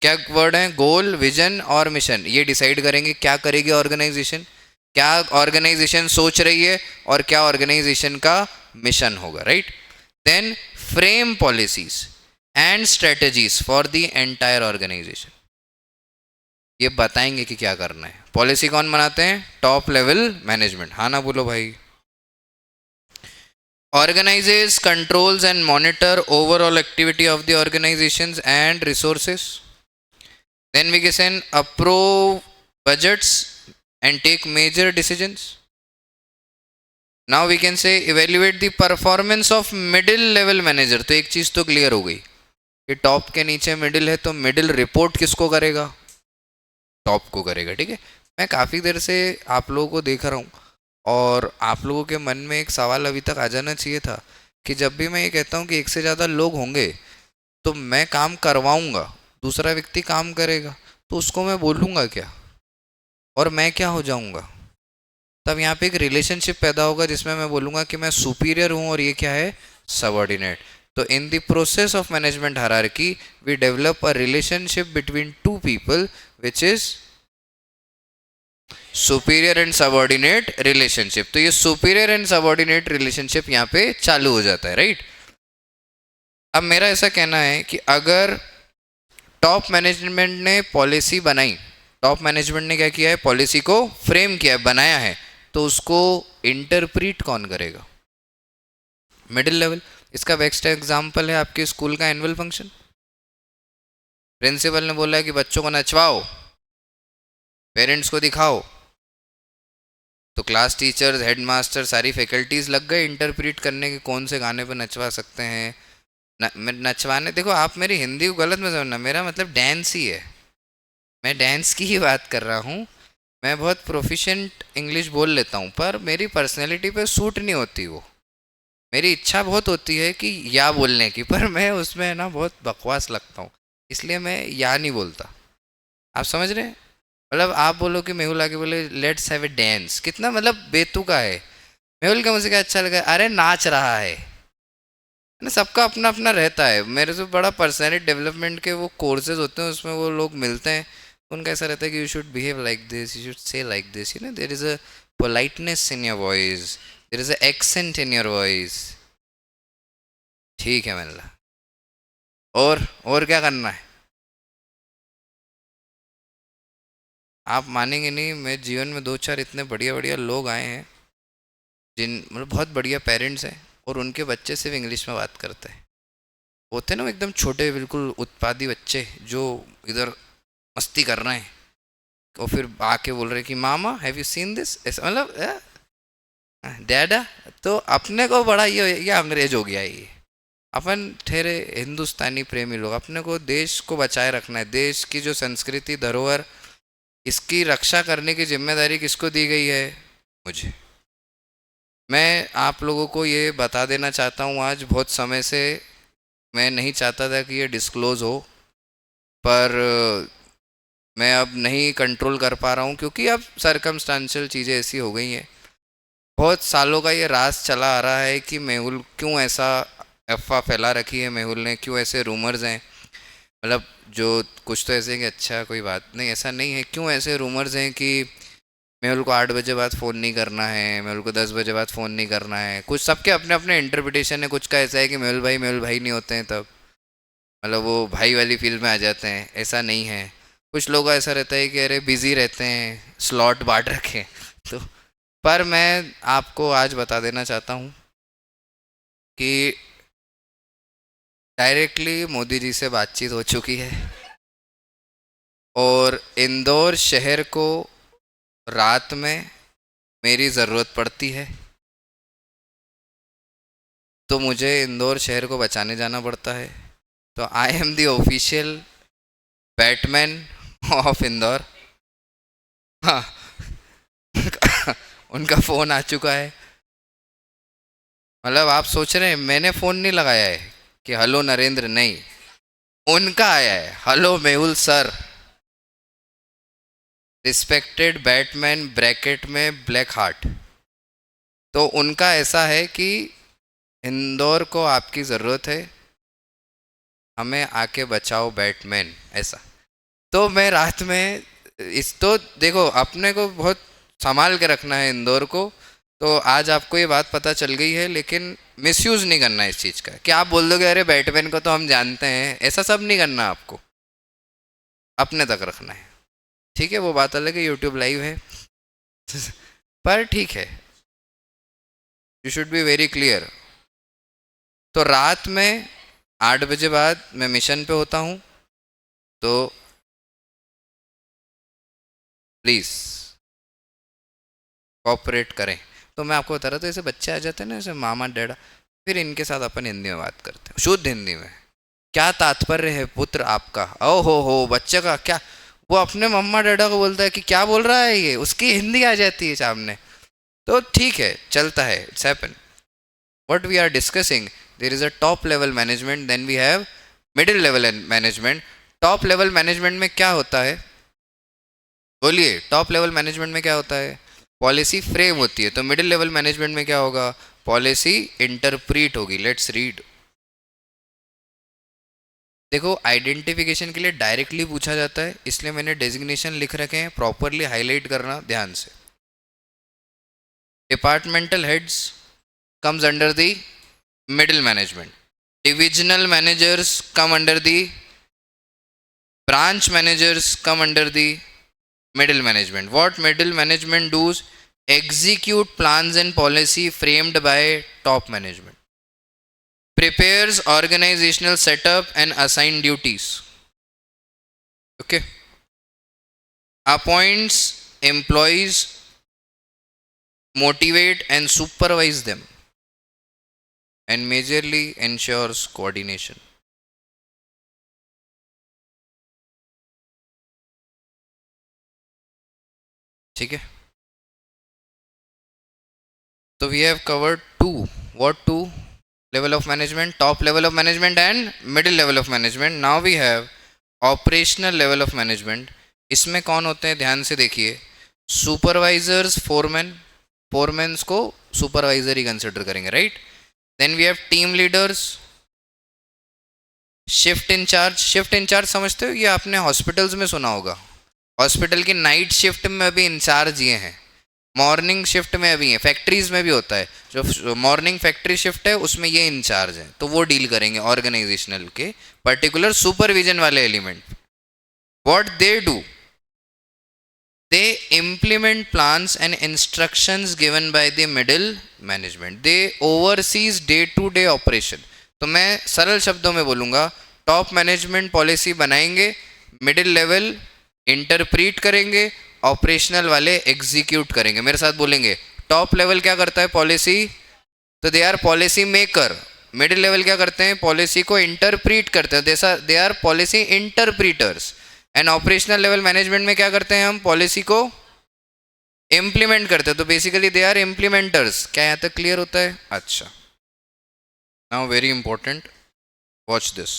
क्या वर्ड है? गोल, विजन और मिशन. ये डिसाइड करेंगे क्या करेगी ऑर्गेनाइजेशन, क्या ऑर्गेनाइजेशन सोच रही है और क्या ऑर्गेनाइजेशन का मिशन होगा, right. Then frame policies and strategies for the entire organization. ये बताएंगे कि क्या करना है. पॉलिसी कौन बनाते हैं? Top level management. हाँ ना बोलो भाई. Organizes, controls and monitor overall activity of the organizations and resources. Then we can approve budgets and take major decisions. Now we can say evaluate the performance of middle level manager. तो एक चीज तो clear हो गई कि top के नीचे middle है, तो मिडिल रिपोर्ट किसको करेगा? टॉप को करेगा, ठीक है. मैं काफ़ी देर से आप लोगों को देख रहा हूँ और आप लोगों के मन में एक सवाल अभी तक आ जाना चाहिए था कि जब भी मैं ये कहता हूँ कि एक से ज़्यादा लोग होंगे तो मैं काम करवाऊँगा, दूसरा व्यक्ति काम करेगा, तो उसको मैं बोलूँगा क्या और मैं क्या हो जाऊँगा? तब यहाँ पे एक रिलेशनशिप पैदा होगा जिसमें मैं बोलूँगा कि मैं सुपीरियर हूँ और ये क्या है? सबऑर्डिनेट. तो in the process of management hierarchy we develop a relationship between 2 people which is superior and subordinate relationship. तो ये सुपीरियर एंड सबऑर्डिनेट रिलेशनशिप यहाँ पे चालू हो जाता है, राइट. अब मेरा ऐसा कहना है कि अगर टॉप मैनेजमेंट ने पॉलिसी बनाई, टॉप मैनेजमेंट ने क्या किया है? पॉलिसी को फ्रेम किया है, बनाया है, तो उसको इंटरप्रीट कौन करेगा? Middle level. इसका बेस्ट एग्जाम्पल है आपके स्कूल का एनुअल फंक्शन. प्रिंसिपल ने बोला कि बच्चों को नचवाओ, पेरेंट्स को दिखाओ, तो क्लास टीचर्स, हेड मास्टर, सारी फैकल्टीज लग गए इंटरप्रीट करने के कौन से गाने पे नचवा सकते हैं. नचवाने, देखो आप मेरी हिंदी को गलत मत समझना, मेरा मतलब डांस ही है, मैं डांस की ही बात कर रहा हूँ. मैं बहुत प्रोफिशिएंट इंग्लिश बोल लेता हूँ पर मेरी पर्सनैलिटी पे सूट नहीं होती वो. मेरी इच्छा बहुत होती है कि या बोलने की, पर मैं उसमें ना बहुत बकवास लगता हूँ, इसलिए मैं या नहीं बोलता. आप समझ रहे हैं? मतलब आप बोलो कि मेहुल आके बोले लेट्स हैव ए डांस, कितना मतलब बेतुका है. मेहुल का मुझे क्या अच्छा लगा, अरे नाच रहा है ना. सबका अपना अपना रहता है. मेरे से बड़ा पर्सनैलिटी डेवलपमेंट के वो कोर्सेज होते हैं, उसमें वो लोग मिलते हैं, उनका ऐसा रहता है कि you should behave like this, you should say like this, you know there is a politeness in your voice, there is a accent in your voice. ठीक है मैंने. और क्या करना है? आप मानेंगे नहीं, मेरे जीवन में 2-4 इतने बढ़िया बढ़िया लोग आए हैं जिन मतलब बहुत बढ़िया पेरेंट्स हैं और उनके बच्चे सिर्फ इंग्लिश में बात करते हैं. होते ना एकदम छोटे बिल्कुल उत्पादी बच्चे जो इधर मस्ती कर रहे हैं, और फिर आके बोल रहे कि मामा हैव यू सीन दिस, ऐसा मतलब डैडा। तो अपने को बड़ा ये अंग्रेज हो गया ये। अपन ठहरे हिंदुस्तानी प्रेमी लोग, अपने को देश को बचाए रखना है। देश की जो संस्कृति धरोहर, इसकी रक्षा करने की जिम्मेदारी किसको दी गई है? मुझे। मैं आप लोगों को ये बता देना चाहता हूँ, आज बहुत समय से मैं नहीं चाहता था कि ये डिस्क्लोज़ हो, पर मैं अब नहीं कंट्रोल कर पा रहा हूँ, क्योंकि अब सरकमस्टांशियल चीज़ें ऐसी हो गई हैं। बहुत सालों का ये राज चला आ रहा है कि मेहुल क्यों ऐसा अफवाह फैला रखी है, मेहुल ने क्यों ऐसे रूमर्स हैं, मतलब जो कुछ तो ऐसे हैं कि अच्छा कोई बात नहीं, ऐसा नहीं है, क्यों ऐसे रूमर्स हैं कि मेहुल को 8 बजे बाद फ़ोन नहीं करना है, मेहुल को 10 बजे बाद फ़ोन नहीं करना है। कुछ सबके अपने अपने इंटरप्रिटेशन है। कुछ का ऐसा है कि मेहुल भाई नहीं होते हैं तब, मतलब वो भाई वाली फील्ड में आ जाते हैं, ऐसा नहीं है। कुछ लोग ऐसा रहता है कि अरे बिज़ी रहते हैं, स्लॉट बांट रखे। तो पर मैं आपको आज बता देना चाहता हूँ कि डायरेक्टली मोदी जी से बातचीत हो चुकी है, और इंदौर शहर को रात में मेरी ज़रूरत पड़ती है, तो मुझे इंदौर शहर को बचाने जाना पड़ता है। तो I am the official Batman of Indore. हाँ, उनका फ़ोन आ चुका है। मतलब आप सोच रहे हैं मैंने फ़ोन नहीं लगाया है कि हेलो नरेंद्र, नहीं, उनका आया है, hello Mehul sir, respected Batman bracket में ब्लैक हार्ट। तो उनका ऐसा है कि इंदौर को आपकी ज़रूरत है, हमें आके बचाओ बैटमैन, ऐसा। तो मैं रात में तो देखो अपने को बहुत संभाल के रखना है इंदौर को। तो आज आपको ये बात पता चल गई है, लेकिन मिसयूज़ नहीं करना है इस चीज़ का कि आप बोल दोगे अरे बैटमैन को तो हम जानते हैं, ऐसा सब नहीं करना आपको, अपने तक रखना है। ठीक है, वो बात अलग है, यूट्यूब लाइव है। पर ठीक है, you should be very clear. तो रात में 8 बजे बाद मैं मिशन पे होता हूँ, तो प्लीज़ कॉपरेट करें। तो मैं आपको बता रहा था, ऐसे बच्चे आ जाते हैं ना, ऐसे मामा डैडा, फिर इनके साथ अपन हिंदी में बात करते हैं, शुद्ध हिंदी में। क्या तात्पर्य है पुत्र आपका? ओ हो बच्चे का क्या, वो अपने मम्मा डैडा को बोलता है कि क्या बोल रहा है ये, उसकी हिंदी आ जाती है सामने। तो ठीक है, चलता है, it's happen. What we are discussing, there is a top level management, then we have middle level management. Top level management में क्या होता है? बोलिए, टॉप लेवल मैनेजमेंट में क्या होता है? पॉलिसी फ्रेम होती है। तो मिडिल लेवल मैनेजमेंट में क्या होगा? पॉलिसी इंटरप्रीट होगी। Let's read. देखो, आइडेंटिफिकेशन के लिए डायरेक्टली पूछा जाता है, इसलिए मैंने डेजिग्नेशन लिख रखे हैं, प्रॉपरली हाईलाइट करना ध्यान से। Departmental heads comes under the middle management, divisional managers come under the, branch managers come under the middle management. What middle management does? Execute plans and policy framed by top management, prepares organizational setup and assign duties, okay, appoints employees, motivate and supervise them, and majorly ensures coordination. ठीक है, तो we have covered two. What two? Level of management, top level of management and middle level of management. Now we have operational level of management. इसमें कौन होते हैं ध्यान से देखिए, सुपरवाइजर्स, फोरमैन, फोरमैन्स को सुपरवाइजर ही कंसिडर करेंगे, right. Then we have team leaders, shift incharge. Shift incharge समझते हो, ये आपने हॉस्पिटल्स में सुना होगा, हॉस्पिटल की नाइट शिफ्ट में अभी इंचार्ज ये हैं, मॉर्निंग शिफ्ट में अभी है, फैक्ट्रीज में भी होता है, जो मॉर्निंग फैक्ट्री शिफ्ट है उसमें ये इंचार्ज है, तो वो डील करेंगे ऑर्गेनाइजेशनल के पर्टिकुलर सुपरविजन वाले element. What they do, they implement plans and instructions given by the middle management, they oversees day to day operation. तो मैं सरल शब्दों में बोलूँगा, टॉप मैनेजमेंट पॉलिसी बनाएंगे, मिडिल लेवल इंटरप्रीट करेंगे, ऑपरेशनल वाले एग्जीक्यूट करेंगे। मेरे साथ बोलेंगे, टॉप लेवल क्या करता है? पॉलिसी, तो they are policy maker. Middle level क्या करते हैं? पॉलिसी को इंटरप्रीट करते हैं, they are policy interpreters. And operational level management में क्या करते हैं हम? पॉलिसी को इम्प्लीमेंट करते हैं, तो बेसिकली दे आर इम्प्लीमेंटर्स। क्या यहाँ तक क्लियर होता है? अच्छा, now very important, watch this.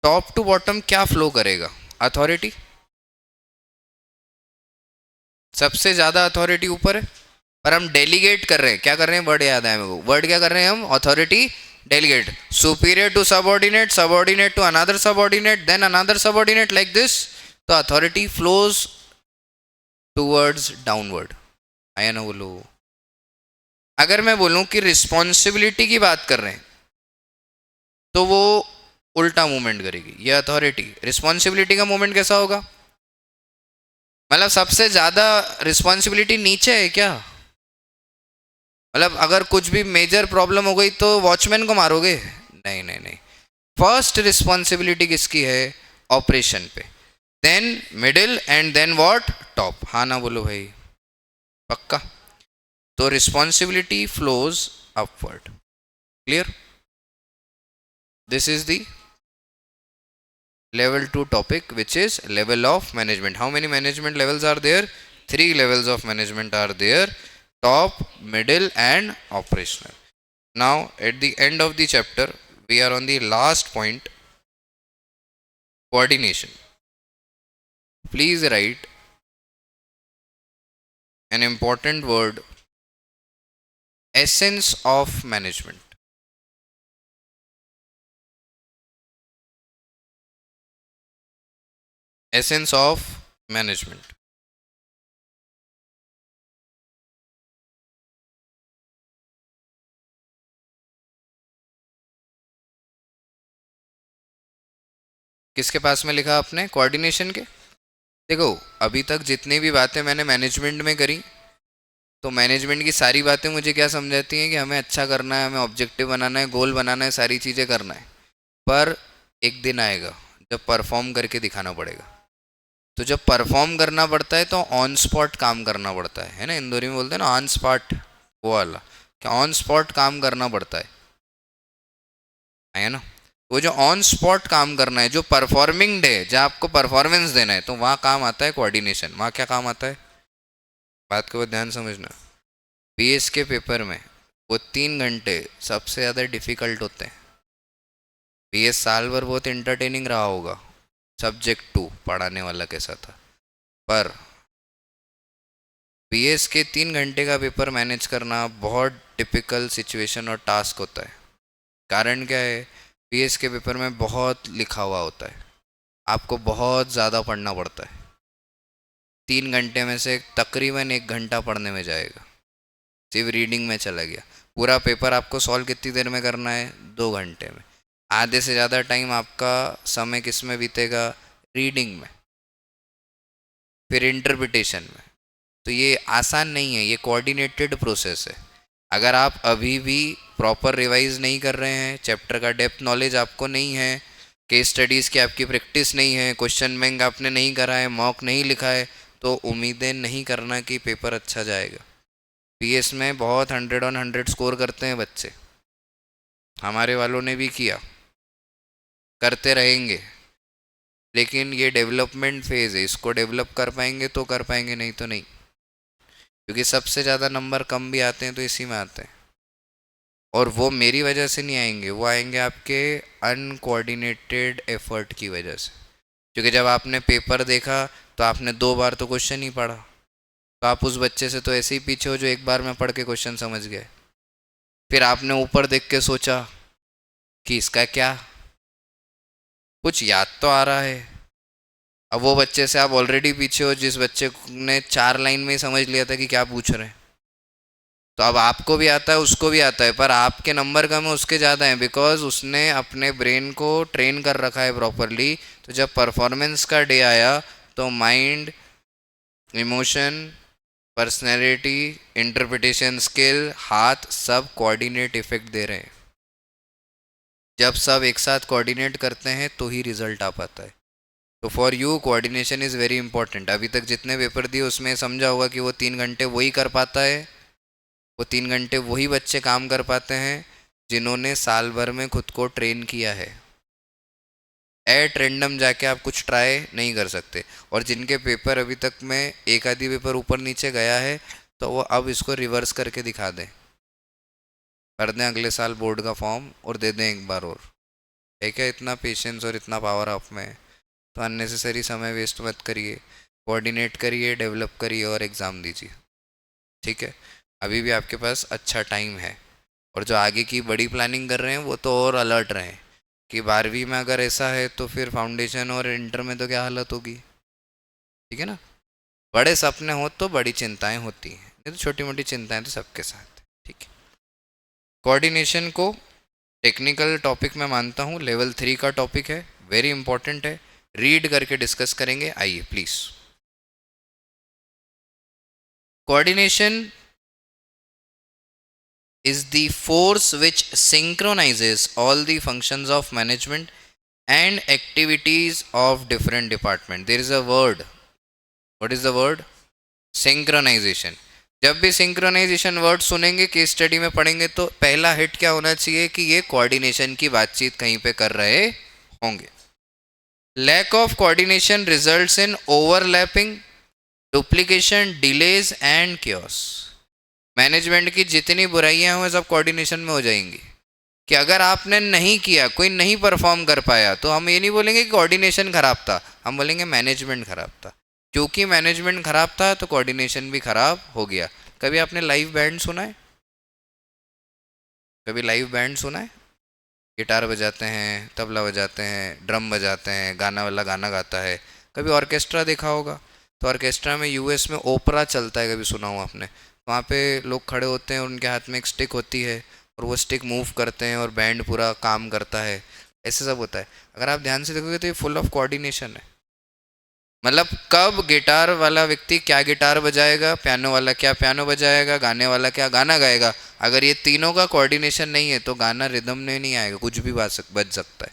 Top to bottom क्या फ्लो करेगा? अथॉरिटी, सबसे ज्यादा अथॉरिटी ऊपर है, पर हम डेलीगेट कर रहे हैं। क्या कर रहे हैं? वर्ड याद है मेरे को, वर्ड क्या कर रहे हैं हम? Authority delegate. Superior to subordinate, subordinate to another subordinate, then another subordinate, like this. तो अथॉरिटी फ्लोज टूवर्ड्स डाउनवर्ड। आया ना बोलो? अगर मैं बोलूं कि रिस्पॉन्सिबिलिटी की बात कर रहे हैं, तो वो उल्टा मूवमेंट करेगी। ये अथॉरिटी, रिस्पॉन्सिबिलिटी का मूवमेंट कैसा होगा? मतलब सबसे ज्यादा रिस्पॉन्सिबिलिटी नीचे है क्या? मतलब अगर कुछ भी मेजर प्रॉब्लम हो गई तो वॉचमैन को मारोगे? नहीं नहीं नहीं, फर्स्ट रिस्पॉन्सिबिलिटी किसकी है? ऑपरेशन पे, then middle, and then what? Top. हाँ ना बोलो भाई? पक्का? तो responsibility flows upward. Clear? This is the level 2 topic, which is level of management. How many management levels are there? 3 levels of management are there: top, middle and operational. Now at the end of the chapter we are on the last point, coordination. Please write an important word: essence of management. Essence of management. किसके पास में लिखा आपने? Coordination के। देखो, अभी तक जितनी भी बातें मैंने मैनेजमेंट में करी, तो मैनेजमेंट की सारी बातें मुझे क्या समझाती हैं? कि हमें अच्छा करना है, हमें ऑब्जेक्टिव बनाना है, गोल बनाना है, सारी चीज़ें करना है। पर एक दिन आएगा जब परफॉर्म करके दिखाना पड़ेगा। तो जब परफॉर्म करना पड़ता है तो ऑन स्पॉट काम करना पड़ता है ना? इंदौरी में बोलते हैं ना ऑन स्पॉट, वो वाला। क्या ऑन स्पॉट काम करना पड़ता है ना? वो जो ऑन स्पॉट काम करना है, जो परफॉर्मिंग डे, जहाँ आपको परफॉर्मेंस देना है, तो वहाँ काम आता है कोऑर्डिनेशन। वहाँ क्या काम आता है? बात को ध्यान समझना। पीएस के पेपर में वो 3 घंटे सबसे ज़्यादा डिफ़िकल्ट होते हैं। पीएस साल भर बहुत इंटरटेनिंग रहा होगा, सब्जेक्ट 2 पढ़ाने वाला कैसा था, पर पीएस के 3 घंटे का पेपर मैनेज करना बहुत टिपिकल सिचुएशन और टास्क होता है। कारण क्या है? पीएस के पेपर में बहुत लिखा हुआ होता है, आपको बहुत ज़्यादा पढ़ना पड़ता है। 3 घंटे में से तकरीबन 1 घंटा पढ़ने में जाएगा, सिर्फ रीडिंग में चला गया। पूरा पेपर आपको सॉल्व कितनी देर में करना है? 2 घंटे में। आधे से ज़्यादा टाइम आपका समय किस में बीतेगा? रीडिंग में, फिर इंटरप्रिटेशन में। तो ये आसान नहीं है, ये कोऑर्डिनेटेड प्रोसेस है। अगर आप अभी भी प्रॉपर रिवाइज नहीं कर रहे हैं, चैप्टर का डेप्थ नॉलेज आपको नहीं है, केस स्टडीज़ की आपकी प्रैक्टिस नहीं है, क्वेश्चन बैंक आपने नहीं करा है, मॉक नहीं लिखा है, तो उम्मीदें नहीं करना कि पेपर अच्छा जाएगा। पीएस में बहुत 100 on 100 स्कोर करते हैं बच्चे, हमारे वालों ने भी किया, करते रहेंगे। लेकिन ये डेवलपमेंट फेज़ है, इसको डेवलप कर पाएंगे तो कर पाएंगे, नहीं तो नहीं। क्योंकि सबसे ज़्यादा नंबर कम भी आते हैं तो इसी में आते हैं, और वो मेरी वजह से नहीं आएंगे, वो आएंगे आपके अनकोऑर्डिनेटेड एफर्ट की वजह से। क्योंकि जब आपने पेपर देखा तो आपने 2 बार तो क्वेश्चन ही पढ़ा, तो आप उस बच्चे से तो ऐसे ही पीछे हो जो एक बार में पढ़ के क्वेश्चन समझ गए। फिर आपने ऊपर देख के सोचा कि इसका क्या, कुछ याद तो आ रहा है। अब वो बच्चे से आप ऑलरेडी पीछे हो जिस बच्चे ने 4 लाइन में ही समझ लिया था कि क्या पूछ रहे हैं। तो अब आपको भी आता है, उसको भी आता है, पर आपके नंबर कम है, उसके ज़्यादा हैं, बिकॉज उसने अपने ब्रेन को ट्रेन कर रखा है प्रॉपरली। तो जब परफॉर्मेंस का डे आया तो mind, emotion, personality, interpretation skill, हाथ, सब कोऑर्डिनेट इफेक्ट दे रहे हैं। जब सब एक साथ कोऑर्डिनेट करते हैं तो ही रिजल्ट आ पाता है। तो for you coordination is very important. अभी तक जितने पेपर दिए उसमें समझा होगा कि वो 3 घंटे वही कर पाता है, वो 3 घंटे वही बच्चे काम कर पाते हैं जिन्होंने साल भर में खुद को ट्रेन किया है। एट रेंडम जाके आप कुछ ट्राई नहीं कर सकते। और जिनके पेपर अभी तक में एक आधी पेपर ऊपर नीचे गया है तो वो अब इसको रिवर्स करके दिखा दें, भर दें अगले साल बोर्ड का फॉर्म और दे दें एक बार और। है क्या इतना पेशेंस और इतना पावर आप में है? तो अननेसेसरी समय वेस्ट मत करिए, कोऑर्डिनेट करिए, डेवलप करिए और एग्ज़ाम दीजिए। ठीक है, अभी भी आपके पास अच्छा टाइम है। और जो आगे की बड़ी प्लानिंग कर रहे हैं वो तो और अलर्ट रहें कि 12वीं में अगर ऐसा है तो फिर फाउंडेशन और इंटर में तो क्या हालत होगी। ठीक है ना, बड़े सपने हो तो बड़ी चिंताएं होती हैं, नहीं तो छोटी मोटी चिंताएं तो सबके साथ है। ठीक है, कोऑर्डिनेशन को टेक्निकल टॉपिक में मानता हूँ, लेवल 3 का टॉपिक है, वेरी इंपॉर्टेंट है, रीड करके डिस्कस करेंगे। आइए please. Coordination is the force which synchronizes all the functions of management and activities of different department. There is a word. What is the word? Synchronization. जब भी synchronisation word सुनेंगे case study में पढ़ेंगे तो पहला hit क्या होना चाहिए कि ये कोऑर्डिनेशन की बातचीत कहीं पे कर रहे होंगे। Lack of coordination results in overlapping, duplication, delays and chaos. Management की जितनी बुराइयां हुए सब कोऑर्डिनेशन में हो जाएंगी। कि अगर आपने नहीं किया, कोई नहीं परफॉर्म कर पाया, तो हम ये नहीं बोलेंगे कि कोऑर्डिनेशन खराब था, हम बोलेंगे मैनेजमेंट खराब था। क्योंकि मैनेजमेंट खराब था तो कोऑर्डिनेशन भी खराब हो गया। कभी आपने लाइव बैंड सुना है? कभी लाइव बैंड सुना है? गिटार बजाते हैं, तबला बजाते हैं, ड्रम बजाते हैं, गाना वाला गाना गाता है। कभी ऑर्केस्ट्रा देखा होगा, तो ऑर्केस्ट्रा में यूएस में ओपरा चलता है, कभी सुना हो आपने? वहाँ पे लोग खड़े होते हैं और उनके हाथ में एक स्टिक होती है और वो स्टिक मूव करते हैं और बैंड पूरा काम करता है, ऐसे सब होता है। अगर आप ध्यान से देखोगे तो ये फुल ऑफ कोऑर्डिनेशन है। मतलब कब गिटार वाला व्यक्ति क्या गिटार बजाएगा, पियानो वाला क्या पियानो बजाएगा, गाने वाला क्या गाना गाएगा, अगर ये तीनों का कोऑर्डिनेशन नहीं है तो गाना रिदम में नहीं आएगा, कुछ भी बज सकता है,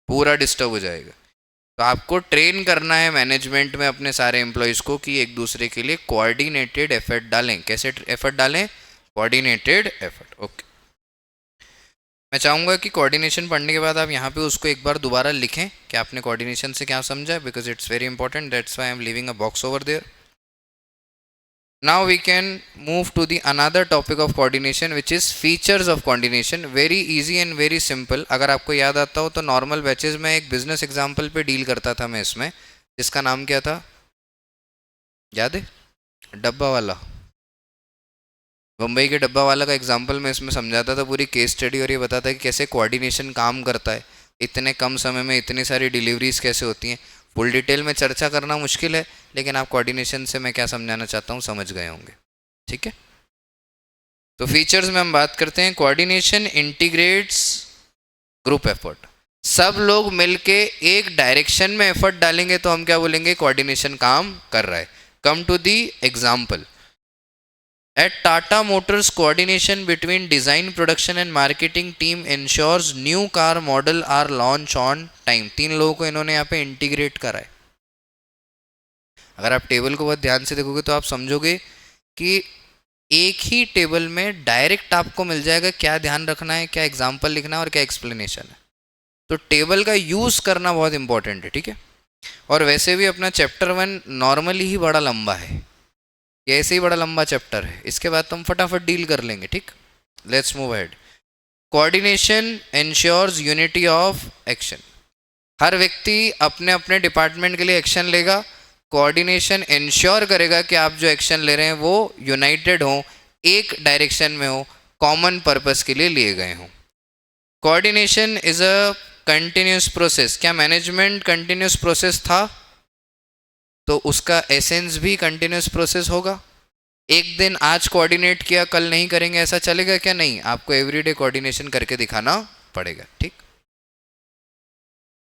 पूरा डिस्टर्ब हो जाएगा। तो आपको ट्रेन करना है मैनेजमेंट में अपने सारे एम्प्लॉयज़ को कि एक दूसरे के लिए कोऑर्डिनेटेड एफर्ट डालें। कैसे एफर्ट डालें? Coordinated effort. ओके, मैं चाहूँगा कि कोऑर्डिनेशन पढ़ने के बाद आप यहाँ पे उसको एक बार दोबारा लिखें कि आपने कोऑर्डिनेशन से क्या समझा, because it's very important, that's why I am leaving a box over there. Now we can move to the another topic of coordination which is features of coordination. Very easy and very simple. अगर आपको याद आता हो तो normal batches में एक business example पे deal करता था मैं इसमें, जिसका नाम क्या था याद है? डब्बा वाला। मुंबई के डब्बा वाला का एग्जाम्पल मैं इसमें समझाता था, पूरी केस स्टडी, और ये बताता है कि कैसे कोऑर्डिनेशन काम करता है, इतने कम समय में इतनी सारी डिलीवरीज कैसे होती हैं। फुल डिटेल में चर्चा करना मुश्किल है, लेकिन आप कोऑर्डिनेशन से मैं क्या समझाना चाहता हूँ समझ गए होंगे। ठीक है, तो फीचर्स में हम बात करते हैं। Coordination integrates group effort. सब लोग मिलके एक डायरेक्शन में एफर्ट डालेंगे तो हम क्या बोलेंगे? कोऑर्डिनेशन काम कर रहा है। Come to the example. At Tata Motors, coordination between design, production and marketing team ensures new car model are launched on time. 3 लोगों को इन्होंने यहाँ पे इंटीग्रेट करा है। अगर आप टेबल को बहुत ध्यान से देखोगे तो आप समझोगे कि एक ही टेबल में डायरेक्ट आपको मिल जाएगा क्या ध्यान रखना है, क्या एग्जाम्पल लिखना है और क्या एक्सप्लेनेशन है। तो टेबल का यूज़ करना बहुत इंपॉर्टेंट है। ठीक है, और वैसे भी अपना चैप्टर 1 नॉर्मली ही बड़ा लंबा है, ये ऐसे ही बड़ा लंबा चैप्टर है, इसके बाद तो हम फटाफट डील कर लेंगे। ठीक, let's move ahead. Coordination ensures unity of action. हर व्यक्ति अपने अपने डिपार्टमेंट के लिए एक्शन लेगा, कोऑर्डिनेशन एंश्योर करेगा कि आप जो एक्शन ले रहे हैं वो यूनाइटेड हो, एक डायरेक्शन में हो, कॉमन पर्पस के लिए लिए गए हों। Coordination is a continuous process. क्या मैनेजमेंट कंटिन्यूस प्रोसेस था? तो उसका एसेंस भी कंटिन्यूस प्रोसेस होगा। एक दिन आज कोऑर्डिनेट किया, कल नहीं करेंगे, ऐसा चलेगा क्या? नहीं, आपको एवरीडे कोऑर्डिनेशन करके दिखाना पड़ेगा। ठीक,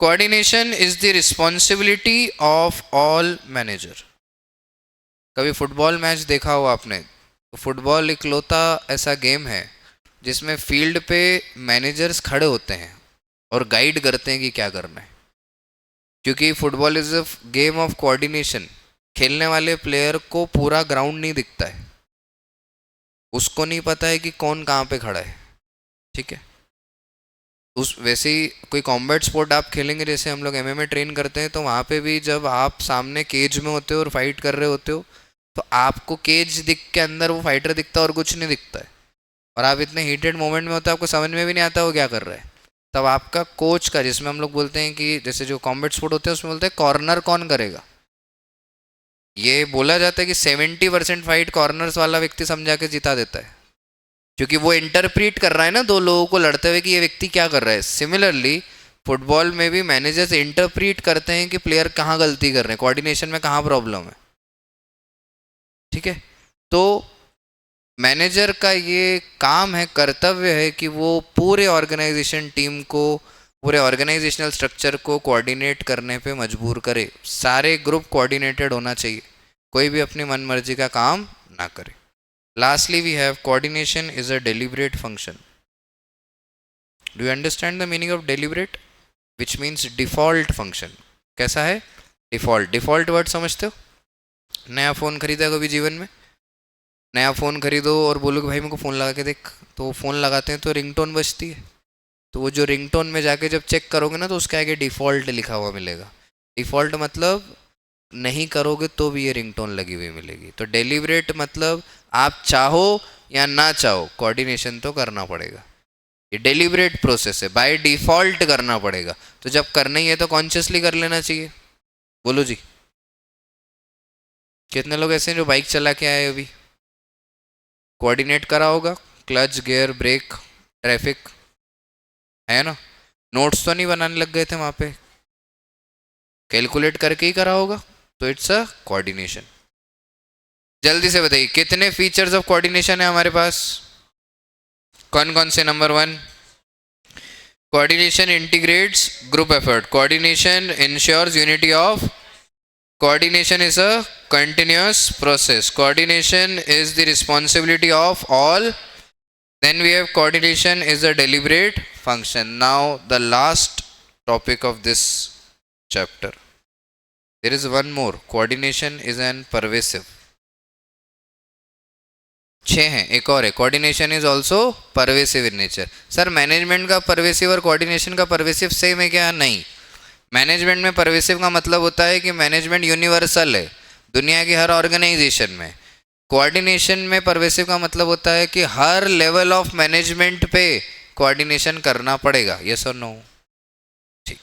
coordination is the responsibility of all manager. कभी फुटबॉल मैच देखा हो आपने? तो फुटबॉल इकलौता ऐसा गेम है जिसमें फील्ड पे मैनेजर्स खड़े होते हैं और गाइड करते हैं कि क्या करना है, क्योंकि football is a game of coordination. खेलने वाले प्लेयर को पूरा ग्राउंड नहीं दिखता है, उसको नहीं पता है कि कौन कहाँ पे खड़ा है, ठीक है। उस वैसे ही कोई कॉम्बैट स्पोर्ट आप खेलेंगे, जैसे हम लोग एमएमए ट्रेन करते हैं, तो वहाँ पे भी जब आप सामने केज में होते हो और फाइट कर रहे होते हो, तो आपको केज दिख के अंदर वो फाइटर दिखता है और कुछ नहीं दिखता है, और आप इतने हीटेड मोमेंट में होते हो, आपको समझ में भी नहीं आता वो क्या कर रहा है। तब आपका कोच का, जिसमें हम लोग बोलते हैं कि जैसे जो कॉम्बैट स्पोर्ट होते हैं उसमें बोलते हैं कॉर्नर कौन करेगा, ये बोला जाता है कि 70% फाइट कॉर्नर्स वाला व्यक्ति समझा के जिता देता है, क्योंकि वो इंटरप्रीट कर रहा है ना दो लोगों को लड़ते हुए कि ये व्यक्ति क्या कर रहा है। सिमिलरली फुटबॉल में भी मैनेजर्स इंटरप्रीट करते हैं कि प्लेयर कहाँ गलती कर रहे हैं, कोऑर्डिनेशन में कहाँ प्रॉब्लम है, ठीक है। तो मैनेजर का ये काम है, कर्तव्य है कि वो पूरे ऑर्गेनाइजेशन टीम को, पूरे ऑर्गेनाइजेशनल स्ट्रक्चर को कोऑर्डिनेट करने पे मजबूर करे। सारे ग्रुप कोऑर्डिनेटेड होना चाहिए, कोई भी अपनी मनमर्जी का काम ना करे। Lastly, we have coordination is a deliberate function. Do you understand the meaning of deliberate? Which means default function. कैसा है? Default. Default word समझते हो? नया फ़ोन खरीदा कभी जीवन में? नया फ़ोन खरीदो और बोलो कि भाई मेरे को फ़ोन लगा के देख, तो फ़ोन लगाते हैं तो रिंगटोन बजती है, तो वो जो रिंगटोन में जाके जब चेक करोगे ना, तो उसके आगे डिफ़ॉल्ट लिखा हुआ मिलेगा। डिफ़ॉल्ट मतलब नहीं करोगे तो भी ये रिंगटोन लगी हुई मिलेगी। तो डेलिब्रेट मतलब आप चाहो या ना चाहो कोऑर्डिनेशन तो करना पड़ेगा, ये डेलिब्रेट प्रोसेस है, बाय डिफॉल्ट करना पड़ेगा। तो जब करना ही है तो कॉन्शियसली कर लेना चाहिए। बोलो जी, कितने लोग ऐसे हैं जो बाइक चला के आए अभी, कोऑर्डिनेट करा होगा, क्लच गियर ब्रेक ट्रैफिक, है ना। नोट्स तो नहीं बनाने लग गए थे वहाँ पे, कैलकुलेट करके ही करा होगा, तो इट्स अ कोऑर्डिनेशन। जल्दी से बताइए कितने फीचर्स ऑफ कोऑर्डिनेशन है हमारे पास, कौन कौन से। Number 1, coordination integrates group effort, coordination ensures unity of, coordination is a continuous process, coordination is the responsibility of all, then we have coordination is a deliberate function. Now the last topic of this chapter, there is one more, coordination is an pervasive। 6 हैं, एक और है, coordination is also pervasive in nature. Sir management का pervasive और coordination का pervasive same है क्या? नहीं। मैनेजमेंट में परवेसिव का मतलब होता है कि मैनेजमेंट यूनिवर्सल है दुनिया की हर ऑर्गेनाइजेशन में। कोऑर्डिनेशन में परवेसिव का मतलब होता है कि हर लेवल ऑफ मैनेजमेंट पे कोऑर्डिनेशन करना पड़ेगा। यस और नो? ठीक।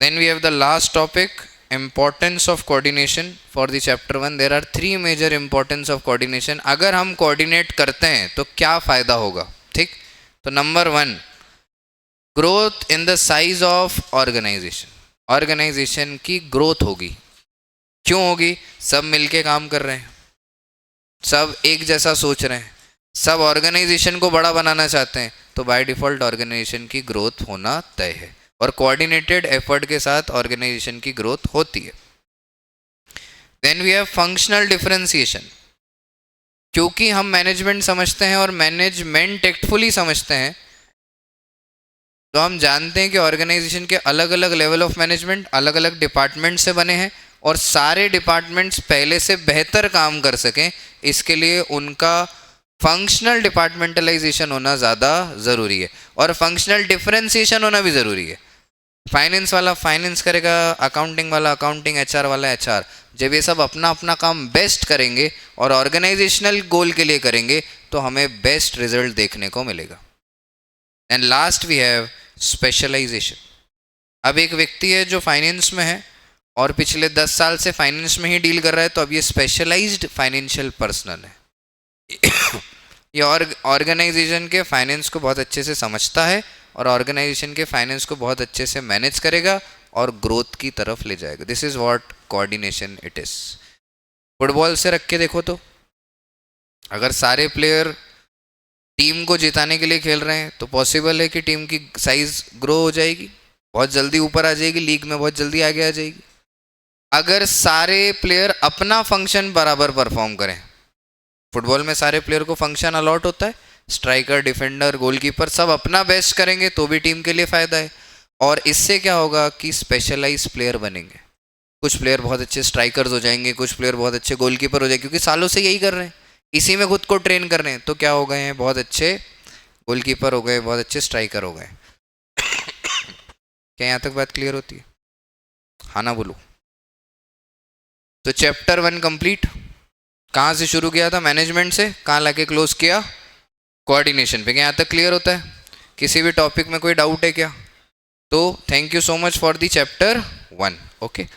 Then we have the last topic, importance of coordination for the chapter 1। There are 3 major importance of coordination. अगर हम कोऑर्डिनेट करते हैं तो क्या फ़ायदा होगा? ठीक। तो number 1, growth in the size of organization. Organization की ग्रोथ होगी। क्यों होगी? सब मिलके काम कर रहे हैं, सब एक जैसा सोच रहे हैं, सब ऑर्गेनाइजेशन को बड़ा बनाना चाहते हैं, तो बाय डिफॉल्ट ऑर्गेनाइजेशन की ग्रोथ होना तय है, और कोऑर्डिनेटेड एफर्ट के साथ ऑर्गेनाइजेशन की ग्रोथ होती है। Then we have functional differentiation. क्योंकि हम मैनेजमेंट समझते हैं और मैनेजमेंट टेक्टफुली समझते हैं, तो हम जानते हैं कि ऑर्गेनाइजेशन के अलग अलग लेवल ऑफ मैनेजमेंट अलग अलग डिपार्टमेंट से बने हैं, और सारे डिपार्टमेंट्स पहले से बेहतर काम कर सकें, इसके लिए उनका फंक्शनल डिपार्टमेंटलाइजेशन होना ज़्यादा ज़रूरी है, और फंक्शनल डिफरेंशिएशन होना भी ज़रूरी है। फाइनेंस वाला फाइनेंस करेगा, अकाउंटिंग वाला अकाउंटिंग, एचआर वाला एचआर। जब ये सब अपना अपना काम बेस्ट करेंगे और ऑर्गेनाइजेशनल गोल के लिए करेंगे, तो हमें बेस्ट रिजल्ट देखने को मिलेगा। And last we have specialization. अब एक व्यक्ति है जो फाइनेंस में है और पिछले 10 साल से फाइनेंस में ही डील कर रहा है, तो अब ये स्पेशलाइज्ड फाइनेंशियल पर्सनल है। ये ऑर्गेनाइजेशन के फाइनेंस को बहुत अच्छे से समझता है और ऑर्गेनाइजेशन के फाइनेंस को बहुत अच्छे से मैनेज करेगा और ग्रोथ की तरफ ले जाएगा। This is what coordination it is. Football से रख के देखो तो अगर सारे प्लेयर टीम को जिताने के लिए खेल रहे हैं, तो पॉसिबल है कि टीम की साइज ग्रो हो जाएगी, बहुत जल्दी ऊपर आ जाएगी, लीग में बहुत जल्दी आगे आ जाएगी। अगर सारे प्लेयर अपना फंक्शन बराबर परफॉर्म करें, फुटबॉल में सारे प्लेयर को फंक्शन अलॉट होता है, स्ट्राइकर, डिफेंडर, गोलकीपर, सब अपना बेस्ट करेंगे तो भी टीम के लिए फ़ायदा है। और इससे क्या होगा कि स्पेशलाइज प्लेयर बनेंगे, कुछ प्लेयर बहुत अच्छे स्ट्राइकर्स हो जाएंगे, कुछ प्लेयर बहुत अच्छे गोलकीपर हो जाएंगे, क्योंकि सालों से यही कर रहे हैं, इसी में खुद को ट्रेन कर रहे हैं, तो क्या हो गए हैं, बहुत अच्छे गोलकीपर हो गए, बहुत अच्छे स्ट्राइकर हो गए। क्या यहाँ तक बात क्लियर होती है? हाँ ना बोलो। तो चैप्टर 1 कंप्लीट। कहाँ से शुरू किया था? मैनेजमेंट से। कहाँ लाके क्लोज किया? कोऑर्डिनेशन पे। क्या यहाँ तक क्लियर होता है? किसी भी टॉपिक में कोई डाउट है क्या? तो thank you so much for the chapter 1। Okay.